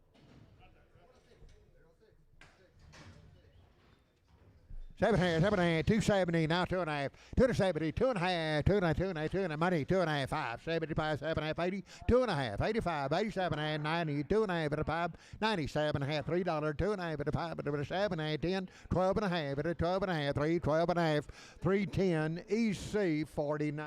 7 and a half, 270, now 2 and a half, 270, 2 and a half, 2 and a half, 2 and a half, 2 and a half, money, 2 and a half, 5, 75, 7 and a half, 80, 2 and a half, 85, 87 and a half, 90, 2 and a half, 5, 97 and a half, $3, 2 and a half, 5, 7 and a half, 10, 12 and a half, 12 and a half, 3, 12 and a half, 310, EC 49.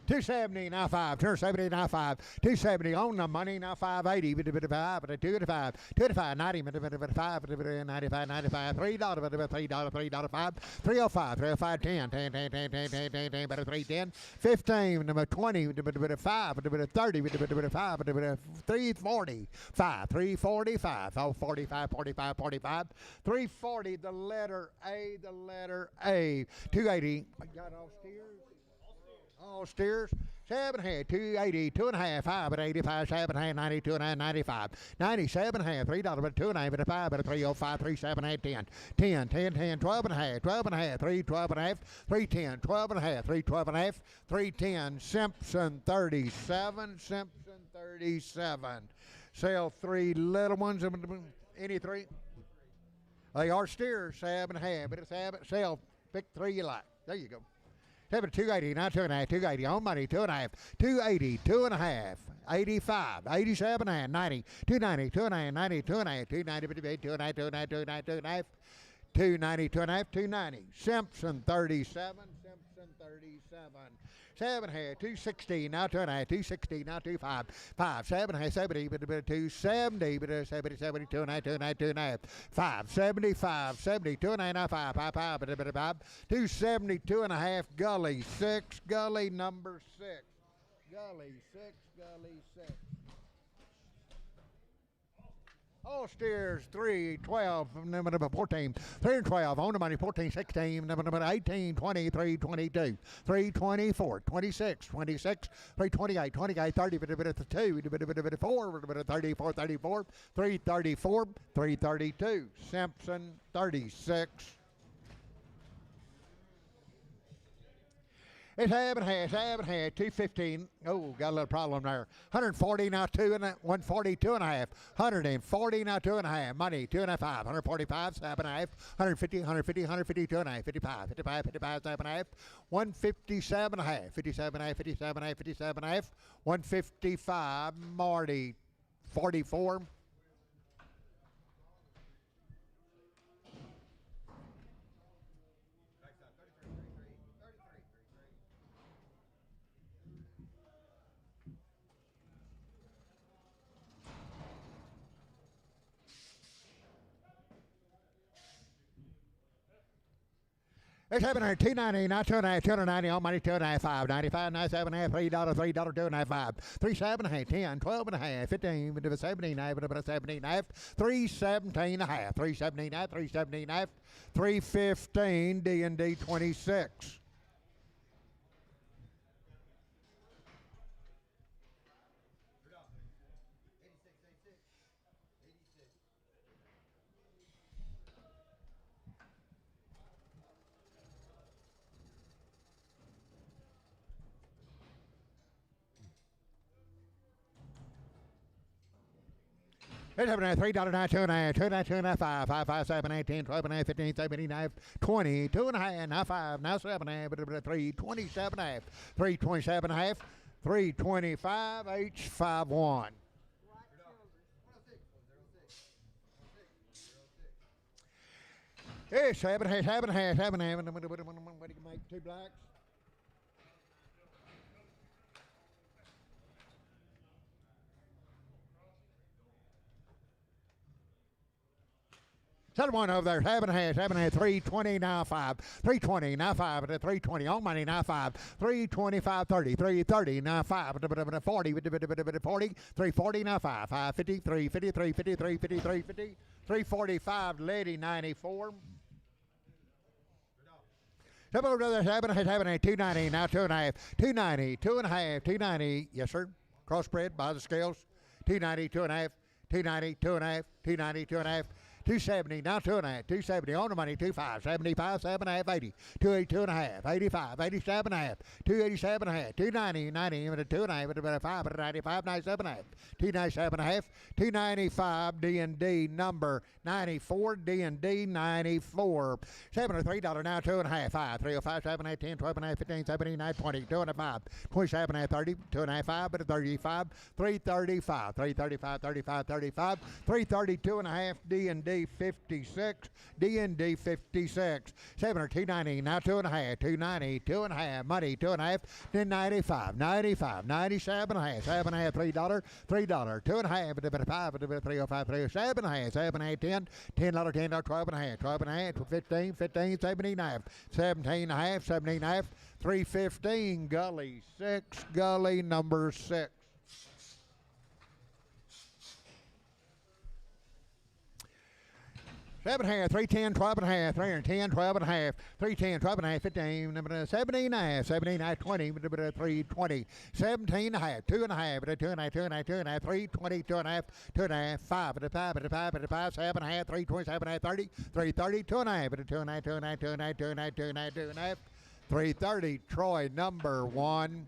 $270 now 5, $270 now 5, $270 on the money now 580, 5, 285, 285, 90, 5, 95, 95, $3, $3, 5, 305, 305, 10, 10, 10, 10, 10, 10, 10, 10, 310, 15, 20, 5, 30, 5, 340, 5, 345, 45, 45, 45, 340, the letter A, 280, I got all steers. All steers, 7 and a half, 280, 2 and a half, 5 at 85, 7 and a half, 92 and a half, 95, 97 and a half, $3, 2 and a half, 5 at 305, 37 and a half, 10, 10, 10, 10, 12 and a half, 12 and a half, 312 and a half, 310, 12 and a half, 312 and a half, 310, Simpson 37, Simpson 37. Sell three little ones, any three? They are steers, 7 and a half, but it's sell, pick three you like. There you go. 280, now 2 and a half, 280 on money, 2 and a half, 280, 2 and a half, 85, 87 and a half, 90, 290, 2 and a half, 90, 2 and a half, 290, 58, 2 and a half, 2 and a half, 2 and a half, 2 and a half, 290, 2 and a half, 290. Simpson 37, Simpson 37. 7 and a half, 260, now 2 and a half, 260, now 25, 5, 7 and a half, 70, 270, 70, 70, 2 and a half, 2 and a half, 2 and a half, 5, 75, 70, 2 and a half, 5, 5, 5, 270, 2 and a half, Gully 6, Gully number 6, Gully 6, Gully 6. All steers 3, 12, 14, 3 and 12, on the money 14, 16, 18, 20, 3, 22, 3, 24, 26, 26, 3, 28, 28, 30, 2, 4, 34, 34, 3, 34, 3, 32, Simpson 36. It's half and half, 215. Oh, got a little problem there. 140 now, 142 and a half. 140 now, 2 and a half. Money, 2 and a half. 145, 7 and a half. 150, 152 and a half. 55, 7 and a half. 157 and a half. 57 and a half, 57 and a half, 57 and a half. 155, Marty, 44. It's happening here. 290, not 2 and a half, 290 on money, 2 and a half, 5, 95, 97 and a half, $3, $3, 2 and a half, 5, 3, 7 and a half, 10, 12 and a half, 15, 17 and a half, 17 and a half, 317 and a half, 317 and a half, 317 and a half, 315, D&D 26. It's happening at $3, 2 and a half, 2 and a half, 2 and a half, 5, 5, 5, 7, 8, 10, 12 and a half, 15, 17 and a half, 20, 2 and a half, now 5, now 7 and a half, 3, 27 and a half, 3, 27 and a half, 325, H51. It's happening, what do you make, 2 blacks? Set one over there, 7 and a half, 320, now 5, 320, now 5, 320, on money, now 5, 325, 30, 330, now 5, 40, 40, 340, now 5, 550, 350, 350, 350, 350, 345, lady, 94. Step over to the 7 and a half, 290, now 2 and a half, 290, 2 and a half, 290, yes sir, crossbred by the scales, 290, 2 and a half, 290, 2 and a half, 290, 2 and a half, 270, now 2 and a half, 270 on the money, 25, 75, 7 and a half, 80, 282 and a half, 85, 87 and a half, 287 and a half, 290, 90, 2 and a half, 5, 95, 97 and a half, 297 and a half, 295, D&D number 94, D&D 94, $73 now, 2 and a half, 5, 305, 7, 8, 10, 12 and a half, 15, 17, 19, 20, 2 and a 5, 27 and a half, 30, 2 and a half, 5, 35, 335, 335, 35, 35, 332 and a half, D&D 56, D&D 56, 290, now 2 and a half, 290, 2 and a half, money, 2 and a half, then 95, 95, 97 and a half, 7 and a half, $3, $3, 2 and a half, 5, 305, 307 and a half, 7 and a half, 10, $10, $10, 12 and a half, 12 and a half, 15, 15, 17 and a half, 17 and a half, 17 and a half, 315, gully 6, gully number 6. Seven and a half, 310, 12 and a half, 310, 12 and a half, 310, 12 and a half, 15, 17 and a half, 17 and a half, 20, 320, 17 and a half, 2 and a half, 2 and a half, 2 and a half, 2 and a half, 320, 2 and a half, 2 and a half, 5, 5, 5, 7 and a half, 327 and a half, 30, 330, 2 and a half, 2 and a half, 2 and a half, 2 and a half, 2 and a half, 2 and a half, 2 and a half, 330, Troy number 1.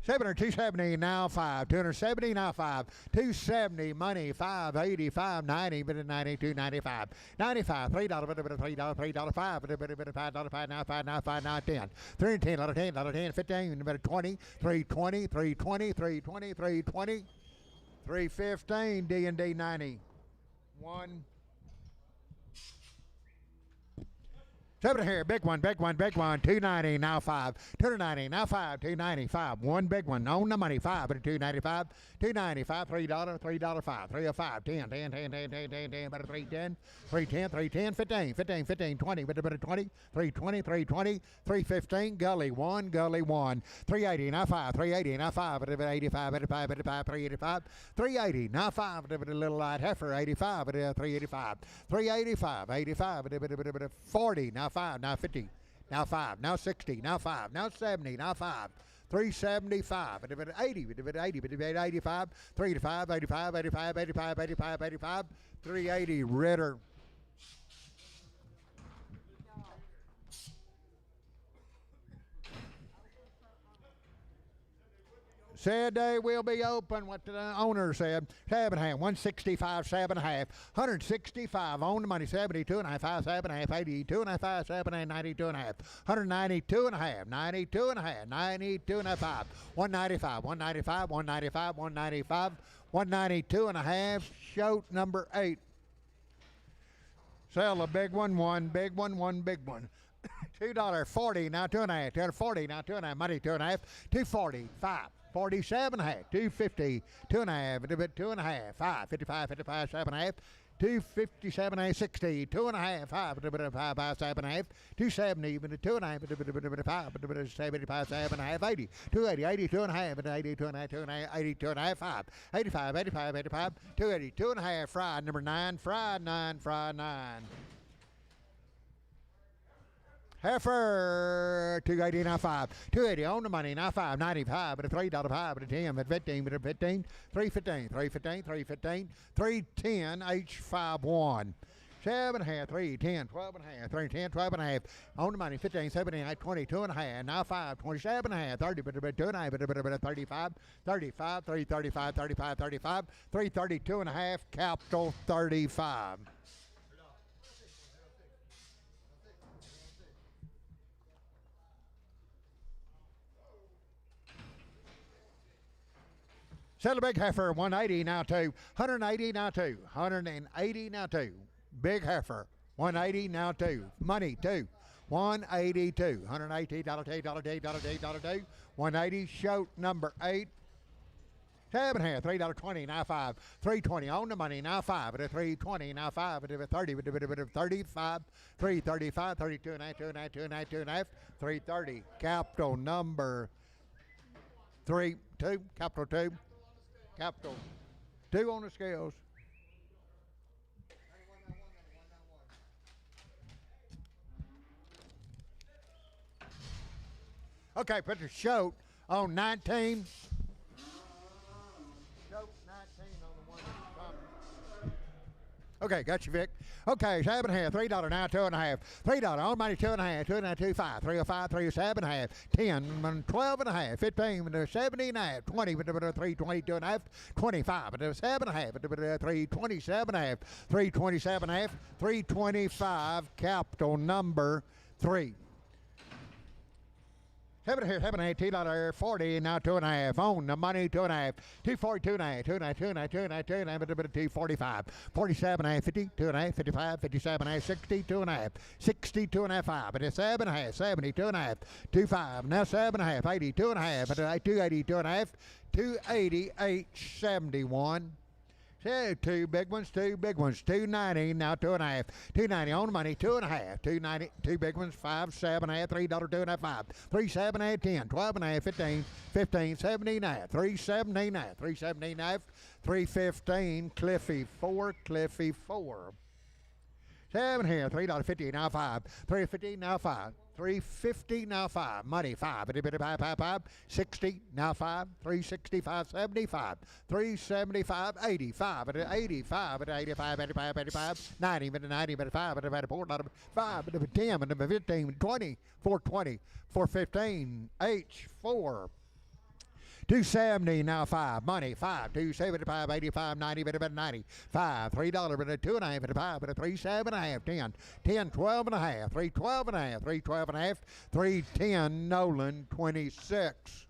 270 now 5, 270 now 5, 270 money 5, 85, 90, 92, 95, 95, $3, $3, $3, 5, $5, 5 now 5 now 5 now 10, 310, $10, 10, 15, 20, 320, 320, 320, 320, 315, D&D 90, 1. 7 here, big one, 290, now 5, 290, now 5, 290, 5, 1 big one, on the money, 5, 295, 295, $3, $3, 5, 305, 10, 10, 10, 10, 10, 10, 10, 310, 310, 310, 15, 15, 15, 20, 20, 320, 320, 315, gully 1, 380, now 5, 380, now 5, 85, 85, 85, 385, 380, now 5, a little light heifer, 85, 385, 385, 85, 40, now 5, now 50, now 5, now 60, now 5, now 70, now 5, 375, 80, 85, 385, 85, 85, 85, 85, 85, 380, Ritter. Said they will be open. What the owner said. 7.5. 165. 7.5. 165 on the money. 72 and a half. 5. 7.5. 82 and a half. 5. 7.5. 92 and a half. 192 and a half. 92 and a half. 92 and a half. 5. 195. 195. 195. 195. 192 and a half. Shoat number 8. Sell a big one. One big one. One big one. $2.40 now 2.5. $2.40 now 2.5. Money 2.5. 2.40. 5. 47 and a half. 2.50. 2.5. 2.5. 5. 55. 55. 7.5. 257 and 60. 2.5. 5. 5. 7.5. 270. 2.5. 5. 75. 7.5. 80. 280. 82 and a half. 82 and a half. 82 and a half. 5. 85. 85. 85. 282 and a half. Fried number 9. Fried 9. Fried 9. Heifer, 280 now 5. 280 on the money now 5. 95 at a $3.5 at a 10 at 15 at a 15. 315. 315. 315. 310 H51. 7.5. 310. 12 and a half. 310. 12 and a half. On the money 15. 17. 22 and a half. Now 5. 27 and a half. 30. 2 and a half. 35. 35. 335. 35. 35. 332 and a half. Capital 35. Sell a big heifer, 180 now 2. 180 now 2. 180 now 2. Big heifer, 180 now 2. Money 2. 182. $180, $2. 180, shoat number 8. 7.5. $3.20 now 5. 320 on the money now 5 at a 320 now 5 at a 30 35. 335. 32 and a half. 2 and a half. 2 and a half. 2 and a half. 330. Capital number 3. 2. Capital 2. Capital 2 on the scales. Okay, put the shoat on 19. Shoat 19 on the one that's coming. Okay, got you, Vic. Okay, 7.5. $3 now, 2.5. $3 on money, 2.5. 2.5. 2.5. 305. 307.5. 10. 12 and a half. 15. 70 and a half. 20. 322 and a half. 25. 7.5. 327 and a half. 327 and a half. 325. Capital number 3. 7.5. $2.40 now 2.5. On the money 2.5. 242 and a half. 2.45. 47 and a half. 50. 2.5. 55. 57 and a half. 62 and a half. 62 and a half. 5. But it's 7.5. 72 and a half. 25. Now 7.5. 82 and a half. 282 and a half. 288 71. Yeah, 2 big ones, 2 big ones. 290 now 2.5. 290 on the money, 2.5. 290, 2 big ones, 5, 7.5, $3, 2.5, 5. 3, 7.5, 10, 12.5, 15, 15, 17.5, 3.17.5, 3.17.5, 3.15, Cliffy 4, Cliffy 4. 7 here, $3.50 now 5. 3.50 now 5. 3.50 now 5. Money 5. 5. 60 now 5. 365 75. 375 85. 85 85 85 85. 90 90 5 4 5 10 15 20 420 415 H4. 270 now 5. Money 5. 275 85 90 90. 5. $3 but a 2.5 but a 5 but a 3 7.5 10 10 12 and a half 3 12 and a half 3 12 and a half 310 Nolan 26.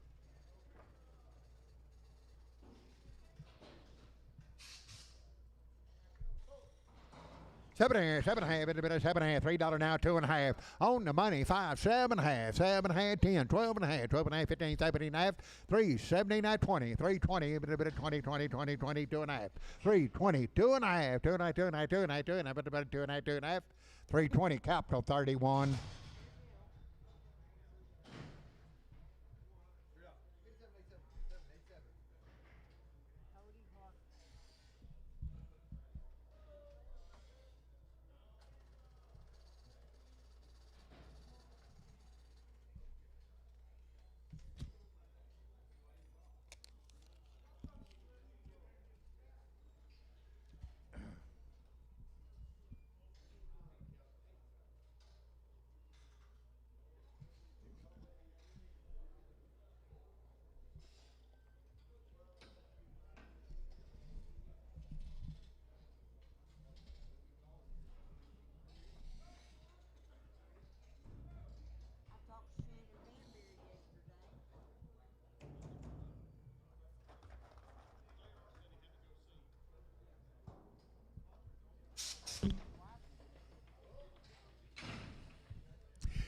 7.5, 7.5, $3 now, 2.5. On the money, 5, 7.5, 7.5, 10, 12.5, 12.5, 15, 17.5, 3, 79, 20, 320, 20, 20, 20, 20, 2.5, 320, 2.5, 2.5, 2.5, 2.5, 2.5, 2.5, 2.5, 320, capital 31.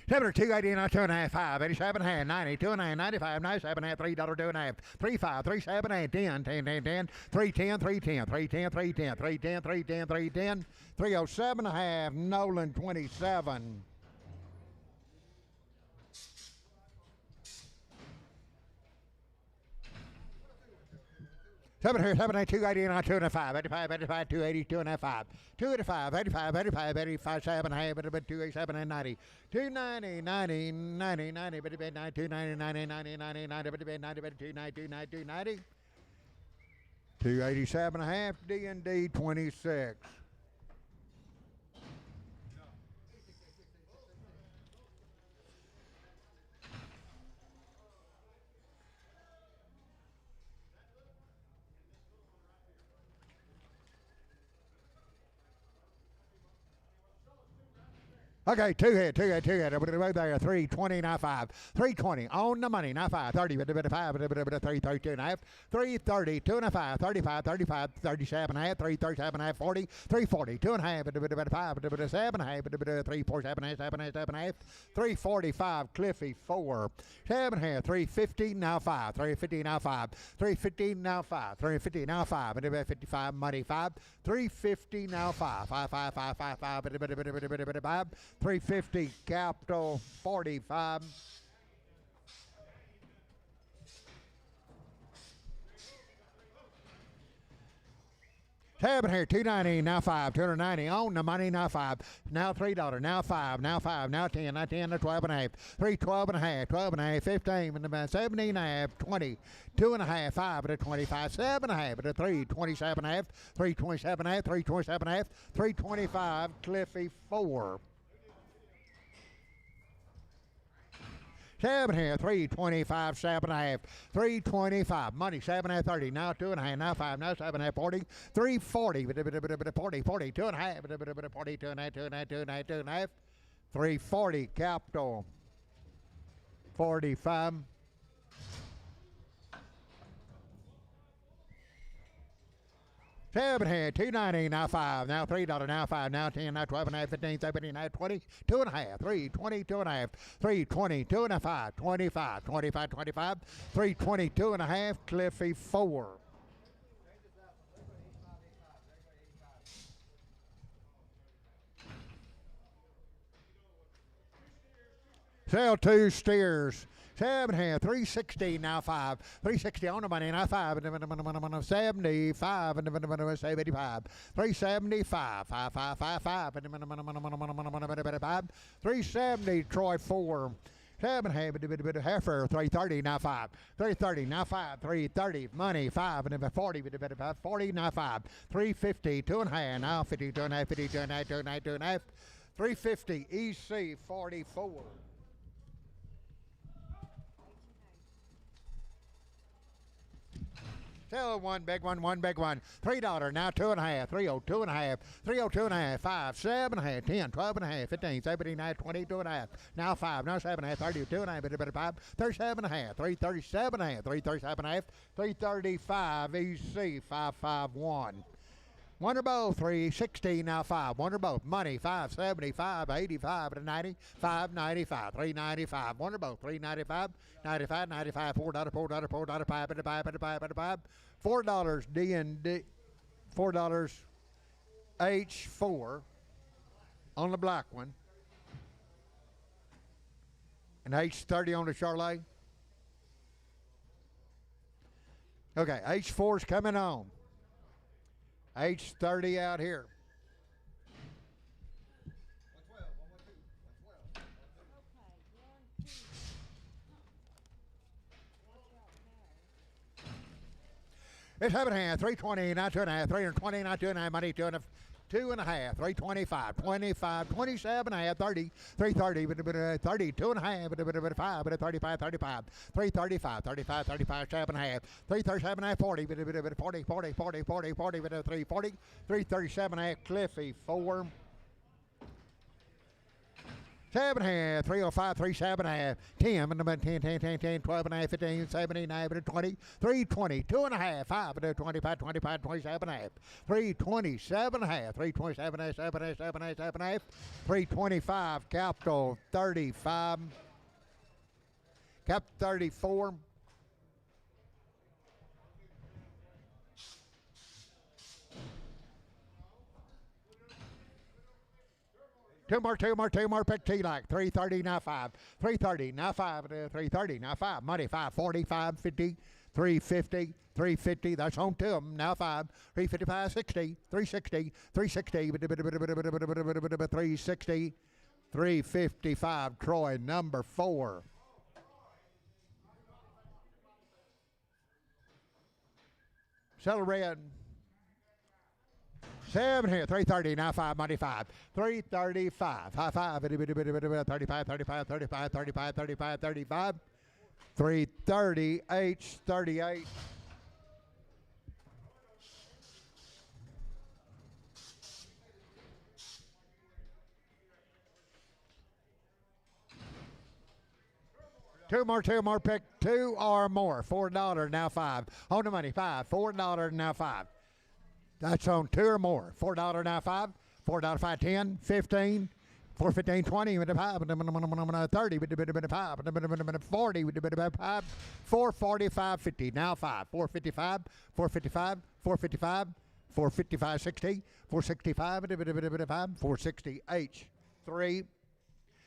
7 289 2.5 5 87 half 90 2.5 95 97 half $3 2.5 35 37 half 10 10 10 10 310 310 310 310 310 310 310 307 a half Nolan 27. Seven here, 7 8 2 89 2 and a 5 85 85 280 2 and a 5 285 85 85 85 7 half 287 and 90 290 90 90 90 but 90 290 90 90 90 90 but 90 but 290 290 290 287 and a half D&D 26. Okay, two hit. Right there. 320, not 5. 320 on the money, not 5. 30, but 5, 332 and a half. 330, 2 and a 5. 35, 35, 37 and a half. 337 and a half, 40. 340, 2 and a half, 5, 7 and a half, 347 and a half, 7 and a half. 345, Cliffy 4. 7 and a half, 350, now 5. 350, now 5. 350, now 5. 350, now 5. 55, money 5. 350, now 5. 5, 5, 5, 5, 5, 5. 350 capital 45. Seven here, 290, now 5, 290 on the money, now 5, now $3, now 5, now 5, now 10, now 10, now 12 and a half, 312 and a half, 12 and a half, 15, and about 17 and a half, 20, 2 and a half, 5 at a 25, 7 and a half at a 327 and a half, 327 and a half, 327 and a half, 325, Cliffy 4. 7 here, 325, 7 and a half, 325, money, 7 and a half, 30, now 2 and a half, now 5, now 7 and a half, 40, 340, 40, 2 and a half, 40, 2 and a half, 2 and a half, 2 and a half, 2 and a half, 340, capital 45. 7 here, 290, now 5, now $3, now 5, now 10, now 12 and a half, 15, 17, now 20, 2 and a half, 320, 2 and a half, 320, 2 and a half, 25, 25, 25, 320, 2 and a half, Cliffy 4. Sell 2 steers. 7 here, 360, now 5. 360 on the money, now 5. 75, 75. 375, 5, 5, 5, 5. 370, Troy 4. 7 half, heifer, 330, now 5. 330, now 5. 330, money, 5, and 40, 40, now 5. 350, 2 and a half, now 50, 2 and a half, 50, 2 and a half, 2 and a half, 2 and a half. 350, EC 44. Sell one big one, $3, now 2 and a half, 302 and a half, 302 and a half, 5, 7 and a half, 10, 12 and a half, 15, 17 and a half, 22 and a half, now 5, now 7 and a half, 32 and a half, 5, 37 and a half, 337 and a half, 337 and a half, 335, EC 551. Wonder Bowl 360, now 5. Wonder Bowl money 575, 85 to 90, 595, 395. Wonder Bowl 395, 95, 95, $4, $4, $4, 5, and 5, and 5, and 5. $4 D&D, $4 H4 on the black one, and H30 on the Charlet. Okay, H4's coming on. H30 out here. It's 7 and a half, 320, not 2 and a half, 320, not 2 and a half, money, 2 and a half. 2 and a half, 325, 25, 27 and a half, 30, 330, 30, 2 and a half, 5, 35, 35, 335, 35, 35, 7 and a half, 337 and a half, 40, 40, 40, 40, 40, 40, 340, 337 and a half, Cliffy 4. 7 and a half, 305, 3, 7 and a half, 10, 10, 12 and a half, 15, 17, 19, 20, 320, 2 and a half, 5, 25, 25, 27 and a half, 327 and a half, 327 and a half, 7 and a half, 7 and a half, 7 and a half, 325, capital 35, cap 34. Two more, pick T like 330, now 5. 330, now 5, 330, now 5. Money 540, 550, 350, 350. That's on to them. Now 5, 355, 60, 360, 360, 360, 355. Troy, number 4. Settle red. 7 here, 330, now 5, money 5, 335, high 5, 35, 35, 35, 35, 35, 35, 330, H 38. Two more, pick 2 or more, $4, now 5, on the money 5, $4, now 5. That's on 2 or more. $4 now 5. $4 5 10 15 4 15 20 with the 5 30 with the 5 40 with the 5 445 50 now 5 455 455 455 455 60 465 with the 5 460 H 3.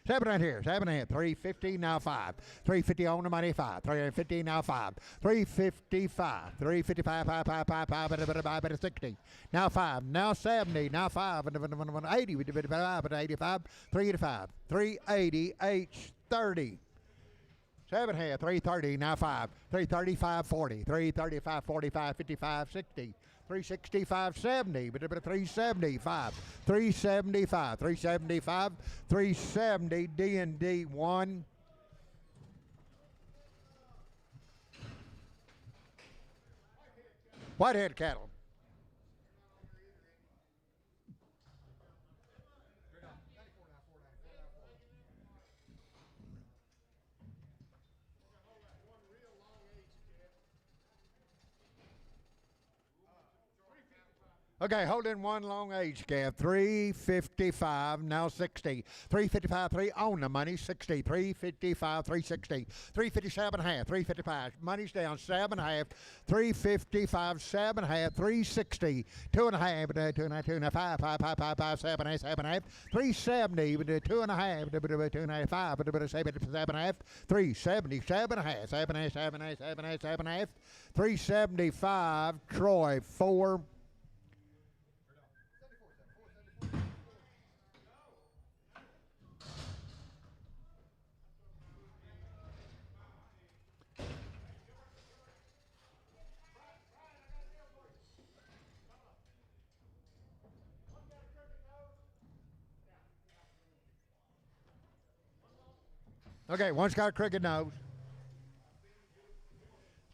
7 right here, 7 and a half, 350 now 5, 350 on the money 5, 350 now 5, 355, 355, 5, 60, now 5, now 70, now 5, 80, 85, 385, 380, H 30. 7 half, 330, now 5, 335, 40, 335, 45, 55, 60. 365, 70, 375, 375, 375, 370, D&D 1. Whitehead cattle. Okay, hold in one long age calf. 355, now 60. 355, 3 on the money, 60. 355, 360. 357 half, 355. Money's down, 7 half. 355, 7 half, 360. 2 and a half, 2 and a half, 2 and a half, 5, 5, 5, 5, 7 half, 7 half. 370, 2 and a half, 2 and a half, 5, 7 half. 370, 7 half, 7 half, 7 half, 7 half, 7 half. 375, Troy, 4. Okay, one's got a crooked nose.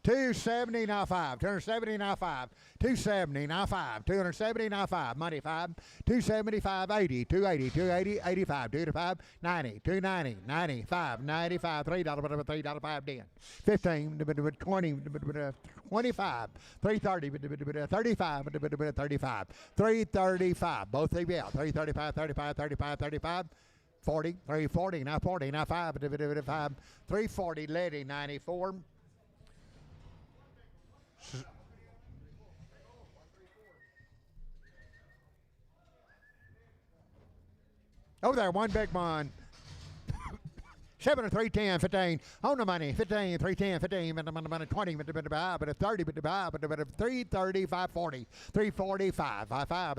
270 now 5, 270 now 5, 270 now 5, 270 now 5, money 5, 275, 80, 280, 280, 85, 285, 90, 290, 95, 95, $3, $3, 5, 10, 15, 20, 25, 330, 35, 35, 335, both leave out, 335, 35, 35, 35, 40, 340, now 40, now 5, 5, 340, Letty, 94. Over there, one big one. 7 and 310, 15 on the money, 15, 310, 15, 20, 30, 335, 40, 345, 55,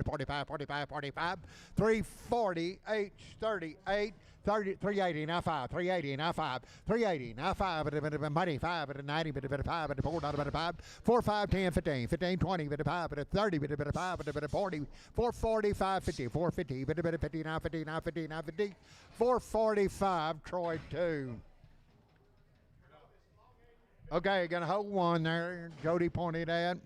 45, 45, 45, 340, H 38, 30, 380, now 5, 380, now 5, 380, now 5, money 5, 90, 5, 4, 5, 4, 5, 10, 15, 15, 20, 5, 30, 5, 40, 445, 50, 450, 50, now 50, now 50, now 50, 445, Troy 2. Okay, gonna hold one there. Jody pointed at.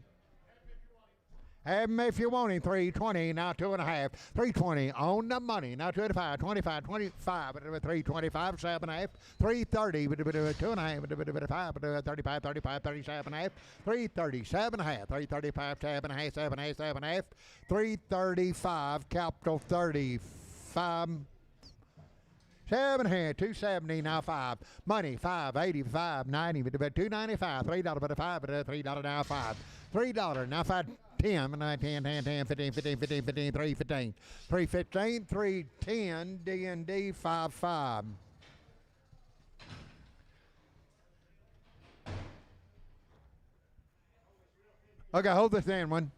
Have him if you want him. 320, now 2.5. 320 on the money. Now 25, 25, 25, 325, 7.5. 330, 2.5, 5, 35, 35, 37.5. 337.5. 335, 7.5, 7.5, 7.5. 335, capital 35. 7 hand, 270, now 5. Money, 585, 90, 295, $3, $5, $3 now 5. $3 now 5. 10, 9, 10, 10, 10, 15, 15, 15, 15, 3, 15, 3, 15, 3, 10, D&D 5, 5. Okay, hold this in one.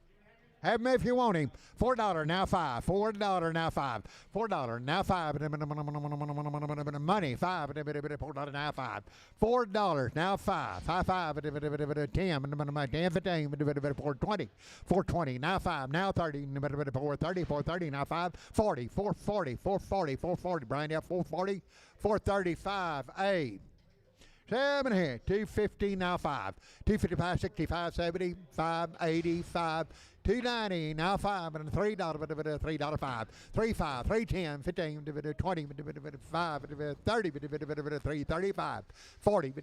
Have him if you want him. $4 now 5. $4 now 5. $4 now 5. Money 5. $4 now 5. $4 now 5. 5 5 10 10 15 420. 420 now 5 now 30 430 430 now 5 40 440 440 440 Brian yeah 440 435 8 7 here 250 now 5 255 65 70 5 85 $2.90 now 5 and $3 $3 5 3 5 3 10 15 20 5 30 335 40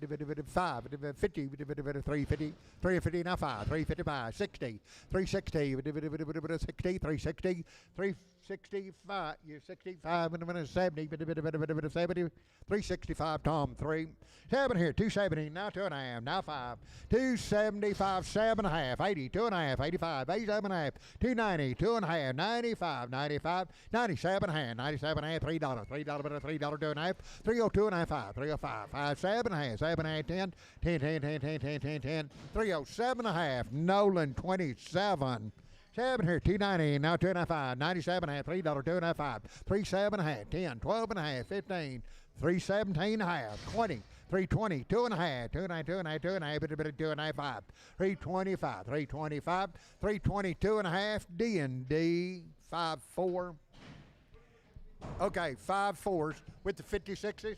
5 50 350 350 now 5 355 60 360 60 360 365 you're 65 and 70 70 365 Tom 3 7 here 270 now 2.5 now 5 275 7.5 80 2.5 85 87.5 290 2.5 95 95 97 hand 97 hand $3 $3 $2.5 302 and a half 5 305 5 7.5 7.5 10 10 10 10 10 10 10 10 307 and a half Nolan 27 7 here, 290, now 2.5, 97 and a half, $3, 2.5, 37 and a half, 10, 12 and a half, 15, 317 and a half, 20, 320, 2.5, 2.5, 2.5, 2.5, 5, 325, 325, 322 and a half, D&D, 5-4. Okay, 5-4s with the 56s.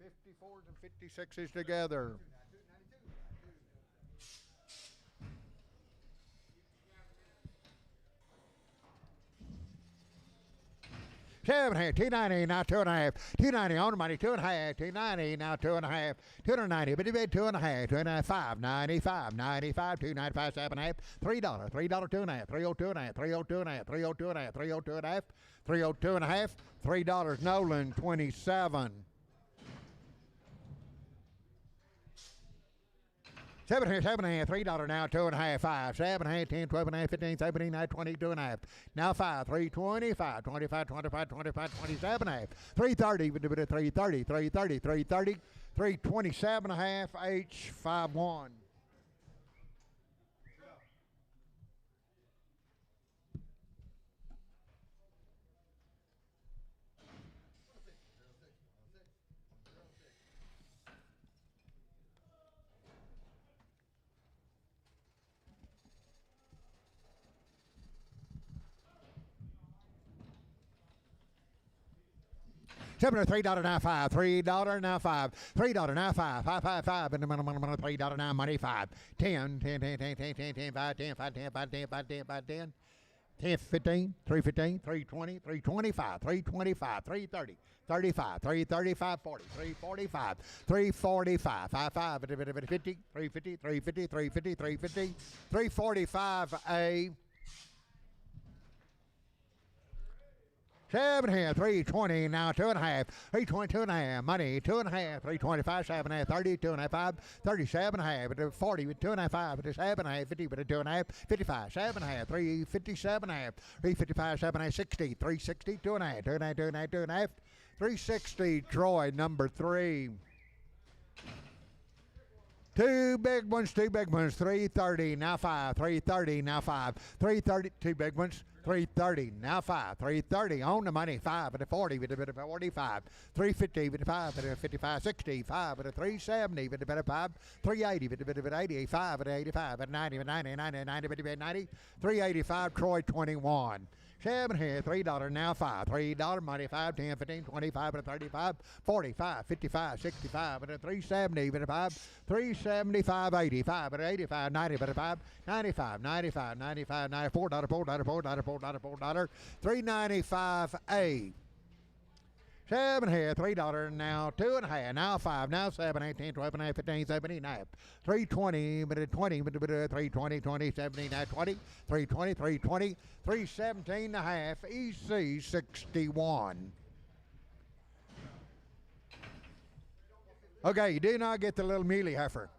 54s and 56s together. 7 here, 290, now 2.5, 290 on the money, 2.5, 290, now 2.5, 290, but you bet 2.5, 2.5, 95, 95, 295, 7.5, $3, $3, 2.5, 302 and a half, 302 and a half, 302 and a half, 302 and a half, 302 and a half, $3, Nolan 27. 7 here, 7.5, $3 now, 2.5, 5, 7.5, 10, 12 and a half, 15, 17, 19, 22 and a half. Now 5, 325, 25, 25, 25, 27 and a half. 330, 330, 330, 330, 327 and a half, H51. $3 now 5, $3 now 5, $3 now 5, 5, 5, 5, and $3 now money 5, 10, 10, 10, 10, 10, 10, 10, 5, 10, 5, 10, 5, 10, 5, 10, 5, 10, 10, 15, 315, 320, 325, 325, 330, 35, 335, 40, 345, 345, 55, 50, 350, 350, 350, 350, 345, A. 7 here, 320, now 2.5, 322 and a half, money, 2.5, 325, 7.5, 30, 2.5, 37 and a half, 40 with 2.5, 7 and a half, 50 with 2.5, 55, 7.5, 357 and a half, 355, 7.5, 60, 360, 2.5, 2.5, 2.5, 2.5, 360, Troy, number 3. Two big ones, 330, now 5, 330, now 5, 330, two big ones, 330, now 5, 330, on the money, 5 at a 40, with a bit of 45, 350, with a 5 at a 55, 60, 5 at a 370, with a bit of 5, 380, with a bit of 80, 5 at a 85, at 90, 90, 90, 90, 90, 90, 385, Troy 21. 7 here, $3 now 5, $3 money 5, 10, 15, 25, and 35, 45, 55, 65, and a 370, but a 5, 375, 85, and 85, 90, but a 5, 95, 95, 95, $94, $4, $395, 8. 7 here, $3 now, 2.5, now 5, now 7, 18, 12 and a half, 15, 17 and a half, 320, but 20, but 320, 20, 17, 20, 320, 320, 317 and a half, EC 61. Okay, you do not get the little mealy heifer.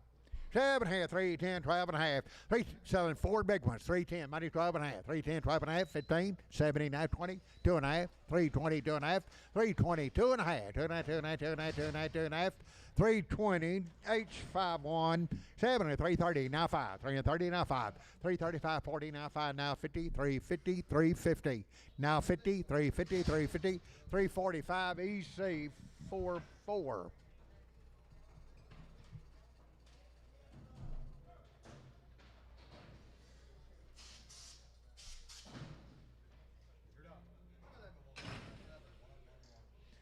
7 here, 3, 10, 12 and a half. 3 selling 4 big ones. 310, money 12 and a half. 310, 12 and a half, 15, 79, 20, 2 and a half. 320, 2 and a half. 320, 2 and a half. 2 and a half, 2 and a half, 2 and a half, 2 and a half, 2 and a half. 320, H51, 7 and 330, now 5. 330, now 5. 335, 40, now 5, now 50, 350, 350. Now 50, 350, 350, 345, EC 44.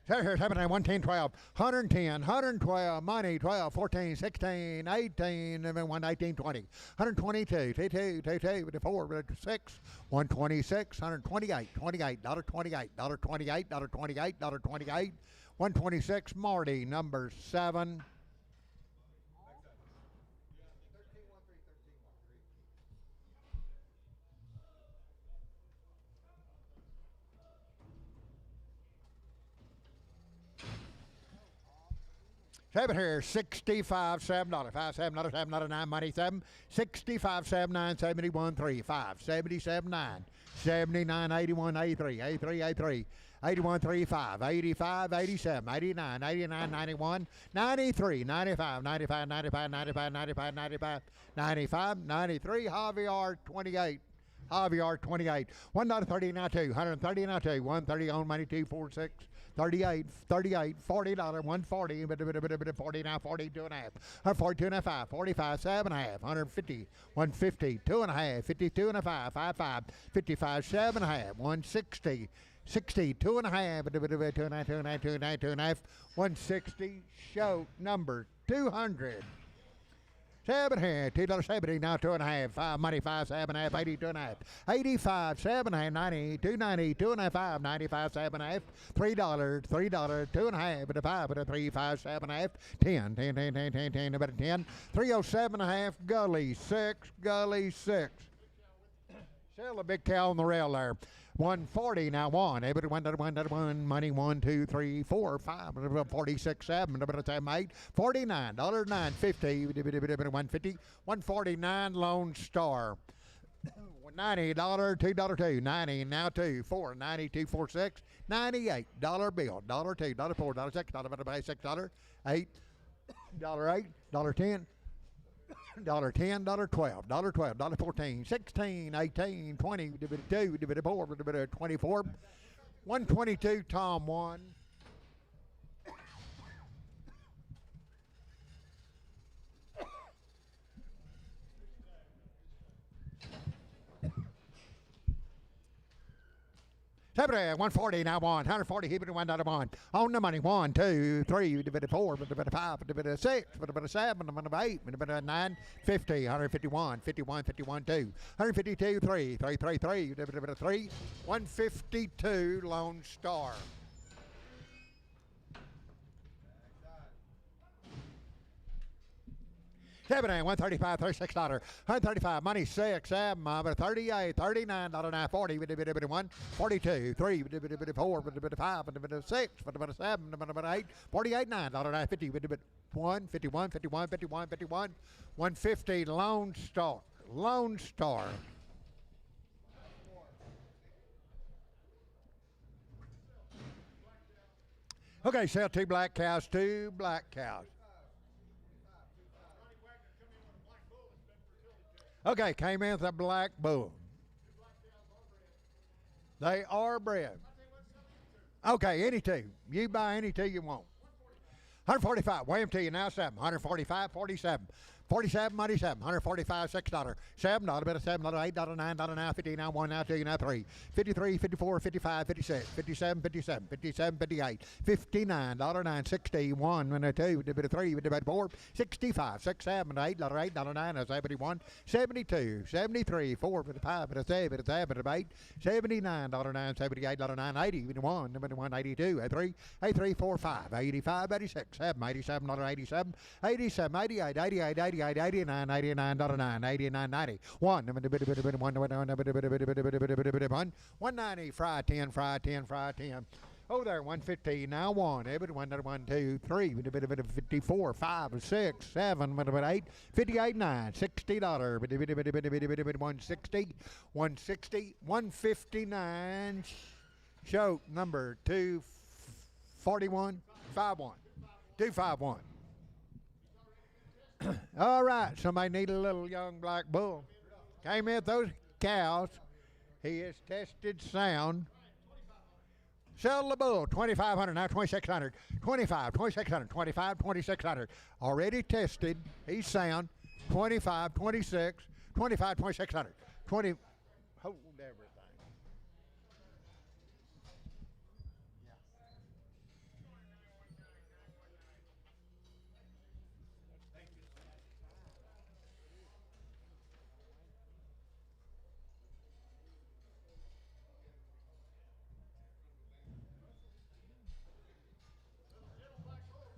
Here's 7, 110, 12, 110, 112, money, 12, 14, 16, 18, 119, 20, 122, 22, 4, 6, 126, 128, $28, $28, $28, $28, $28, 126, Marty, number 7. Seven here, 65, $7, 5, $7, $7, 9, money 7, 65, 7, 9, 71, 3, 5, 77, 9, 79, 81, 83, 83, 83, 81, 3, 5, 85, 87, 89, 89, 91, 93, 95, 95, 95, 95, 95, 95, 95, 93, Javier 28. Javier 28, $1.30 now 2, 130 now 2, 130 on money 2, 4, 6, 38, $40, $140, 40 now 42 and a half, 142 and a half, 45, 7 and a half, 150, 150, 2 and a half, 52 and a half, 55, 55, 7 and a half, 160, 60, 2 and a half, 2 and a half, 2 and a half, 2 and a half, 2 and a half, 160, show number 200. 7 here, $2.70 now 2 and a half, 5 money 5, 7 and a half, 82 and a half, 85, 7 and a half, 90, 290, 2 and a half, 5, 95, 7 and a half, $3, 2 and a half, but a 5, but a 3, 5, 7 and a half, 10, 10, 10, 10, 10, 10, about a 10, 307 and a half, Gully 6, Gully 6. Sell the big cow on the rail there. 140 now 1, able to 1, money 1, 2, 3, 4, 5, 46, 7, 8, $49, $9.50, 150, 149 Lone Star. $90, $2, 90 now 2, 4, 92, 4, 6, $98 bill, $2, $4, $6, $6, 8, $8, $10. $10, $12, $12, 14, 16, 18, 20, 2, 4, 24, 122, Tom 1. Seven, 140 now 140, keep it at $1 on the money. 1, 2, 3, 4, 5, 6, 7, 8, 9, 50, 151, 51, 51, 2, 152, 3, 3, 3, 3, 3, 152 Lone Star. $7, 135, $36, 135, money 6, 7, 38, $39, now 40, 1, 42, 3, 4, 5, 6, 7, 8, 48, $9, 50, 1, 51, 51, 51, 51, 150 Lone Star. Lone Star. Okay, sell 2 black cows, 2 black cows. Okay, came in with a black bull. They are bred. Okay, any 2. You buy any 2 you want. 145, weigh them to you now 7. 145, 47, 47, money 7, 145, $6, $7, bit of $7, $8, $9, $9, 50, now 1, now 2, now 3, 53, 54, 55, 56, 57, 57, 57, 58, $59, 9, 61, when a 2, bit of 3, bit of 4, 65, 6, 7, $8, $8, 9, 71, 72, 73, 4, bit of 5, bit of 7, bit of 7, bit of 8, $79, 9, $78, 9, 80, 81, 82, 83, 83, 4, 5, 85, 86, 7, 87, 87, 87, 88, 88, 88, 89, 89, 9, 89, 90, 1, 190, fry 10, fry 10, fry 10. Oh, there, 115, now 1, 1, 2, 3, 54, 5, 6, 7, 8, 58, 9, $60, 160, 160, 159, show number 241, 51, 251. All right, somebody need a little young black bull. Came in with those cows. He is tested sound. Sell the bull, 2,500, now 2,600, 25, 2,600, 25, 2,600. Already tested, he's sound, 25, 26, 25, 2,600, 20, hold everything.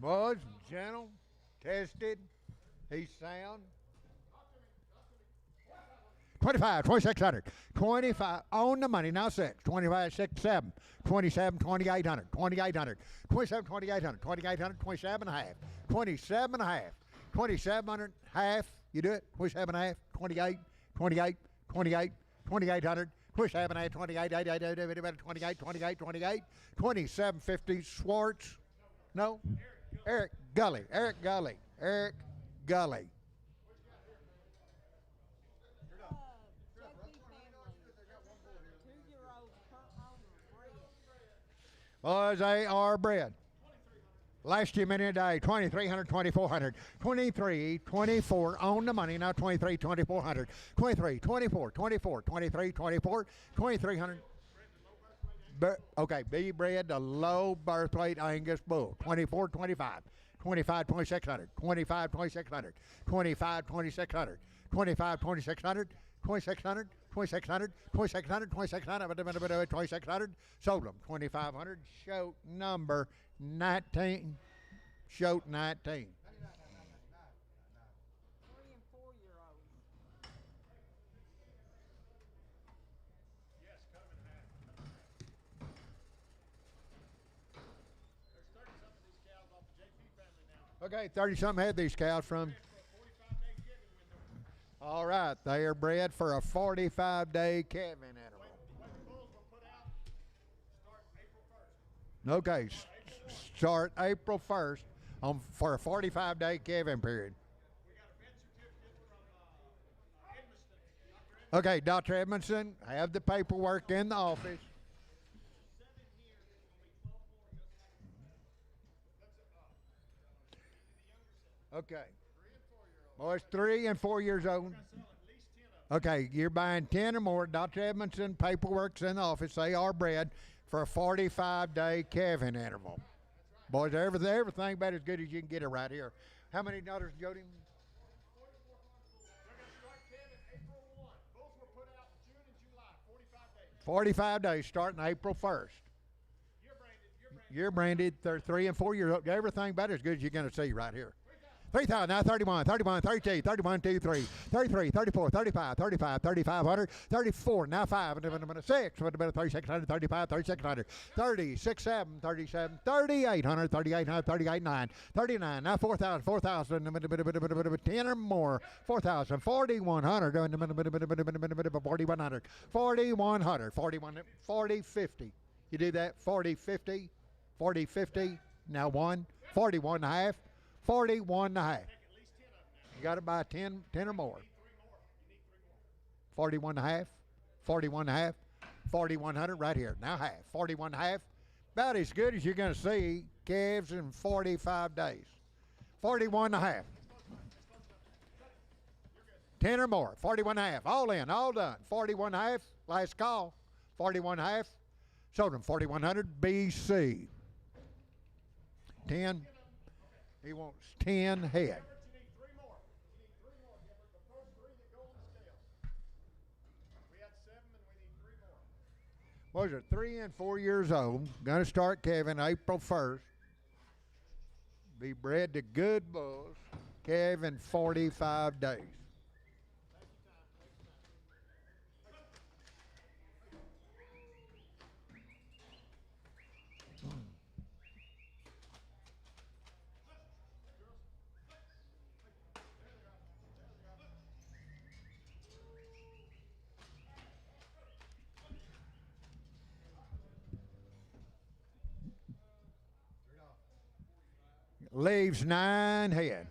Was gentle, tested, he's sound. 25, 2,600, 25, on the money, now 6, 25, 6, 7, 27, 2,800, 2,800, 27, 2,800, 2,800, 27 and a half, 27 and a half, 2,700, half, you do it, 27 and a half, 28, 28, 28, 2,800, 27 and a half, 28, 28, 28, 28, 2750, Schwartz, no? Eric Gully, Eric Gully, Eric Gully. Boys, they are bred. Last year, minute a day, 2,300, 2,400, 23, 24, on the money, now 23, 2,400, 23, 24, 24, 23, 24, 2,300. Okay, B bred, the low birth weight Angus bull, 24, 25, 25, 2,600, 25, 2,600, 25, 2,600, 25, 2,600, 2,600, 2,600, 2,600, 2,600, 2,600, sold them, 2,500, show number 19, show 19. Okay, 30-something had these cows from. All right, they are bred for a 45-day calving interval. Okay, start April 1st for a 45-day calving period. Okay, Dr. Edmondson, have the paperwork in the office. Okay. Boys, 3 and 4 years old. Okay, you're buying 10 or more. Dr. Edmondson, paperwork's in the office. They are bred for a 45-day calving interval. Boys, everything about as good as you can get it right here. How many daughters, Jody? 45 days, starting April 1st. You're branded. They're 3 and 4 years old. Everything about as good as you're going to see right here. 3,000, now 31, 31, 32, 31, 2, 3, 33, 34, 35, 35, 3,500, 34, now 5, 6, 3,600, 35, 3,600, 36, 7, 37, 3,800, 3,800, 38,9, 39, now 4,000, 4,000, 10 or more, 4,000, 4,100, 4,100, 4,100, 40, 50. You do that, 40, 50, 40, 50, now 1, 41 and a half. 41 and a half. You got to buy 10 or more. 41 and a half, 41 and a half, 4,100 right here. Now half, 41 and a half. About as good as you're going to see calves in 45 days. 41 and a half. 10 or more. 41 and a half. All in, all done. 41 and a half. Last call. 41 and a half. Sold him 4100 BC. 10. He wants 10 head. Boys are 3 and 4 years old. Gonna start calving April 1st. Be bred to good bulls. Calve in 45 days. Leaves 9 head.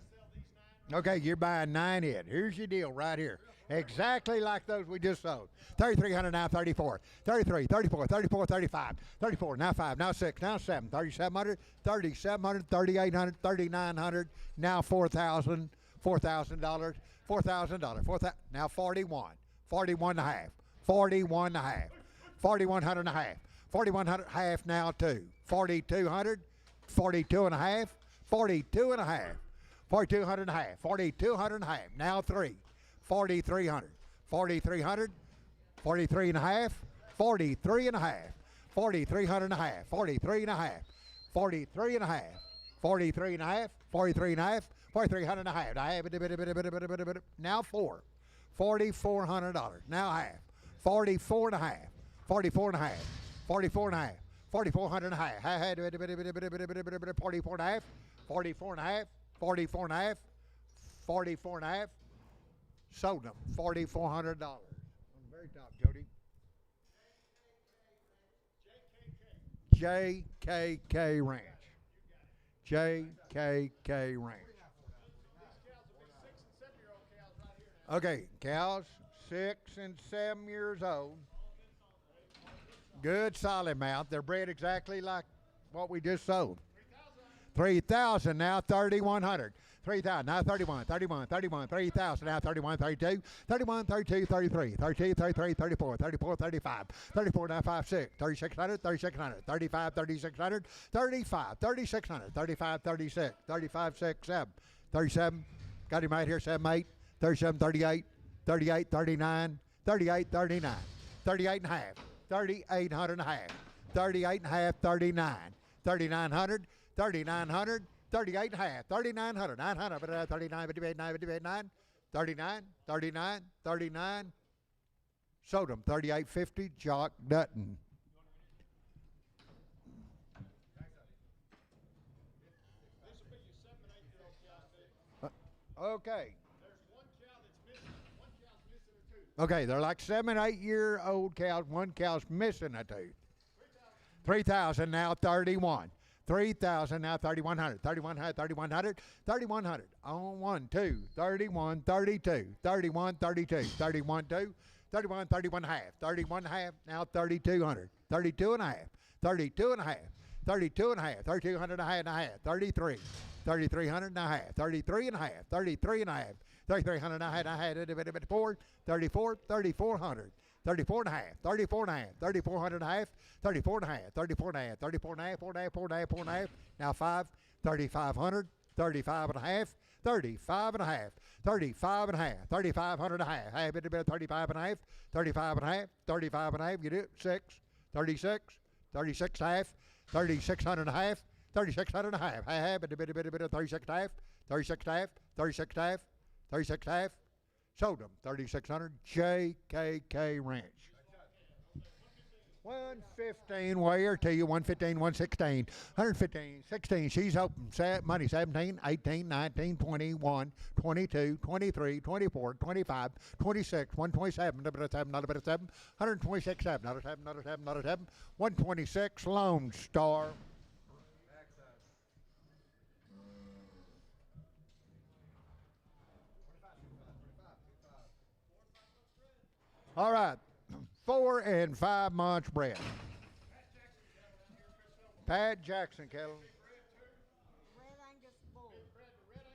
Okay, you're buying 9 head. Here's your deal right here. Exactly like those we just sold. 3,300 now 34. 33, 34, 34, 35. 34, now 5, now 6, now 7. 3,700, 3,700, 3,800, 3,900. Now $4,000, $4,000, $4,000, 4,000. Now 41, 41 and a half, 41 and a half, 4,100 and a half, 4,100 half now 2. 4,200, 42 and a half, 42 and a half, 4,200 and a half, 4,200 and a half, now 3, 4,300, 4,300, 43 and a half, 43 and a half, 4,300 and a half, 43 and a half, 43 and a half, 43 and a half, 43 and a half, 4,300 and a half. I have it, now 4, $4,400, now half, 44 and a half, 44 and a half, 44 and a half, 4,400 and a half. I had 44 and a half, 44 and a half, 44 and a half, 44 and a half. Sold them $4,400. On the very top, Jody. JKK Ranch. JKK Ranch. Okay, cows 6 and 7 years old. Good solid mount. They're bred exactly like what we just sold. 3,000 now 3,100. 3,000 now 31, 31, 31, 3,000 now 31, 32, 31, 32, 33, 32, 33, 34, 34, 35, 34 now 5, 6, 3,600, 3,600, 35, 3,600, 35, 3,600, 35, 36, 35, 6, 7, 37, got him right here, 7, 8, 37, 38, 38, 39, 38, 39, 38 and a half, 3,800 and a half, 38 and a half, 39, 3,900, 3,900, 38 and a half, 3,900, 900, 39, 58, 9, 58, 9, 39, 39, 39. Sold them 38.50, Jock Dutton. Okay. Okay, they're like 7, 8 year old cows. One cow's missing a tooth. 3,000 now 31. 3,000 now 3,100. 3,100, 3,100, 3,100. On 1, 2, 31, 32, 31, 32, 31, 2, 31, 31 and a half. 31 and a half now 3,200. 32 and a half. 32 and a half. 32 and a half. 3,200 and a half and a half. 33. 3,300 and a half. 33 and a half. 33 and a half. 3,300 and a half and a half. 34, 34, 3,400. 34 and a half, 34 and a half, 3,400 and a half, 34 and a half, 34 and a half, 34 and a half, 4 and a half, 4 and a half, 4 and a half. Now 5, 3,500, 35 and a half, 35 and a half, 35 and a half, 3,500 and a half. Half it about 35 and a half, 35 and a half, 35 and a half. You do it 6, 36, 36 and a half, 3,600 and a half, 3,600 and a half. Half it a bit 36 and a half, 36 and a half, 36 and a half, 36 and a half. Sold them 3,600. JKK Ranch. 115 wire to you. 115, 116, 115, 16. She's open. Money 17, 18, 19, 21, 22, 23, 24, 25, 26, 127, another 7, another 7, 126, 7, another 7, another 7, another 7, 126 Lone Star. All right, 4 and 5 months bred. Pat Jackson, Kettle.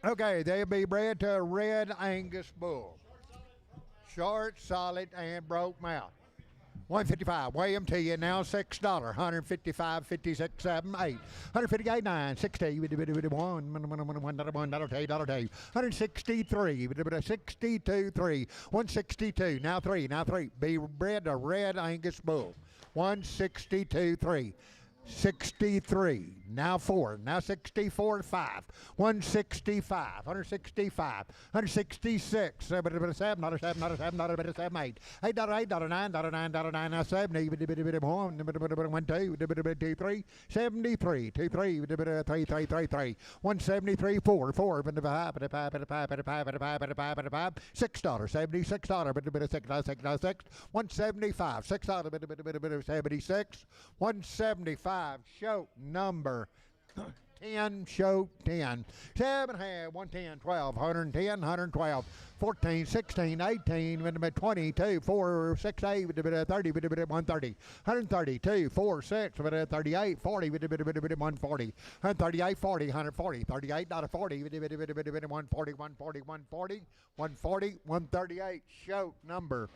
Okay, they'll be bred to a red Angus bull. short, solid, and broke mouth. 155, weigh them to you now, $6. 155, 56, 7, 8. 158, 9, 60, 1, $1, 163, 62, 3, 162, now 3. Be bred a red Angus bull. 162, 3. 63, now 4, now 64, 5, 165, 165, 166, 7, $7, $7, $8, $8, $9, now 70, 1, 2, 3, 73, 2, 3, 3, 173, 4, $6, $76, 6, 175, $6, 76, 175. Show number 10, show 10. 7, 110, 12, 110, 112, 14, 16, 18, 22, 4, 6, 8, 30, 130, 132, 4, 6, 38, 40, 140, 138, 40, 140, 38, not a 40, 140, 140, 140, 140, 138. Show number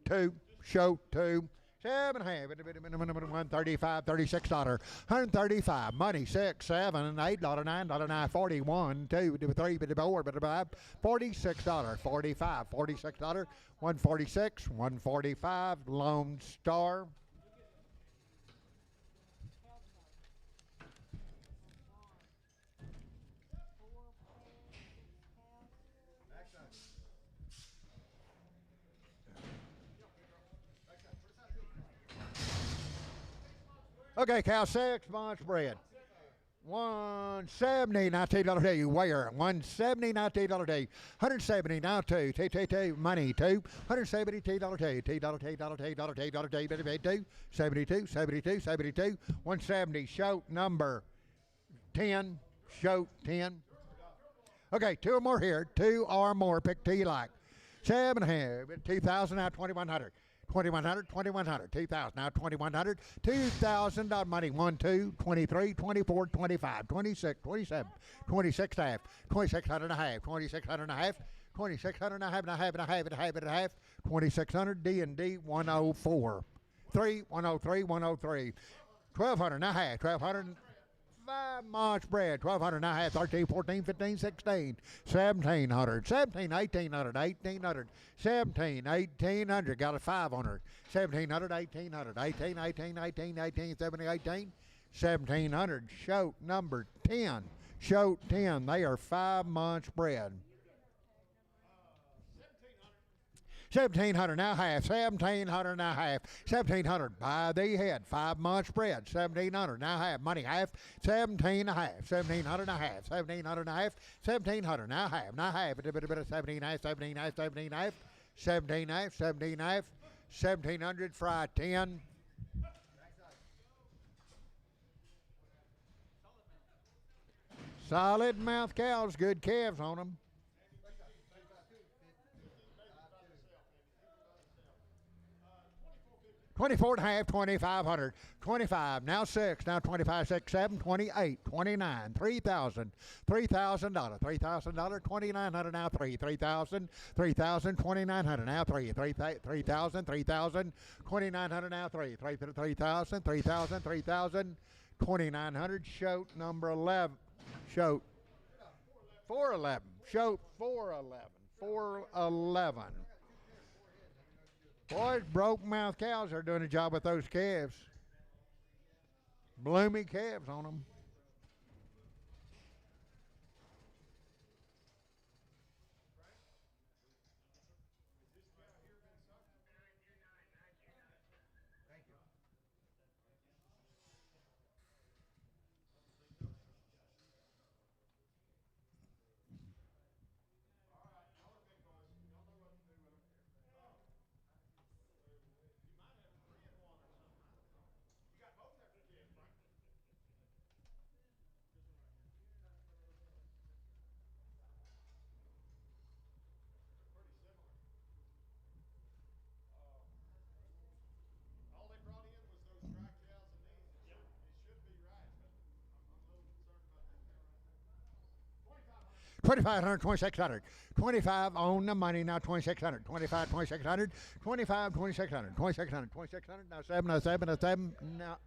2, show 2. 7, 135, $36, 135, money, 6, 7, $8, $9, 41, 2, 3, 4, 5, $46, 45, $46, 146, 145, Lone Star. Okay, cow, 6 months bred. 170, $19 day. Where? 170, $19 day. 170, now 2. T, money, 2. 170, $2 day. $2. 72, 72, 72. 170, show number 10. Show 10. Okay, 2 or more here. 2 or more. Pick 2 you like. 7, 2,000, now 2,100. 2,100, 2,100, 2,000, now 2,100, $2,000 money, 1, 2, 23, 24, 25, 26, 27, 26 and a half, 2,600 and a half, 2,600 and a half, 2,600 and a half, and a half, and a half, and a half, and a half, 2,600, D&D, 104, 3, 103, 103, 1,200 and a half, 1,200, 5 months bred, 1,200 and a half, 13, 14, 15, 16, 1,700, 17, 1,800, 1,800, 17, 1,800, got a 500, 1,700, 1,800, 18, 18, 18, 18, 17, 18, 1,700, show number 10, show 10, they are 5 months bred. 1,700 now half, 1,700 now half, 1,700 by the head, 5 months spread, 1,700 now half, money half, 17 and a half, 1,700 and a half, 1,700 and a half, 1,700 now half, 17 half, 17 half, 17 half, 17 half, 17 half, 1,700 fry 10. Solid mouth cows, good calves on them. 24 and a half, 2,500, 25, now 6, now 25, 6, 7, 28, 29, 3,000, $3,000, $3,000, 2,900 now 3, 3,000, 3,000, 2,900 now 3, 3,000, 3,000, 2,900 now 3, 3,000, 3,000, 3,000, 2,900, shoat number 11, shoat 411, shoat 411, 411. Boys, broke mouth cows are doing a job with those calves. Bloomy calves on them. $2,500, $2,600. 25 on the money now, $2,600. 25, $2,600. 25, $2,600. 2,600, 2,600. Now 7, now 7, now 7. Now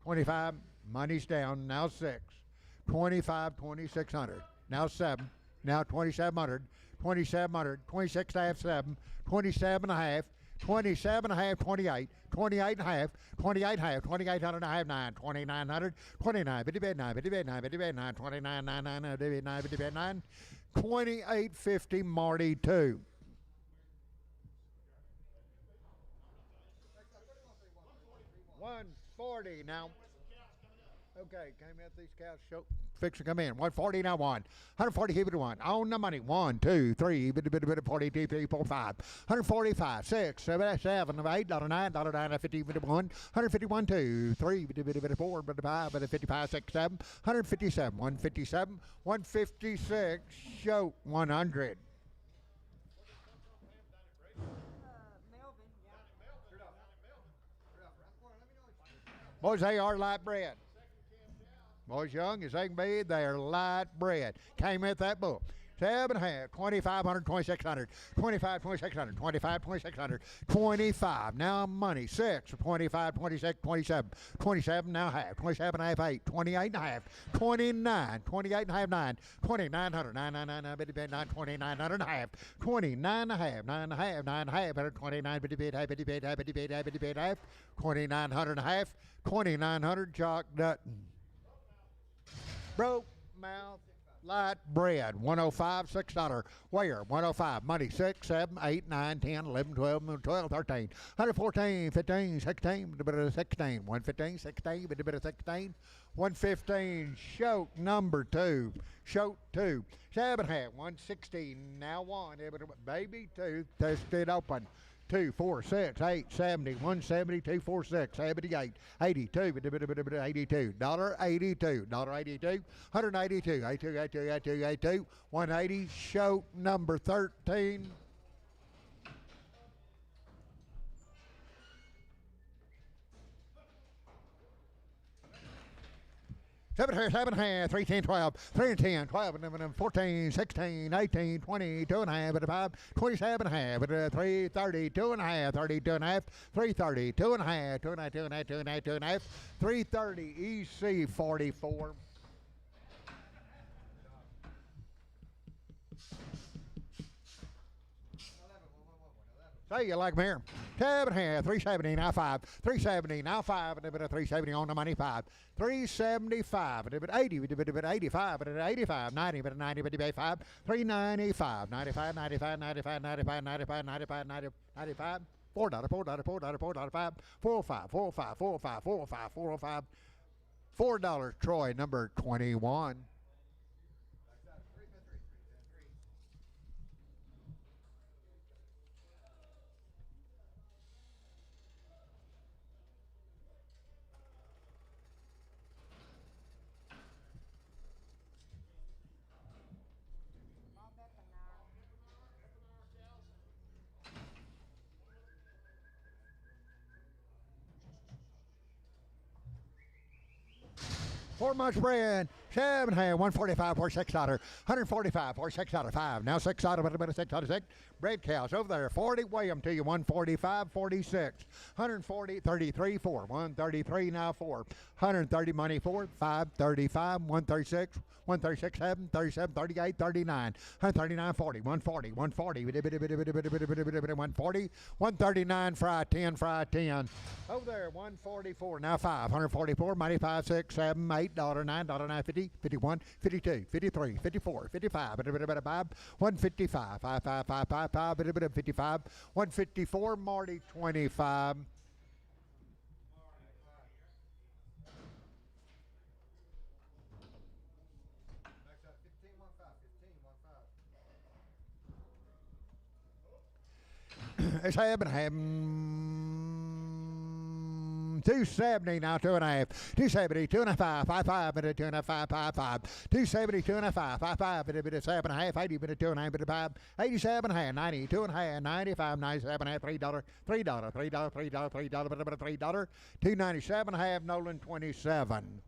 25. Money's down. Now 6. 25, 2,600. Now 7. Now 2,700. 2,700. 26 and a half, 7. 27 and a half. 27 and a half, 28, 28 and a half, 28 and a half, 2,800 and a half, 9, 2,900, 29, 50 bed 9, 50 bed 9, 50 bed 9, 29, 9, 9, 9, 50 bed 9, 50 bed 9, 28.50, Marty 2. $140 now. Okay, came out these cows show. Fix to come in. 140 now 1. 140 keep it 1. On the money. 1, 2, 3, bit 42, 3, 4, 5. 145, 6, 7, 7, $8, $9, $9, 50, 1. 151, 2, 3, bit 4, bit 5, bit 55, 6, 7. 157, 157, 156, show 100. Boys, they are light bread. Boys young as they can be, they're light bread. Came with that bull. 7 and a half, 2,500, 2,600, 25, 2,600, 25, 2,600, 25. Now money, 6, 25, 26, 27, 27 now half, 27 and a half, 8, 28 and a half, 29, 28 and a half, 9, 2,900, 9, 9, 9, 9, 9, 2,900 and a half, 29 and a half, 9 and a half, 9 and a half, 29, 58, 58, 58, 58, half, 2,900 and a half, 2,900, Jock Dutton. Broke mouth light bread, 105, $6. Where? 105. Money, 6, 7, 8, 9, 10, 11, 12, 12, 13. 114, 15, 16, a bit of 16. 115, 16, a bit of 16. 115, shoat number 2. Shoat 2. 7 half, 116. Now 1. Baby 2. Tested open. 2, 4, 6, 8, 70, 170, 2, 4, 6, 78, 82, 82, $1.82, $1.82, 182, 82, 82, 82, 82, 180, show number 13. Seven half, 3, 10, 12, 3 and 10, 12, 11, 14, 16, 18, 20, 2 and a half, 5, 27 and a half, 3, 30, 2 and a half, 32 and a half, 330, 2 and a half, 2 and a half, 2 and a half, 2 and a half, 2 and a half, 330, EC 44. Say you like them here. 7 half, 370, now 5, 370, now 5, and a bit of 370 on the money, 5, 375, and a bit 80, a bit 85, and 85, 90, but 90, but 5, 395, 95, 95, 95, 95, 95, 95, 95, $4, $4, $4, $4, 5, 405, 405, 405, 405, 405, $4, Troy, number 21. Four months bread, 7 half, 145 for $6, 145 for $6, 5. Now $6, but a bit of $6, bread cows over there, 40, weigh them to you, 145, 46, 140, 33, 4, 133 now 4, 130 money 4, 5, 35, 136, 136, 7, 37, 38, 39, 139, 40, 140, 140, 140, 139, fry 10, fry 10. Over there, 144, now 5, 144, money 5, 6, 7, $8, $9, $9, 50, 51, 52, 53, 54, 55, 155, 5, 5, 5, 5, 5, 55, 154, Marty 25. It's having 270 now, 2 and a half, 270, 2 and a half, 5, 5, and a 2 and a half, 5, 5, 5, 270, 2 and a half, 5, 5, and a bit of 7 and a half, 80, bit of 2 and a half, bit of 5, 87 and a half, 90, 2 and a half, 95, 97 and a half, $3, $3, $3, $3, $3, but a $3, 297 and a half, Nolan 27.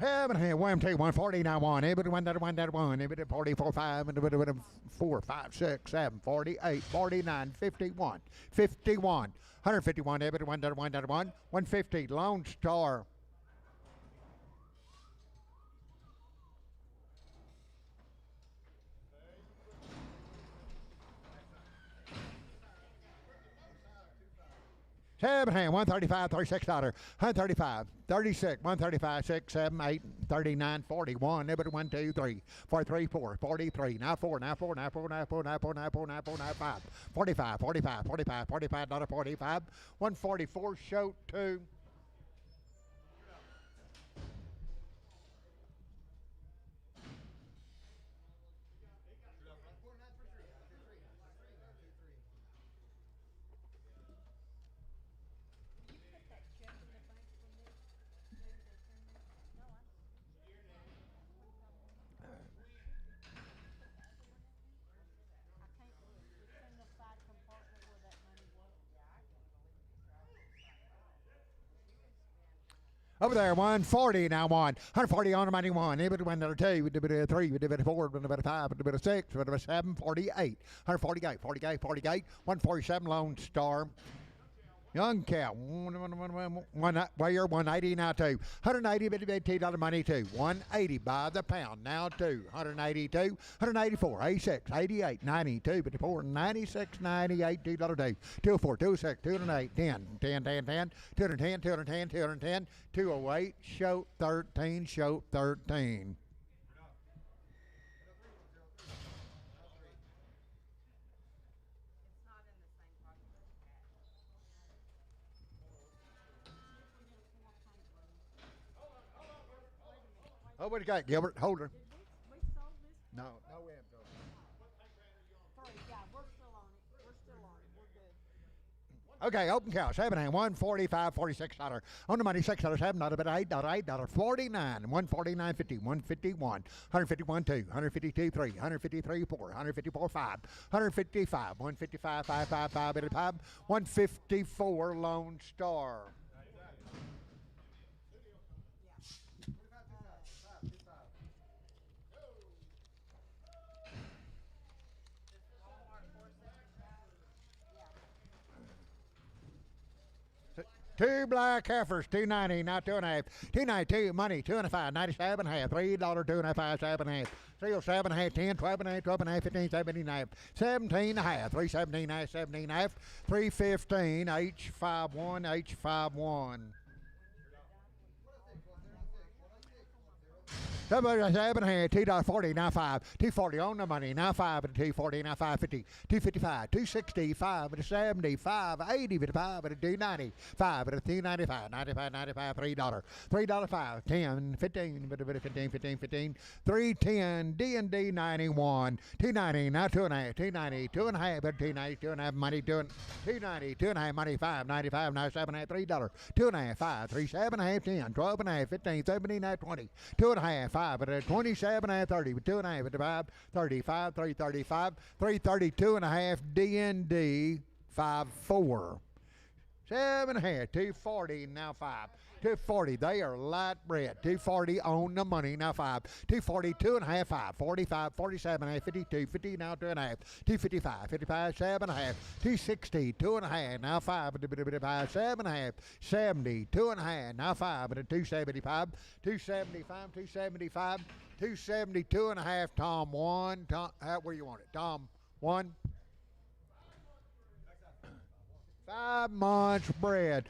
Heaven hand, 1, 2, 140, now 1, everybody 1, that 1, that 1, everybody 44, 5, and 4, 5, 6, 7, 48, 49, 51, 51, 151, everybody 1, that 1, that 1, 150, Lone Star. Seven hand, 135, $36, 135, 36, 135, 6, 7, 8, 39, 41, everybody 1, 2, 3, 43, 4, 43, now 4, now 4, now 4, now 4, now 4, now 4, now 4, now 5, 45, 45, 45, $45, 45, 144, show 2. Over there, 140 now 140 on the money 1, everybody 1, 2, 3, 4, 5, 6, 7, 48, 148, 48, 48, 147 Lone Star. Young cow, Wayer 180 now 2, 180 $2 money 2, 180 by the pound now 2, 182, 184, 86, 88, 92, 54, 96, 98 $2 2, 204, 206, 208, 10, 10, 10, 10, 210, 210, 210, 208, show 13, show 13. Oh, what you got, Gilbert? Hold her. We sold this? No, we haven't sold Three, yeah, we're still on it. We're still on it. We're good. Okay, open cow, 7 hand, 145, $46. On the money, $6, $7, but $8, 49, 149.50, 151, 151, 2, 152, 3, 153, 4, 154, 5, 155, 155, 555, 85, 154 Lone Star. Two black heifers, $2.90, not 2.5. $2.92 money, 2.5, 97 and a half, $3, 2.5, 7 and a half. Seal 7 and a half, 10, 12 and a half, 12 and a half, 15, 17 and a half, 17 and a half, 317 and a half, 17 and a half, 315, H51, H51. 7 and a half, $2.40, now 5, 240 on the money, now 5 at 240, now 550, 255, 265 at 70, 580 at 5 at 290, 5 at 295, 95, 95, $3, $3, 5, 10, 15, 15, 15, 15, 310, D&D 91, 290, now 2.5, 290, 2.5 at 290, 2.5 money, 290, 2.5 money, 595, now 7.5, $3, 2.5, 5, 3, 7.5, 10, 12.5, 15, 17, 20, 2.5, 5 at 27 and 30 with 2.5 at 5, 35, 335, 332 and a half D&D 5-4. 7.5, 240 now 5. 240, they are light bread. 240 on the money, now 5. 242 and a half, 5. 45, 47 and a half, 52, 50 now 2.5. 255, 55, 7 and a half. 260, 2 and a half, now 5. 7 and a half. 70, 2 and a half, now 5. 275, 275, 275, 272 and a half. Tom 1. Tom, where you want it? Tom 1. 5 months bread.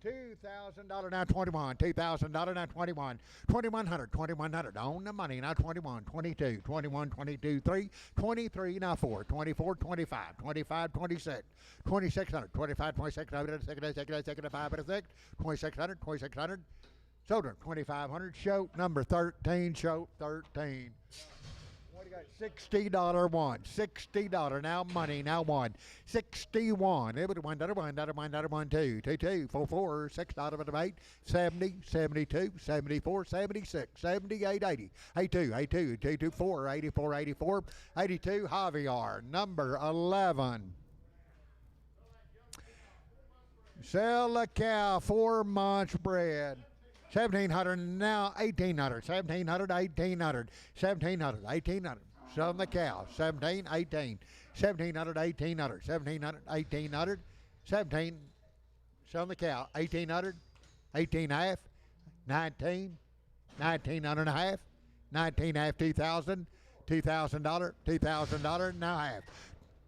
$2,000 now 21, $2,000 now 21, 2,100 on the money now 21, 22, 21, 22, 3, 23 now 4, 24, 25, 25, 26, 2,600, 25, 2600, second 5 at 6, 2,600, 2,600, sold 2,500, show number 13, show 13. What do you got? $60 one, $60 now money, now 1, 61. Everybody $1, 2, 2, 2, 4, 4, $6 of 8, 70, 72, 74, 76, 78, 80, 82, 82, 224, 84, 84, 82. Javier, number 11. Sell a cow, 4 months bread. 1,700, now 1,800, 1,700, 1,800, 1,700, 1,800. Selling the cow, 17, 18, 1,700, 1,800, 1,700, 1,800, 17. Selling the cow, 1,800, 18 half, 19, 1,900 and a half, 19 half, 2,000, $2,000, $2,000, now half,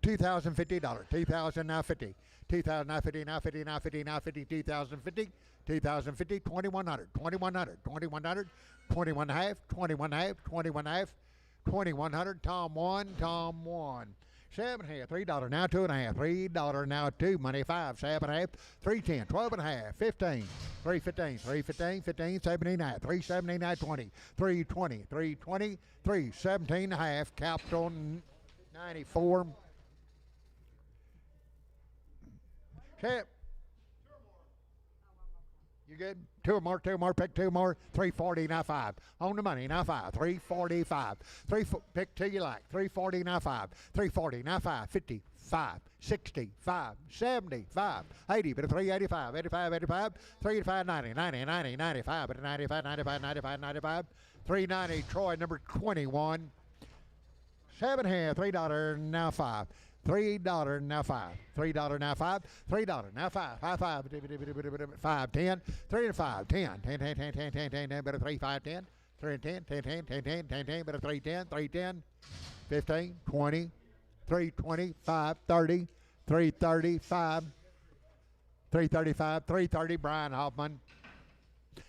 $2,050, 2,000 now 50, 2,000 now 50, now 50, now 50, now 50, 2,050, 2,050, 2,100, 2,100, 2,100, 21 half, 21 half, 21 half, 2,100, Tom 1, Tom 1. 7 half, $3, now 2 and a half, $3, now 2, money 5, 7 half, 310, 12 and a half, 15, 315, 315, 15, 17 half, 379, 20, 320, 320, 317 and a half, capped on 94. Set. You good? Two more, pick 2 more. 340, now 5. On the money, now 5. 345. Pick 2 you like. 340, now 5. 340, now 5. 50, 5, 60, 5, 70, 5, 80, but a 385, 85, 85, 385, 90, 90, 90, 95, but a 95, 95, 95, 95, 390, Troy, number 21. 7 half, $3, now 5. $3, now 5. $3, now 5. $3, now 5. 5, 5, 5, 10. 3 and 5, 10. 10, 10, 10, 10, 10, 10, 10, better 3, 5, 10. 3 and 10, 10, 10, 10, 10, 10, 10, better 3, 10, 3, 10, 15, 20, 3, 20, 5, 30, 3, 30, 5, 3, 35, 3, 30, Brian Hoffman.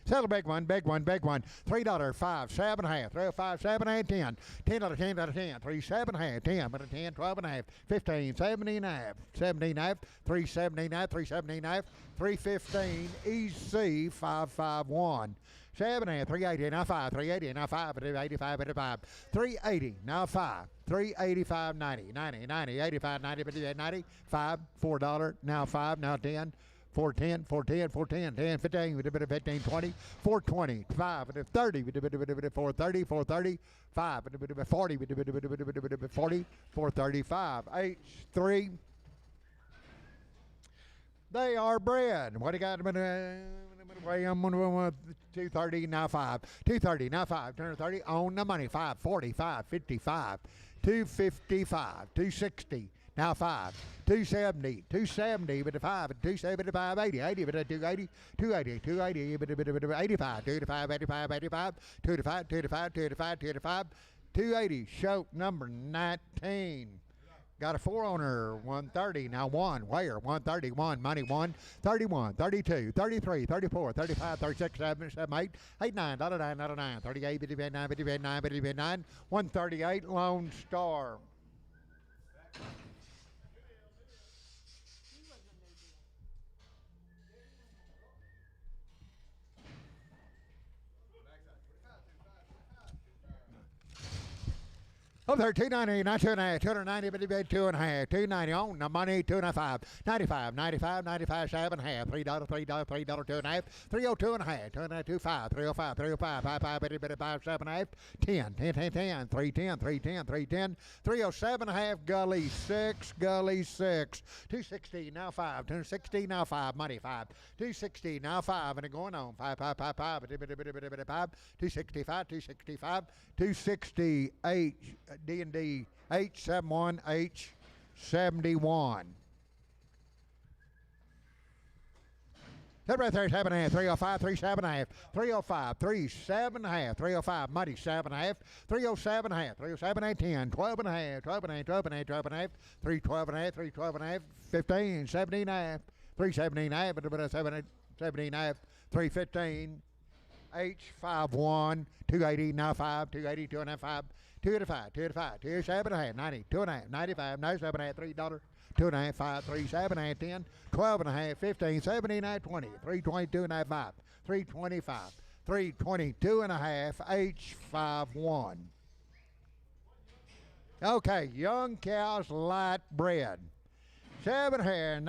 Settle big one, big one, big one. $3, 5, 7 half, 3, 5, 7 half, 10. $10, 10, 10, 3, 7 half, 10, but a 10, 12 and a half, 15, 17 half, 17 half, 3, 17 half, 3, 17 half, 315, EC, 551. 7 half, 380, now 5, 380, now 5, 85, 85, 380, now 5, 385, 90, 90, 90, 85, 90, 58, 90, 5, $4, now 5, now 10. 410, 410, 410, 10, 15, 15, 20, 420, 5, 30, 430, 430, 5, 40, 40, 435, H3. They are bred. What do you got? 230, now 5. 230, now 5. 230, on the money. 540, 555, 255, 260. Now 5, 270, 270, but a 5, 275, 80, 80, but a 280, 280, 280, but a 85, 2 to 5, 85, 85, 2 to 5, 2 to 5, 2 to 5, 2 to 5, 280, show number 19. Got a 4 owner, 130, now 1, where? 131, money 1, 31, 32, 33, 34, 35, 36, 7, 8, 89, 99, 99, 38, 59, 59, 59, 138, Lone Star. Oh, there, 290, not 2 and a half, 290, but he paid 2 and a half, 290 on the money, 2 and a half, 95, 95, 95, 7 and a half, $3, $3, $3, 2 and a half, 302 and a half, 2 and a half, 25, 305, 305, 55, 55, 7 and a half, 10, 10, 10, 10, 310, 310, 310, 307 and a half, gully 6, 260, now 5, 260, now 5, money 5, 260, now 5, and it going on, 5, 5, 5, 5, 265, 265, 260, H, D&D, H71, H71. That right there is 7 and a half, 305, 37 and a half, 305, 37 and a half, 305, muddy 7 and a half, 307 and a half, 307 and a half, 10, 12 and a half, 12 and a half, 12 and a half, 12 and a half, 312 and a half, 312 and a half, 15, 17 and a half, 317 and a half, 17 and a half, 315, H51, 280, now 5, 280, 2 and a half, 5, 2 to 5, 2 to 5, 2 7 and a half, 90, 2 and a half, 95, 97 and a half, $3, 2 and a half, 5, 3, 7 and a half, 10, 12 and a half, 15, 17 and a half, 20, 322 and a half, 5, 325, 322 and a half, H51. Okay, young cows, light bred. 7 hair,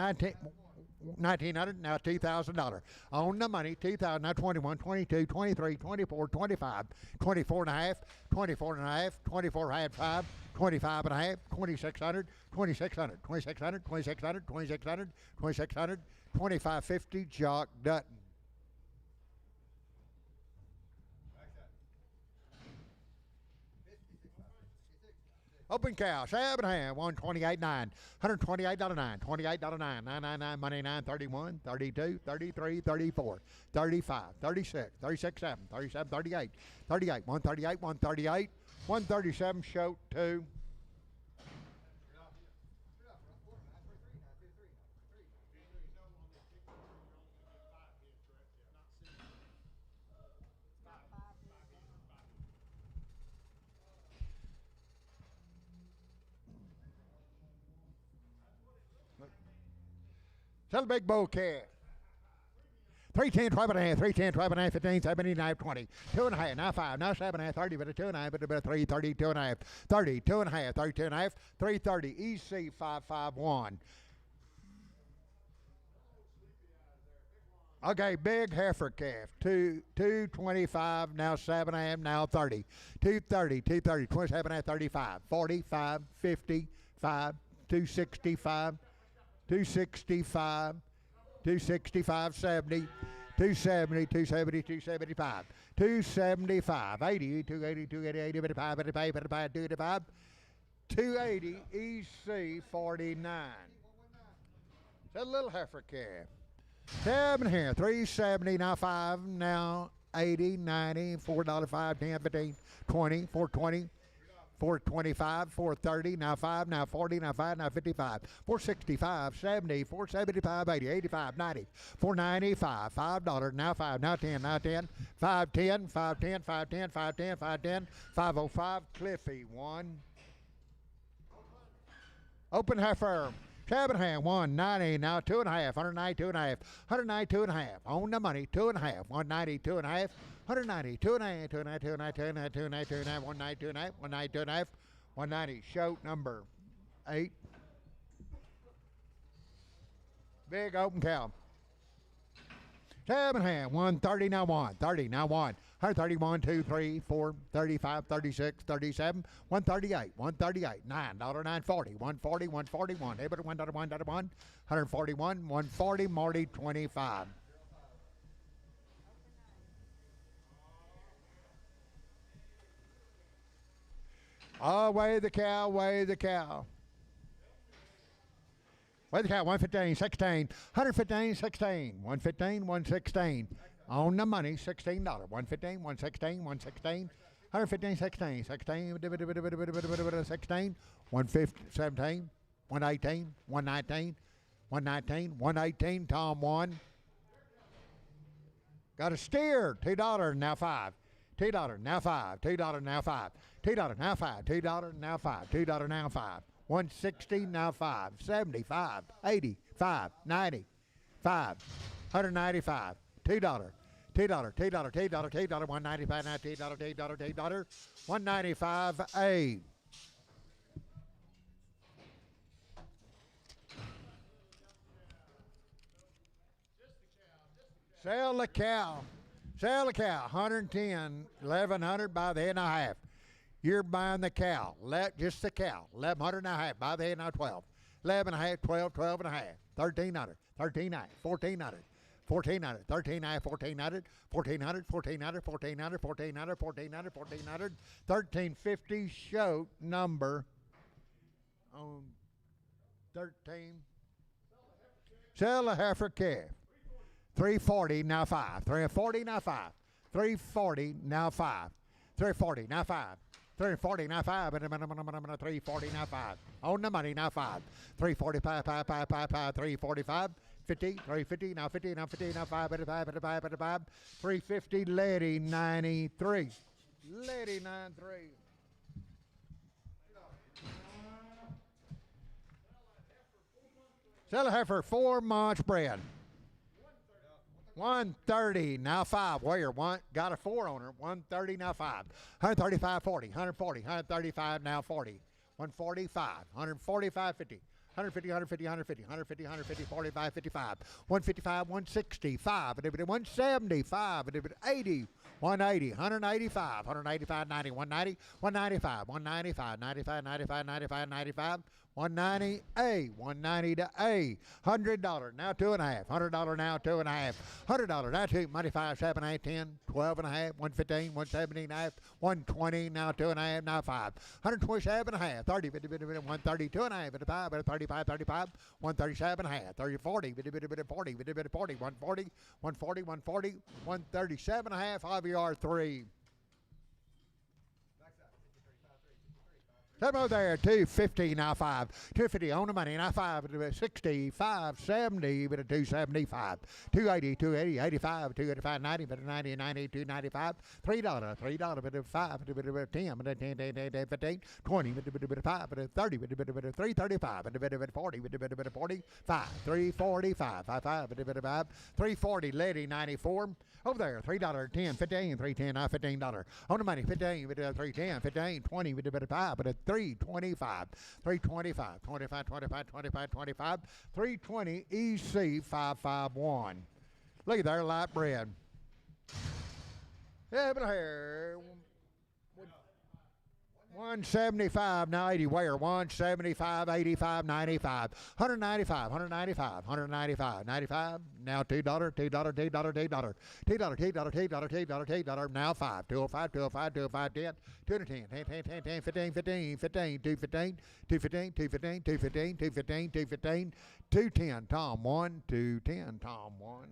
1900, now $2,000. On the money, 2000, now 21, 22, 23, 24, 25, 24 and a half, 24 and a half, 24 had 5, 25 and a half, 2600, 2600, 2600, 2600, 2600, 2600, 2550, Jock Dutton. Open cow, 7.5, 128.9, $128.9, $28.9, $9.99, money 9, 31, 32, 33, 34, 35, 36, 36, 7, 37, 38, 38, 138, 138, 137, show 2. Got 5 bids on it. Sell a big bull calf. 310, 12.5, 310, 12.5, 15, 17, 20, 2.5, now 5, now 7.5, 30, but a 2.5, but a 3, 30, 2.5, 30, 2.5, 32.5, 330, EC 551. Okay, big heifer calf, 225, now 7.5, now 30, 230, 230, 27.5, 35, 45, 55, 265, 265, 265, 70, 270, 270, 275, 275, 80, 280, 280, 80, 85, 85, 85, 285, 280, EC 49. It's a little heifer calf. 7 here, 370, now 5, now 80, 90, $4, 5, 10, 15, 20, 420, 425, 430, now 5, now 40, now 5, now 55, 465, 70, 475, 80, 85, 90, 495, $5, now 5, now 10, now 10, 510, 510, 510, 510, 510, 505, Cliffy, 1. Open heifer. 7.5, 190, now 2.5, 190, 2.5, 190, 2.5, on the money, 2.5, 190, 2.5, 190, 2.5, 2.5, 2.5, 2.5, 2.5, 2.5, 190, 2.5, 190, 2.5, 190, show number 8. Big open cow. 7.5, 130, now 1, 30, now 1. 131, 2, 3, 4, 35, 36, 37, 138, 138, $9, 940, 140, 141, $1, $1, $1, 141, 140, Marty 25. Oh, weigh the cow, weigh the cow. Weigh the cow, 115, 16, 115, 16, 115, 116. On the money, $16. 115, 116, 116, 115, 16, 16, 16, 150, 17, 118, 119, 119, 118, Tom 1. Got a steer, $2, now 5. $2, now 5. $2, now 5. $2, now 5. $2, now 5. $2, now 5. 160, now 5. 75, 85, 90, 5. 195. $2, $2, $2, $2, $2, $195, now $2, $2, $2, $195, 8. Sell the cow. Sell the cow. 110, 1,100 by the head and a half. You're buying the cow. Just the cow. 1,100 and a half by the head and a 12. 11 and a half, 12, 12 and a half. 1,300, 1,300, 1,400. 1,400, 1,300, 1,400, 1,400, 1,400, 1,400, 1,400, 1,400, 1,400, 1,350, show number on 13. Sell a heifer calf. 340, now 5. 340, now 5. 340, now 5. 340, now 5. 340, now 5. 340, now 5. On the money, now 5. 345, 5, 5, 5, 5, 345. 50, 350, now 50, now 50, now 5, 5, 5, 5, 5, 350, Lady 93. Lady 93. Sell a heifer 4 months bred. 130, now 5. Where? One got a 4 on her. 130, now 5. 135, 40, 140, 135, now 40. 145, 145, 50. 150, 150, 150, 150, 150, 45, 55, 155, 165, 175, 80, 180, 185, 185, 90, 190, 195, 195, 95, 95, 95, 95, 190A, 190 to A, $100, now two and a half, $100 now two and a half, $100 now two, money 5, 7, 8, 10, 12 and a half, 115, 117 and a half, 120, now two and a half, now 5, 127 and a half, 30, 132 and a half, 35, 35, 35, 137 and a half, 30, 40, 40, 40, 140, 140, 140, 137 and a half, IVR3. Come over there, 250 now 5, 250 on the money now 5, 65, 70, but a 275, 280, 280, 85, 285, 90, but a 90, 90, 295, $3, but a 5, but a 10, but a 10, 15, 20, but a 5, but a 30, but a 335, but a 40, but a 45, 345, 55, but a 5, 340, lady 94. Over there, $3, 10, 15, 310, now $15. On the money, 15, with a 310, 15, 20, with a 5, but a 325, 325, 25, 25, 25, 25, 320, EC 551. Look at there, light bread. Yeah, but here, 175, now 80, where? 175, 85, 95, 195, 195, 195, 95, now $2, $2, $2, $2, $2, $2, now 5, 205, 205, 205, 10, 210, 10, 10, 10, 10, 15, 15, 15, 215, 215, 215, 215, 215, 215, 210, Tom 1, 210, Tom 1.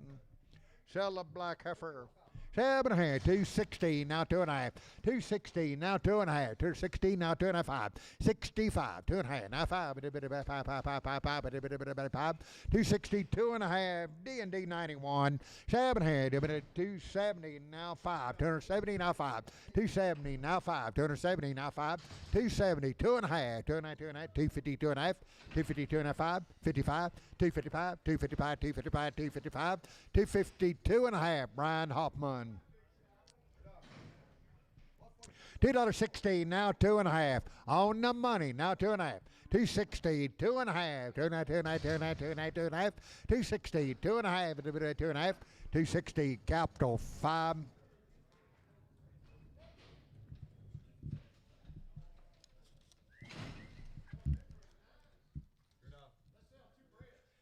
Sell a black heifer. 7 and a half, 260, now 2 and a half, 260, now 2 and a half, 260, now 2 and a half, 65, 2 and a half, now 5, 262 and a half, D&D 91, 7 and a half, 270, now 5, 270, now 5, 270, now 5, 270, now 5, 270, 2 and a half, 2 and a half, 2 and a half, 252 and a half, 252 and a half, 55, 255, 255, 255, 255, 252 and a half, Brian Hoffman. $2.60, now 2 and a half. On the money, now 2 and a half. 260, 2 and a half, 2 and a half, 2 and a half, 2 and a half, 2 and a half, 2 and a half, 260, 2 and a half, 2 and a half, 260, capital 5.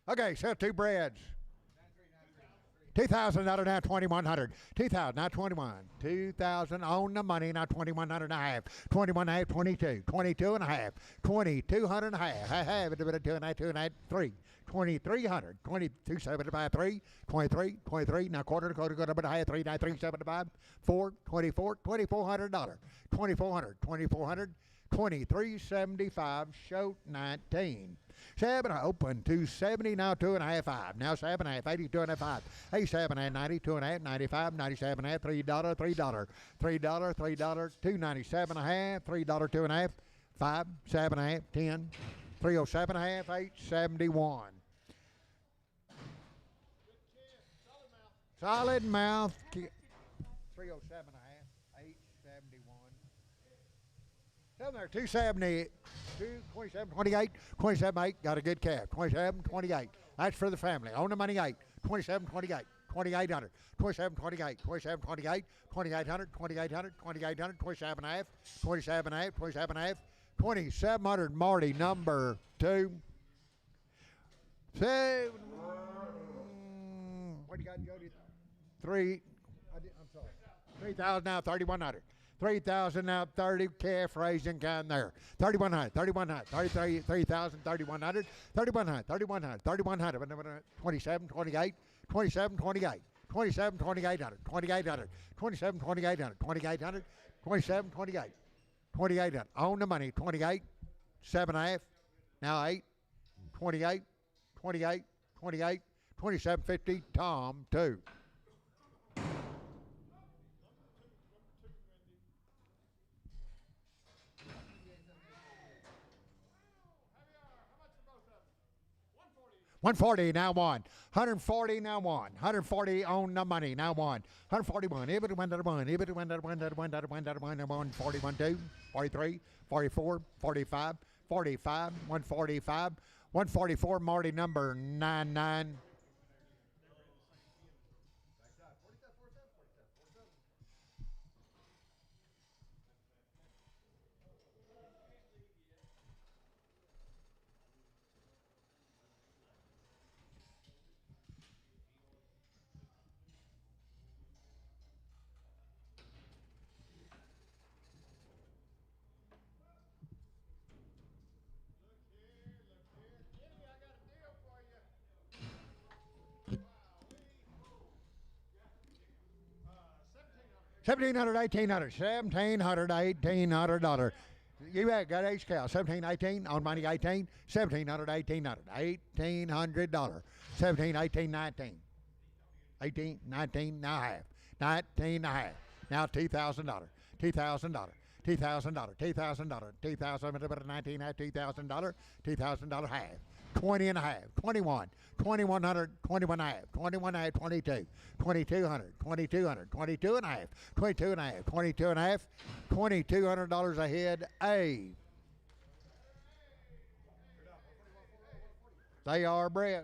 Okay, sell 2 breads. $2,000 now 2,100. 2,000 now 21. 2,000 on the money now 2,100 and a half. 21 and a half, 22. 22 and a half. 2,200 and a half. Half, 2 and a half, 2 and a half, 3. 2,300. 2,275, 3. 23, 23. Now quarter, go to a half, 3, 9, 375. 4, 24, $2,400. 2,400, 2,400. 2375, show 19. 7, open 270, now 2 and a half, 5. Now 7 and a half, 82 and a half, 5. 87 and a half, 92 and a half, 95, 97 and a half, $3, $3, $3, $3, 297 and a half, $3, 2 and a half, 5, 7 and a half, 10, 307 and a half, 871. Solid mouth, 307 and a half, 871. Down there, 270, 27, 28, 27, 8, got a good calf. 27, 28. That's for the family. On the money, 8. 27, 28, 2,800. 27, 28, 27, 28, 2,800, 2,800, 2,800, 27 and a half, 27 and a half, 27 and a half, 2,700, Marty, number 2. So, what do you got, Jody? 3, I'm sorry, 3,000 now, 3,100. 3,000 now, 30 calf raising kind there. 3,100, 3,100, 33, 3,000, 3,100, 3,100, 3,100, 3,100, 27, 28, 27, 28, 27, 2,800, 2,800, 27, 2,800, 2,800, 27, 28, 2,800. On the money, 28, 7 and a half, now 8, 28, 28, 28, 2750, Tom 2. $140 now 1. $140 now 1. $140 on the money now 1. $141. Even one that one. Even one that one that one that one that one that one. 41, 2, 43, 44, 45, 45, 145, 144. Marty number 99. $1,700, $1,800, $1,700, $1,800. You got H cow, 17, 18, on money 18, 1,700, 1,800, $1,800, 17, 18, 19, 18, 19, now half, 19 and a half, now $2,000, $2,000, $2,000, $2,000, $2,000, 19 half, $2,000, $2,000 half. 20 and a half, 21, 2,100, 21 and a half, 21 and a half, 22, 2,200, 2,200, 22 and a half, 22 and a half, 22 and a half, $2,200 a head. A. They are bred.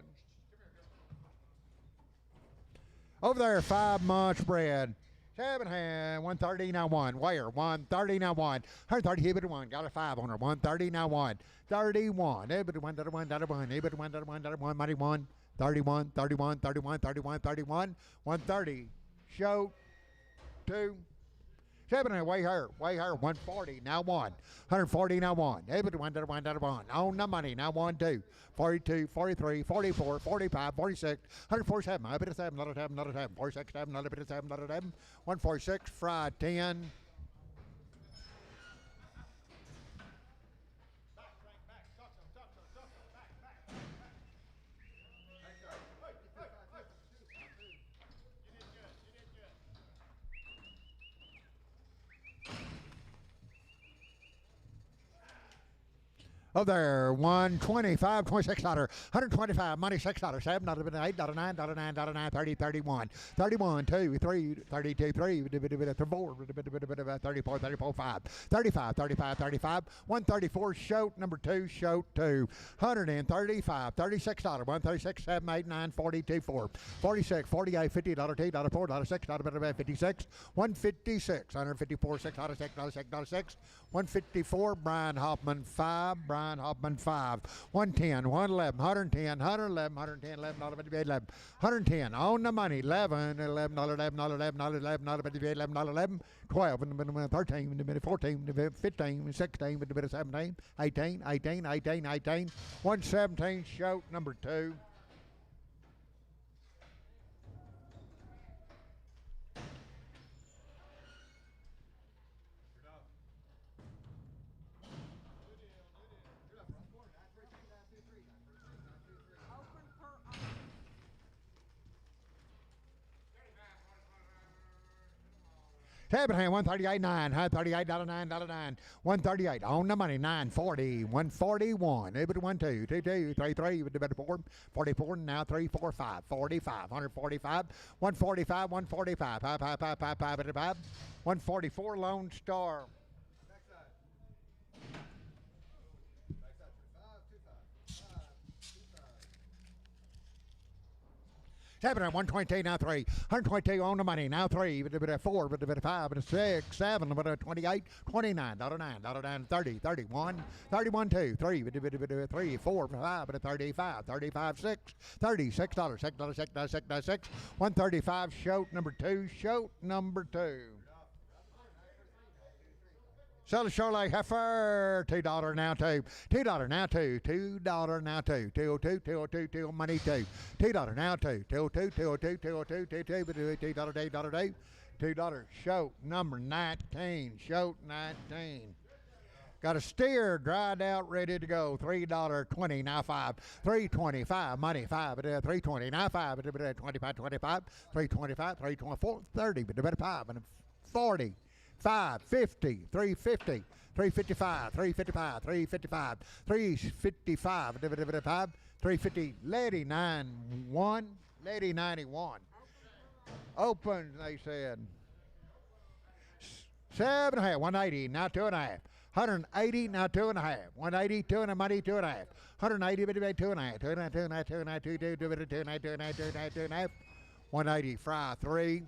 Over there, 5 months bred. 7 hand, 130 now 1. Where? 130 now 1. 130, hit it 1. Got a 5 on her. 130 now 1. 31. Everybody 1, 1, 1. Everybody 1, 1, 1, money 1. 31, 31, 31, 31, 31. 130. Show 2. 7 and way her. 140 now 1. 140 now 1. Everybody 1, 1, 1. On the money now 1, 2. 42, 43, 44, 45, 46, 147. I bet it's 7, another 7, another 7. 46, 7, another bit of 7, another 7. 146, fry 10. Oh, there, 125, $26, 125, money, $6, 7, $8, $9, $9, $9, 30, 31, 31, 2, 3, 32, 3, 4, 34, 34, 5, 35, 35, 35, 134, shoat, number 2, shoat 2, 135, $36, 136, 7, 8, 9, 42, 4, 46, 48, $50, $2, $4, $6, 56, 156, 154, $6, $6, $6, 6, 154, Brian Hoffman 5, Brian Hoffman 5, 110, 111, 110, 111, 110, 11, 11, 110, on the money, 11, 11, 11, 11, 11, 11, 11, 12, 13, 14, 15, 16, 17, 18, 18, 18, 18, 117, shout number 2. Abraham, 138, 9, 138, $9, $9, 138, on the money, 940, 141, everybody 1, 2, 2, 2, 3, 3, 4, 44, now 3, 4, 5, 45, 145, 145, 145, 5, 5, 5, 5, 5, 5, 5, 144, Lone Star. Seven, 122, now 3. 122 on the money, now 3. 4, 5, 6, 7, 28, 29, $9, 30, 31, 31, 2, 3, 3, 4, 5, 35, 35, 6, $36, $6, 6, 135, shoat number 2, shoat number 2. Sell Charlotte heifer, $2 now 2, $2 now 2, $2 now 2, 202, 202, 2 money 2, $2 now 2, 202, 202, 202, 202, $2, $2, shoat number 19, shoat 19. Got a steer dried out, ready to go. $3.20 now 5. $3.25 money 5. $3.20 now 5. $25.25. $3.25. $3.24. $30. $5 and $40. 550, 350, 355, 355, 355, 355, 350, Lady 91, Lady 91. Open, they said. 7.5, 180, now 2.5. 180, now 2.5. 180, 2 and a money, 2.5. 180, 2.5. 2.5, 2.5, 2.5. 180, fry 3.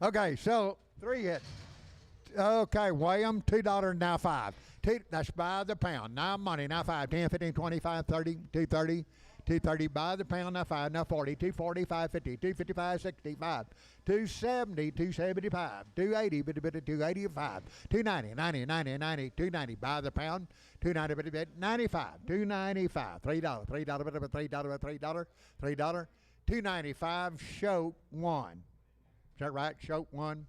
Okay, so 3 hit. Okay, weigh 'em, $2 now 5. That's by the pound. Now money, now 5, 10, 15, 25, 30, 230. 230 by the pound, now 5, now 40, 240, 550, 255, 65, 270, 275, 280, 285, 290, 90, 90, 90, 290 by the pound, 290, 95, 295, $3, $3, $3, $3, $3, 295, show 1. Is that right? Show 1.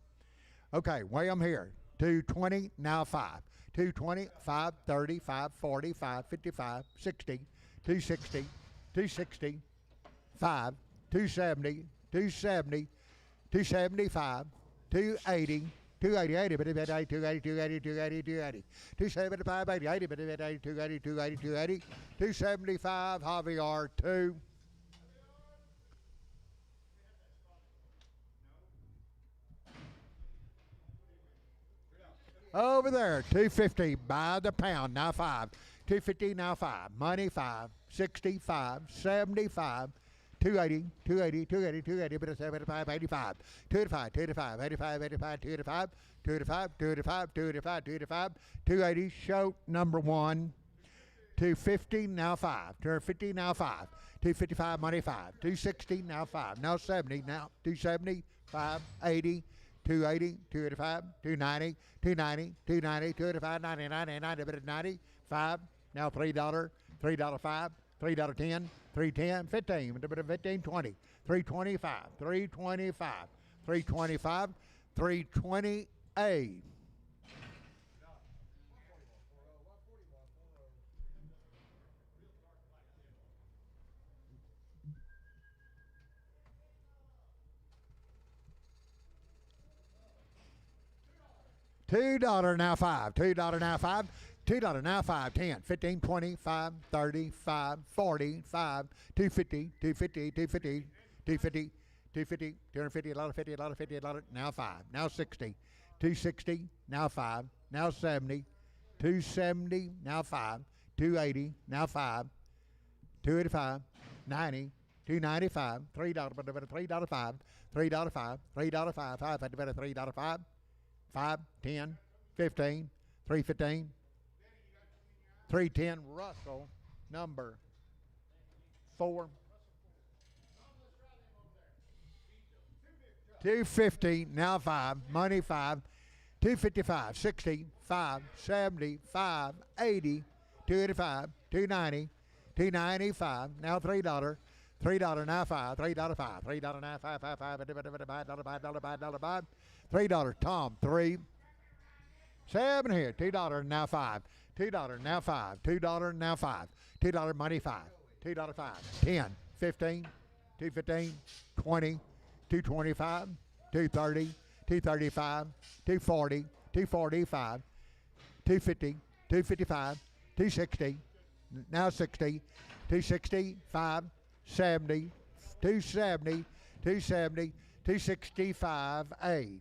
Okay, weigh 'em here. 220, now 5. 220, 530, 540, 555, 60, 260, 260, 5, 270, 270, 275, 280, 280, 80, 280, 280, 280, 280, 275, 80, 80, 280, 280, 280, 275, Javier, 2. Over there, 250 by the pound, now 5. 250, now 5. Money, 5. 65, 75, 280, 280, 280, 280, 75, 85, 285, 285, 85, 85, 285, 285, 285, 285, 285, 280, show number 1. 250, now 5. 250, now 5. 255, money 5. 260, now 5. Now 70, now 270, 5, 80, 280, 285, 290, 290, 290, 285, 90, 90, 90, 90, 5, now $3, $3, 5, $3, 10, 310, 15, 15, 20, 325, 325, 325, 328. $2 now 5. $2 now 5. $2 now 5, 10, 15, 20, 5, 30, 5, 40, 5, 250, 250, 250, 250, 250, 250, a lot of 50, a lot of 50, a lot of, now 5, now 60, 260, now 5, now 70, 270, now 5, 280, now 5, 285, 90, 295, $3, $3, 5, $3, 5, $3, 5, $5, $3, 5, 5, 10, 15, 315, 310, Russell, number 4. 250, now 5, money 5, 255, 60, 5, 70, 5, 80, 285, 290, 295, now $3, $3 now 5, $3, 5, $3 now 5, 5, 5, $5, $3, Tom, 3. 7 here, $2 now 5, $2 now 5, $2 now 5, $2 money 5, $2 5, 10, 15, 215, 20, 225, 230, 235, 240, 245, 250, 255, 260, now 60, 260, 5, 70, 270, 270, 265, A.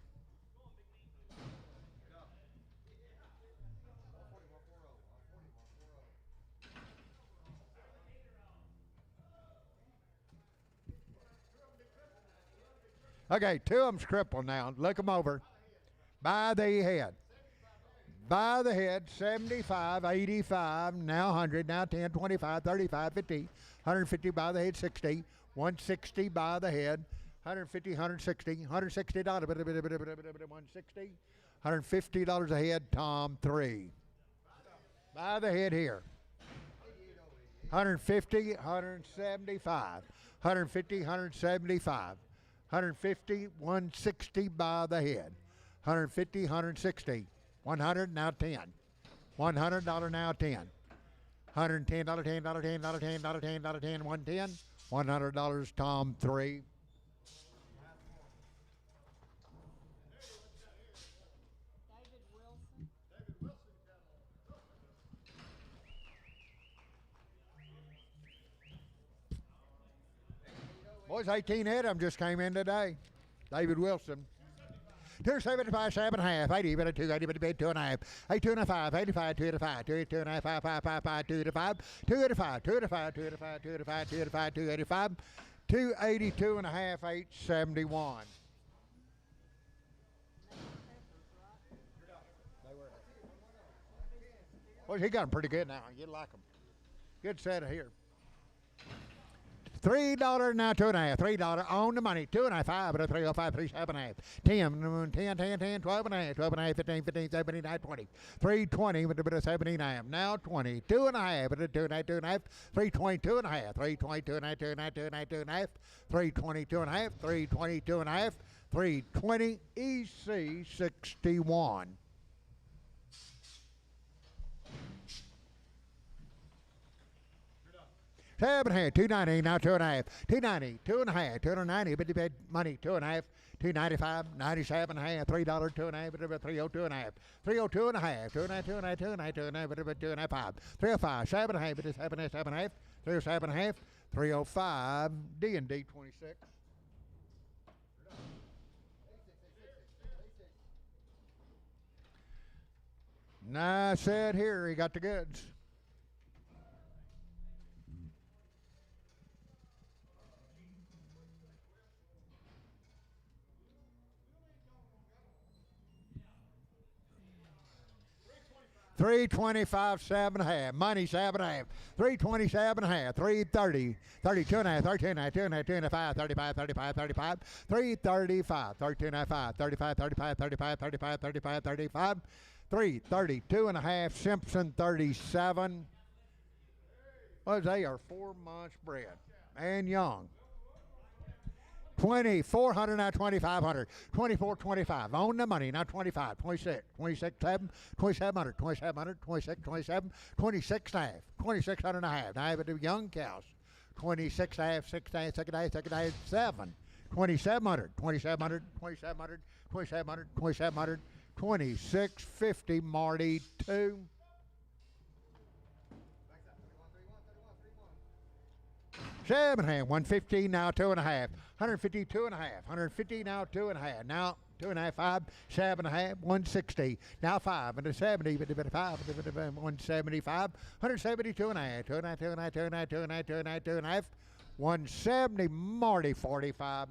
Okay, 2 of them's crippled now. Look them over. By the head. By the head, 75, 85, now 100, now 10, 25, 35, 50, 150 by the head, 60, 160 by the head, 150, 160, $160, 160, $150 a head, Tom, 3. By the head here. 150, 175, 150, 175. 150, 160 by the head. 150, 160. 100, now 10. $100 now 10. $110, $10, $10, $10, $10, $10, $10, $110. $100, Tom, 3. David Wilson. Boys, 18 head of them just came in today. David Wilson. 275, 7.5, 80, 280, 2.5, 82.5, 85, 285, 282.5, 5, 5, 5, 5, 285, 285, 285, 285, 285, 285, 285, 282.5, 871. Well, he got them pretty good now. You'd like them. Good set of here. $3 now, 2.5. $3 on the money. 2.5, 5, but a 305, 3, 7.5. 10, 12.5, 12.5, 15, 15, 17, 20. 320 with a bit of 79. Now 20. 2.5, but a 2.5, 2.5. 322 and a half. 322 and a half, 2.5, 2.5. 322 and a half. 322 and a half. 320 EC 61. Seven half, 290, now 2.5, 290, 2.5, 290, but the bed money, 2.5, 295, 97 and a half, $3, 2.5, but about 302 and a half, 302 and a half, 2.5, 2.5, 2.5, but about 2.5, 305, 7 and a half, but it's 7 and a half, 307 and a half, 305, D&D 26. Nice set here, he got the goods. $325, 7.5. Money, 7.5. $327.5. $330. 32.5. 13.5. 2.5. 2.5. 35. 35. 35. $335. 13.5. 35. 35. 35. 35. 35. 35. $332.5. Simpson 37. Well, they are 4 months bred and young. 2,400 now, 2,500, 24.25 on the money now, 25, 26, 26, 7, 2,700, 2,700, 26, 27, 26 and a half, 2,600 and a half. Now I have a young cows, 26 and a half, 6 and a half, 2nd half, 7, 2,700, 2,700, 2,700, 2,700, 2,700, 26.50 Marty 2. Seven half, 115 now, 2.5, 152 and a half, 150 now, 2.5, now 2.5, 5, 7.5, 160, now 5, and a 70, but 5, 175, 172 and a half, 2.5, 2.5, 2.5, 2.5, 2.5, 2.5, 170, Marty 45.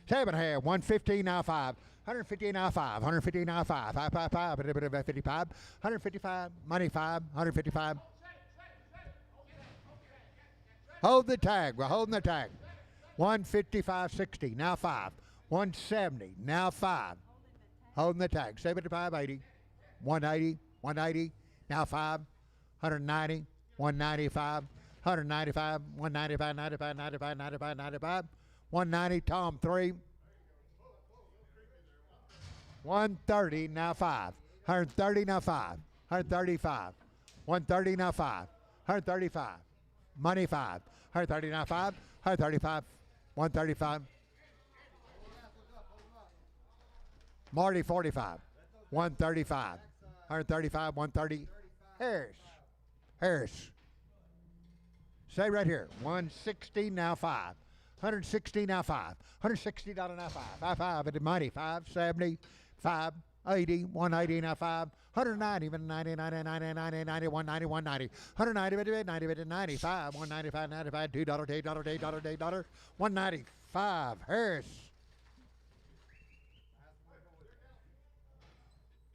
Seven half, 115 now 5, 150 now 5, 150 now 5, 5, 5, 5, 55, 155, money 5, 155. Hold the tag, we're holding the tag. 155.60, now 5, 170, now 5, holding the tag. 75.80, 180, 180, now 5, 190, 195, 195, 195, 95, 95, 95, 95. 190, Tom 3. 130, now 5. 130, now 5. 135. 130, now 5. 135. Money 5. 130, now 5. 135. 135. Marty 45. 135. 135, 130. Harris. Say right here. 160, now 5. 160 now 5. 160 now 5. 5 5 at the money. 570, 580, 180 now 5. 190, 90, 90, 90, 90, 90, 190, 190. 190, 90, 95, 195, 95, $2, $195. Harris.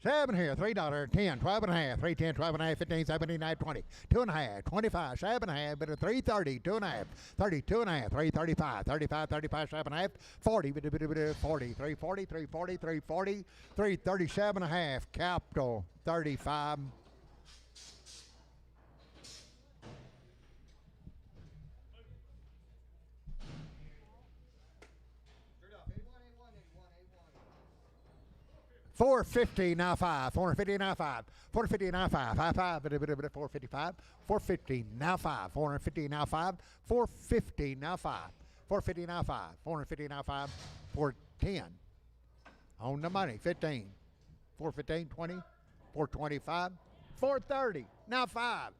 7 here, $3, 10, 12 and a half, 310, 12 and a half, 15, 17, 19, 20, 2.5, 25, 7 and a half, but a 330, 2.5, 32 and a half, 335, 35, 35, 7 and a half, 40, 40, 340, 340, 340, 337 and a half, capital 35. $450 now 5. $450 now 5. $450 now 5. 5 5. $455. $450 now 5. $450 now 5. $450 now 5. $450 now 5. $450 now 5. $410 on the money. 15. $415. 20. $425. $430 now 5.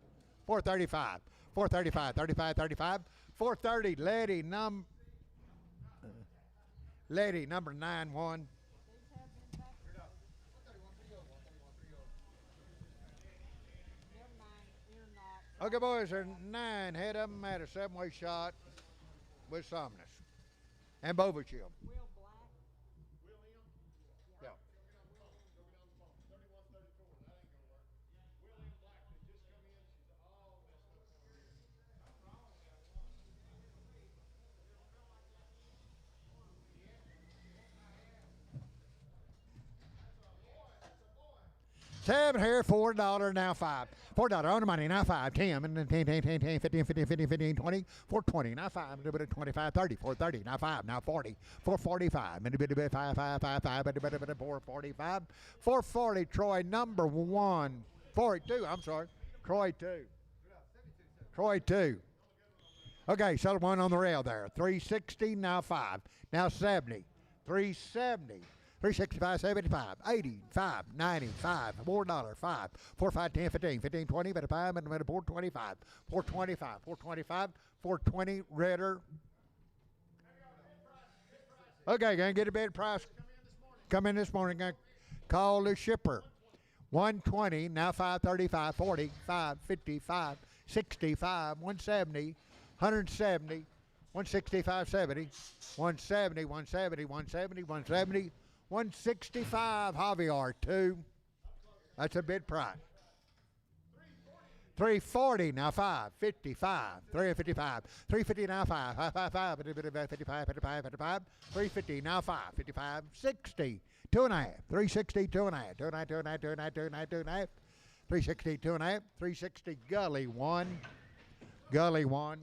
$435. $435. $35. $35. $430. Lady number 9-1. Okay, boys, there's 9 head of them at a 7-way shot with Somnus and Bovichill. Will Black. Yeah. Seven here, $4 now 5. $4 on the money now 5. 10 and then 10, 10, 10, 10, 15, 15, 15, 15, 20, 420 now 5. A little bit of 25, 30, 430 now 5, now 40, 445, and a bit of 5, 5, 5, 5, and a bit of 445, 440. Troy number 1, 42. I'm sorry, Troy 2. Troy 2. Okay, settle one on the rail there. 360 now 5, now 70, 370. 365, 75, 85, 95, $4, 5, 4, 5, 10, 15, 15, 20, but a 5, and a 425, 425, 425, 420, Ritter. Okay, gonna get a bid price. Come in this morning, gonna call the shipper. 120, now 535, 40, 5, 55, 65, 170, 170, 165, 70, 170, 170, 170, 170. 165 Javier 2. That's a bid price. 340 now 5, 55, 355, 350 now 5, 555, 55, 55, 55, 350 now 5, 55, 60, 2.5, 360, 2.5, 2.5, 2.5, 2.5, 2.5, 2.5, 360, 2.5, 360 Gully 1, Gully 1.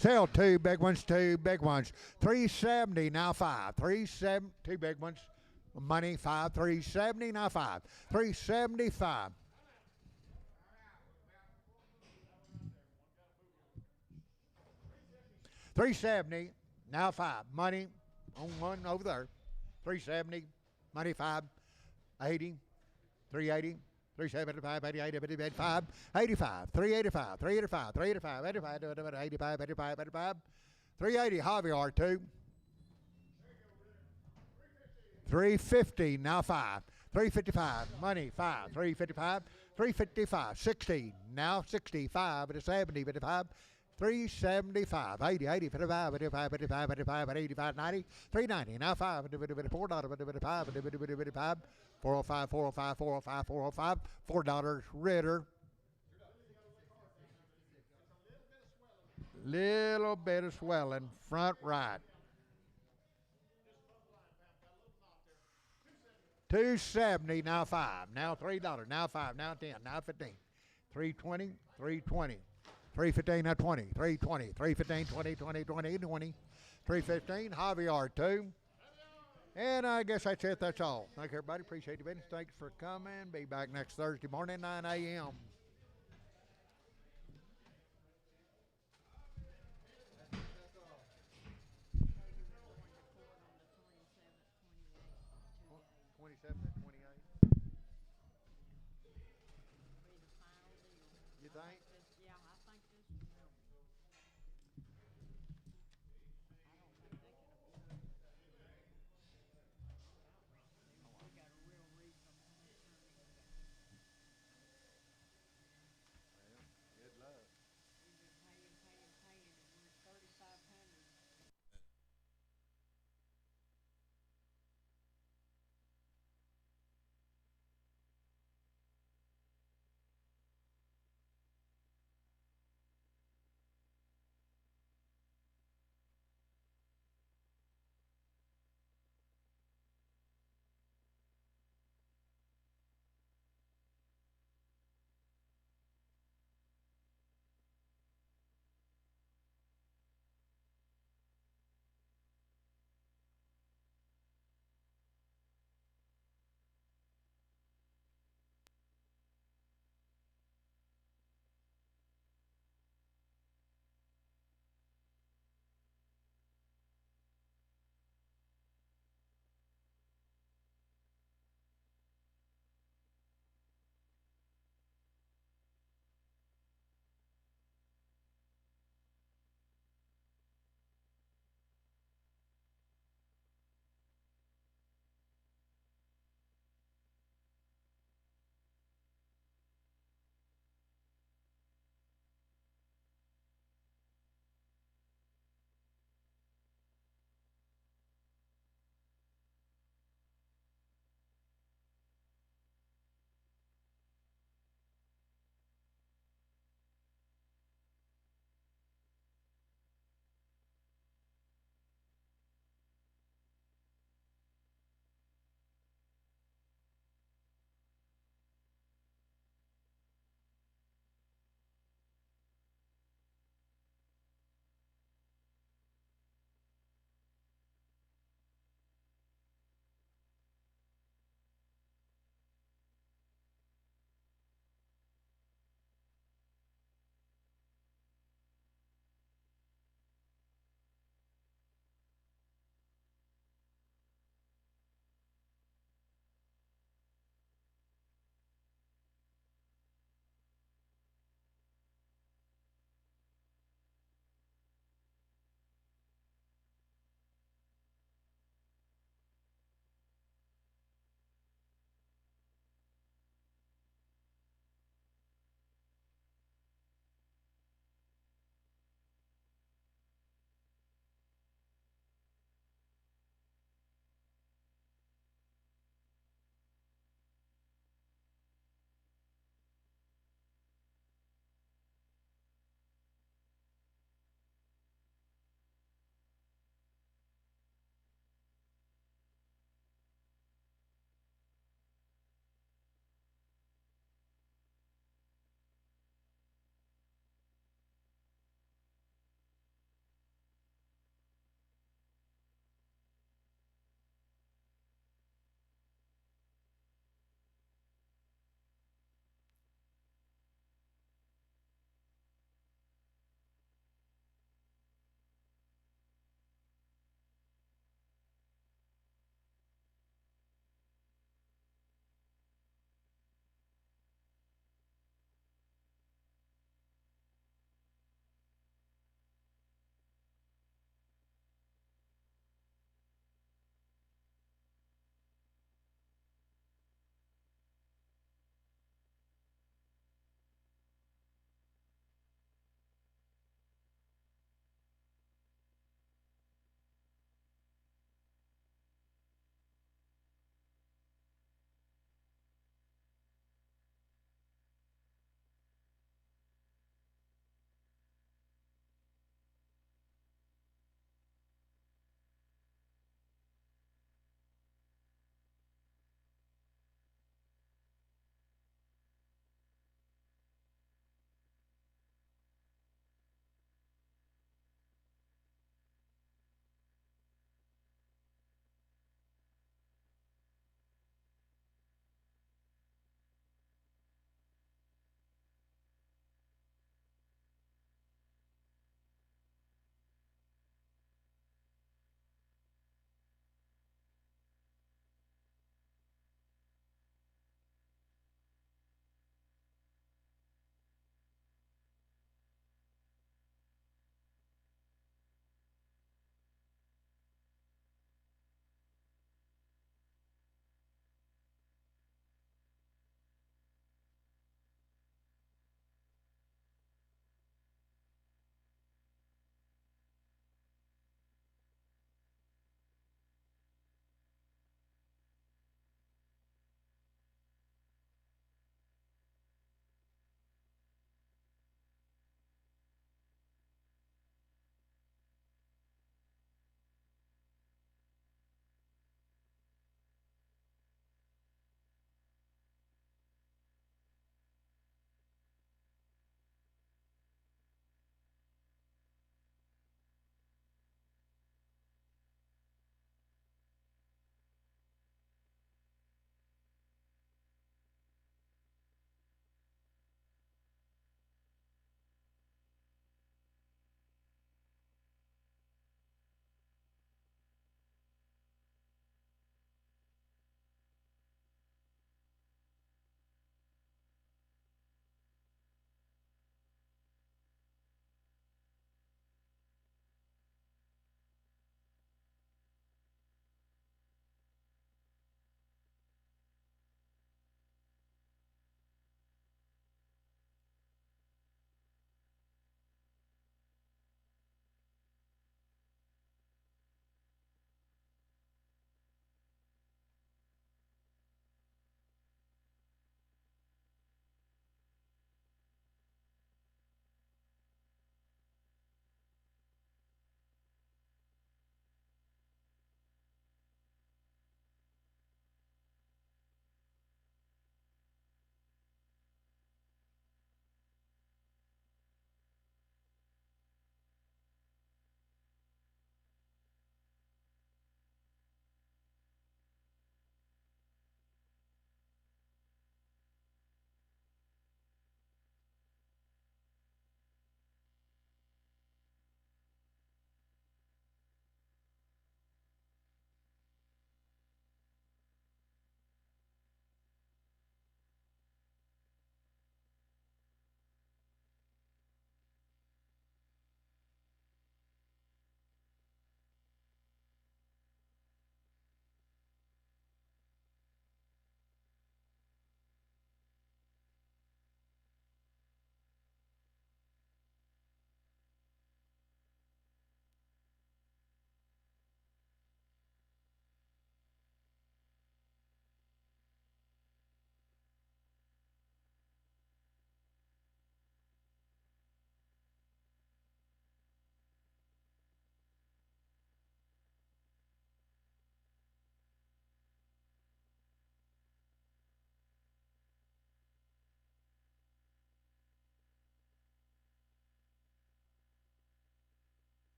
Sell 2 big ones, 2 big ones. 370 now 5. 370, 2 big ones. Money 5. 370 now 5. 375. $370 now 5. Money on one over there. 370. Money 5. 80. 380. 375, 88, 85, 85, 385, 385, 385, 85, 85, 85, 85, 380, Javier 2. 350, now 5. 355, money 5. 355, 355, 60, now 65, at a 70, 55. 375, 80, 80, 55, 85, 85, 85, 85, 90, 390, now 5, $4, 5, 405, 405, 405, 405, $4, Ritter. Little bit of swelling, front right. 270, now 5, now $3, now 5, now 10, now 15. 320, 320. 315, now 20, 320, 315, 20, 20, 20, 20, 315, Javier 2. And I guess that's it. That's all. Thank you, everybody. Appreciate the business. Thanks for coming. Be back next Thursday morning, 9 a.m. You think?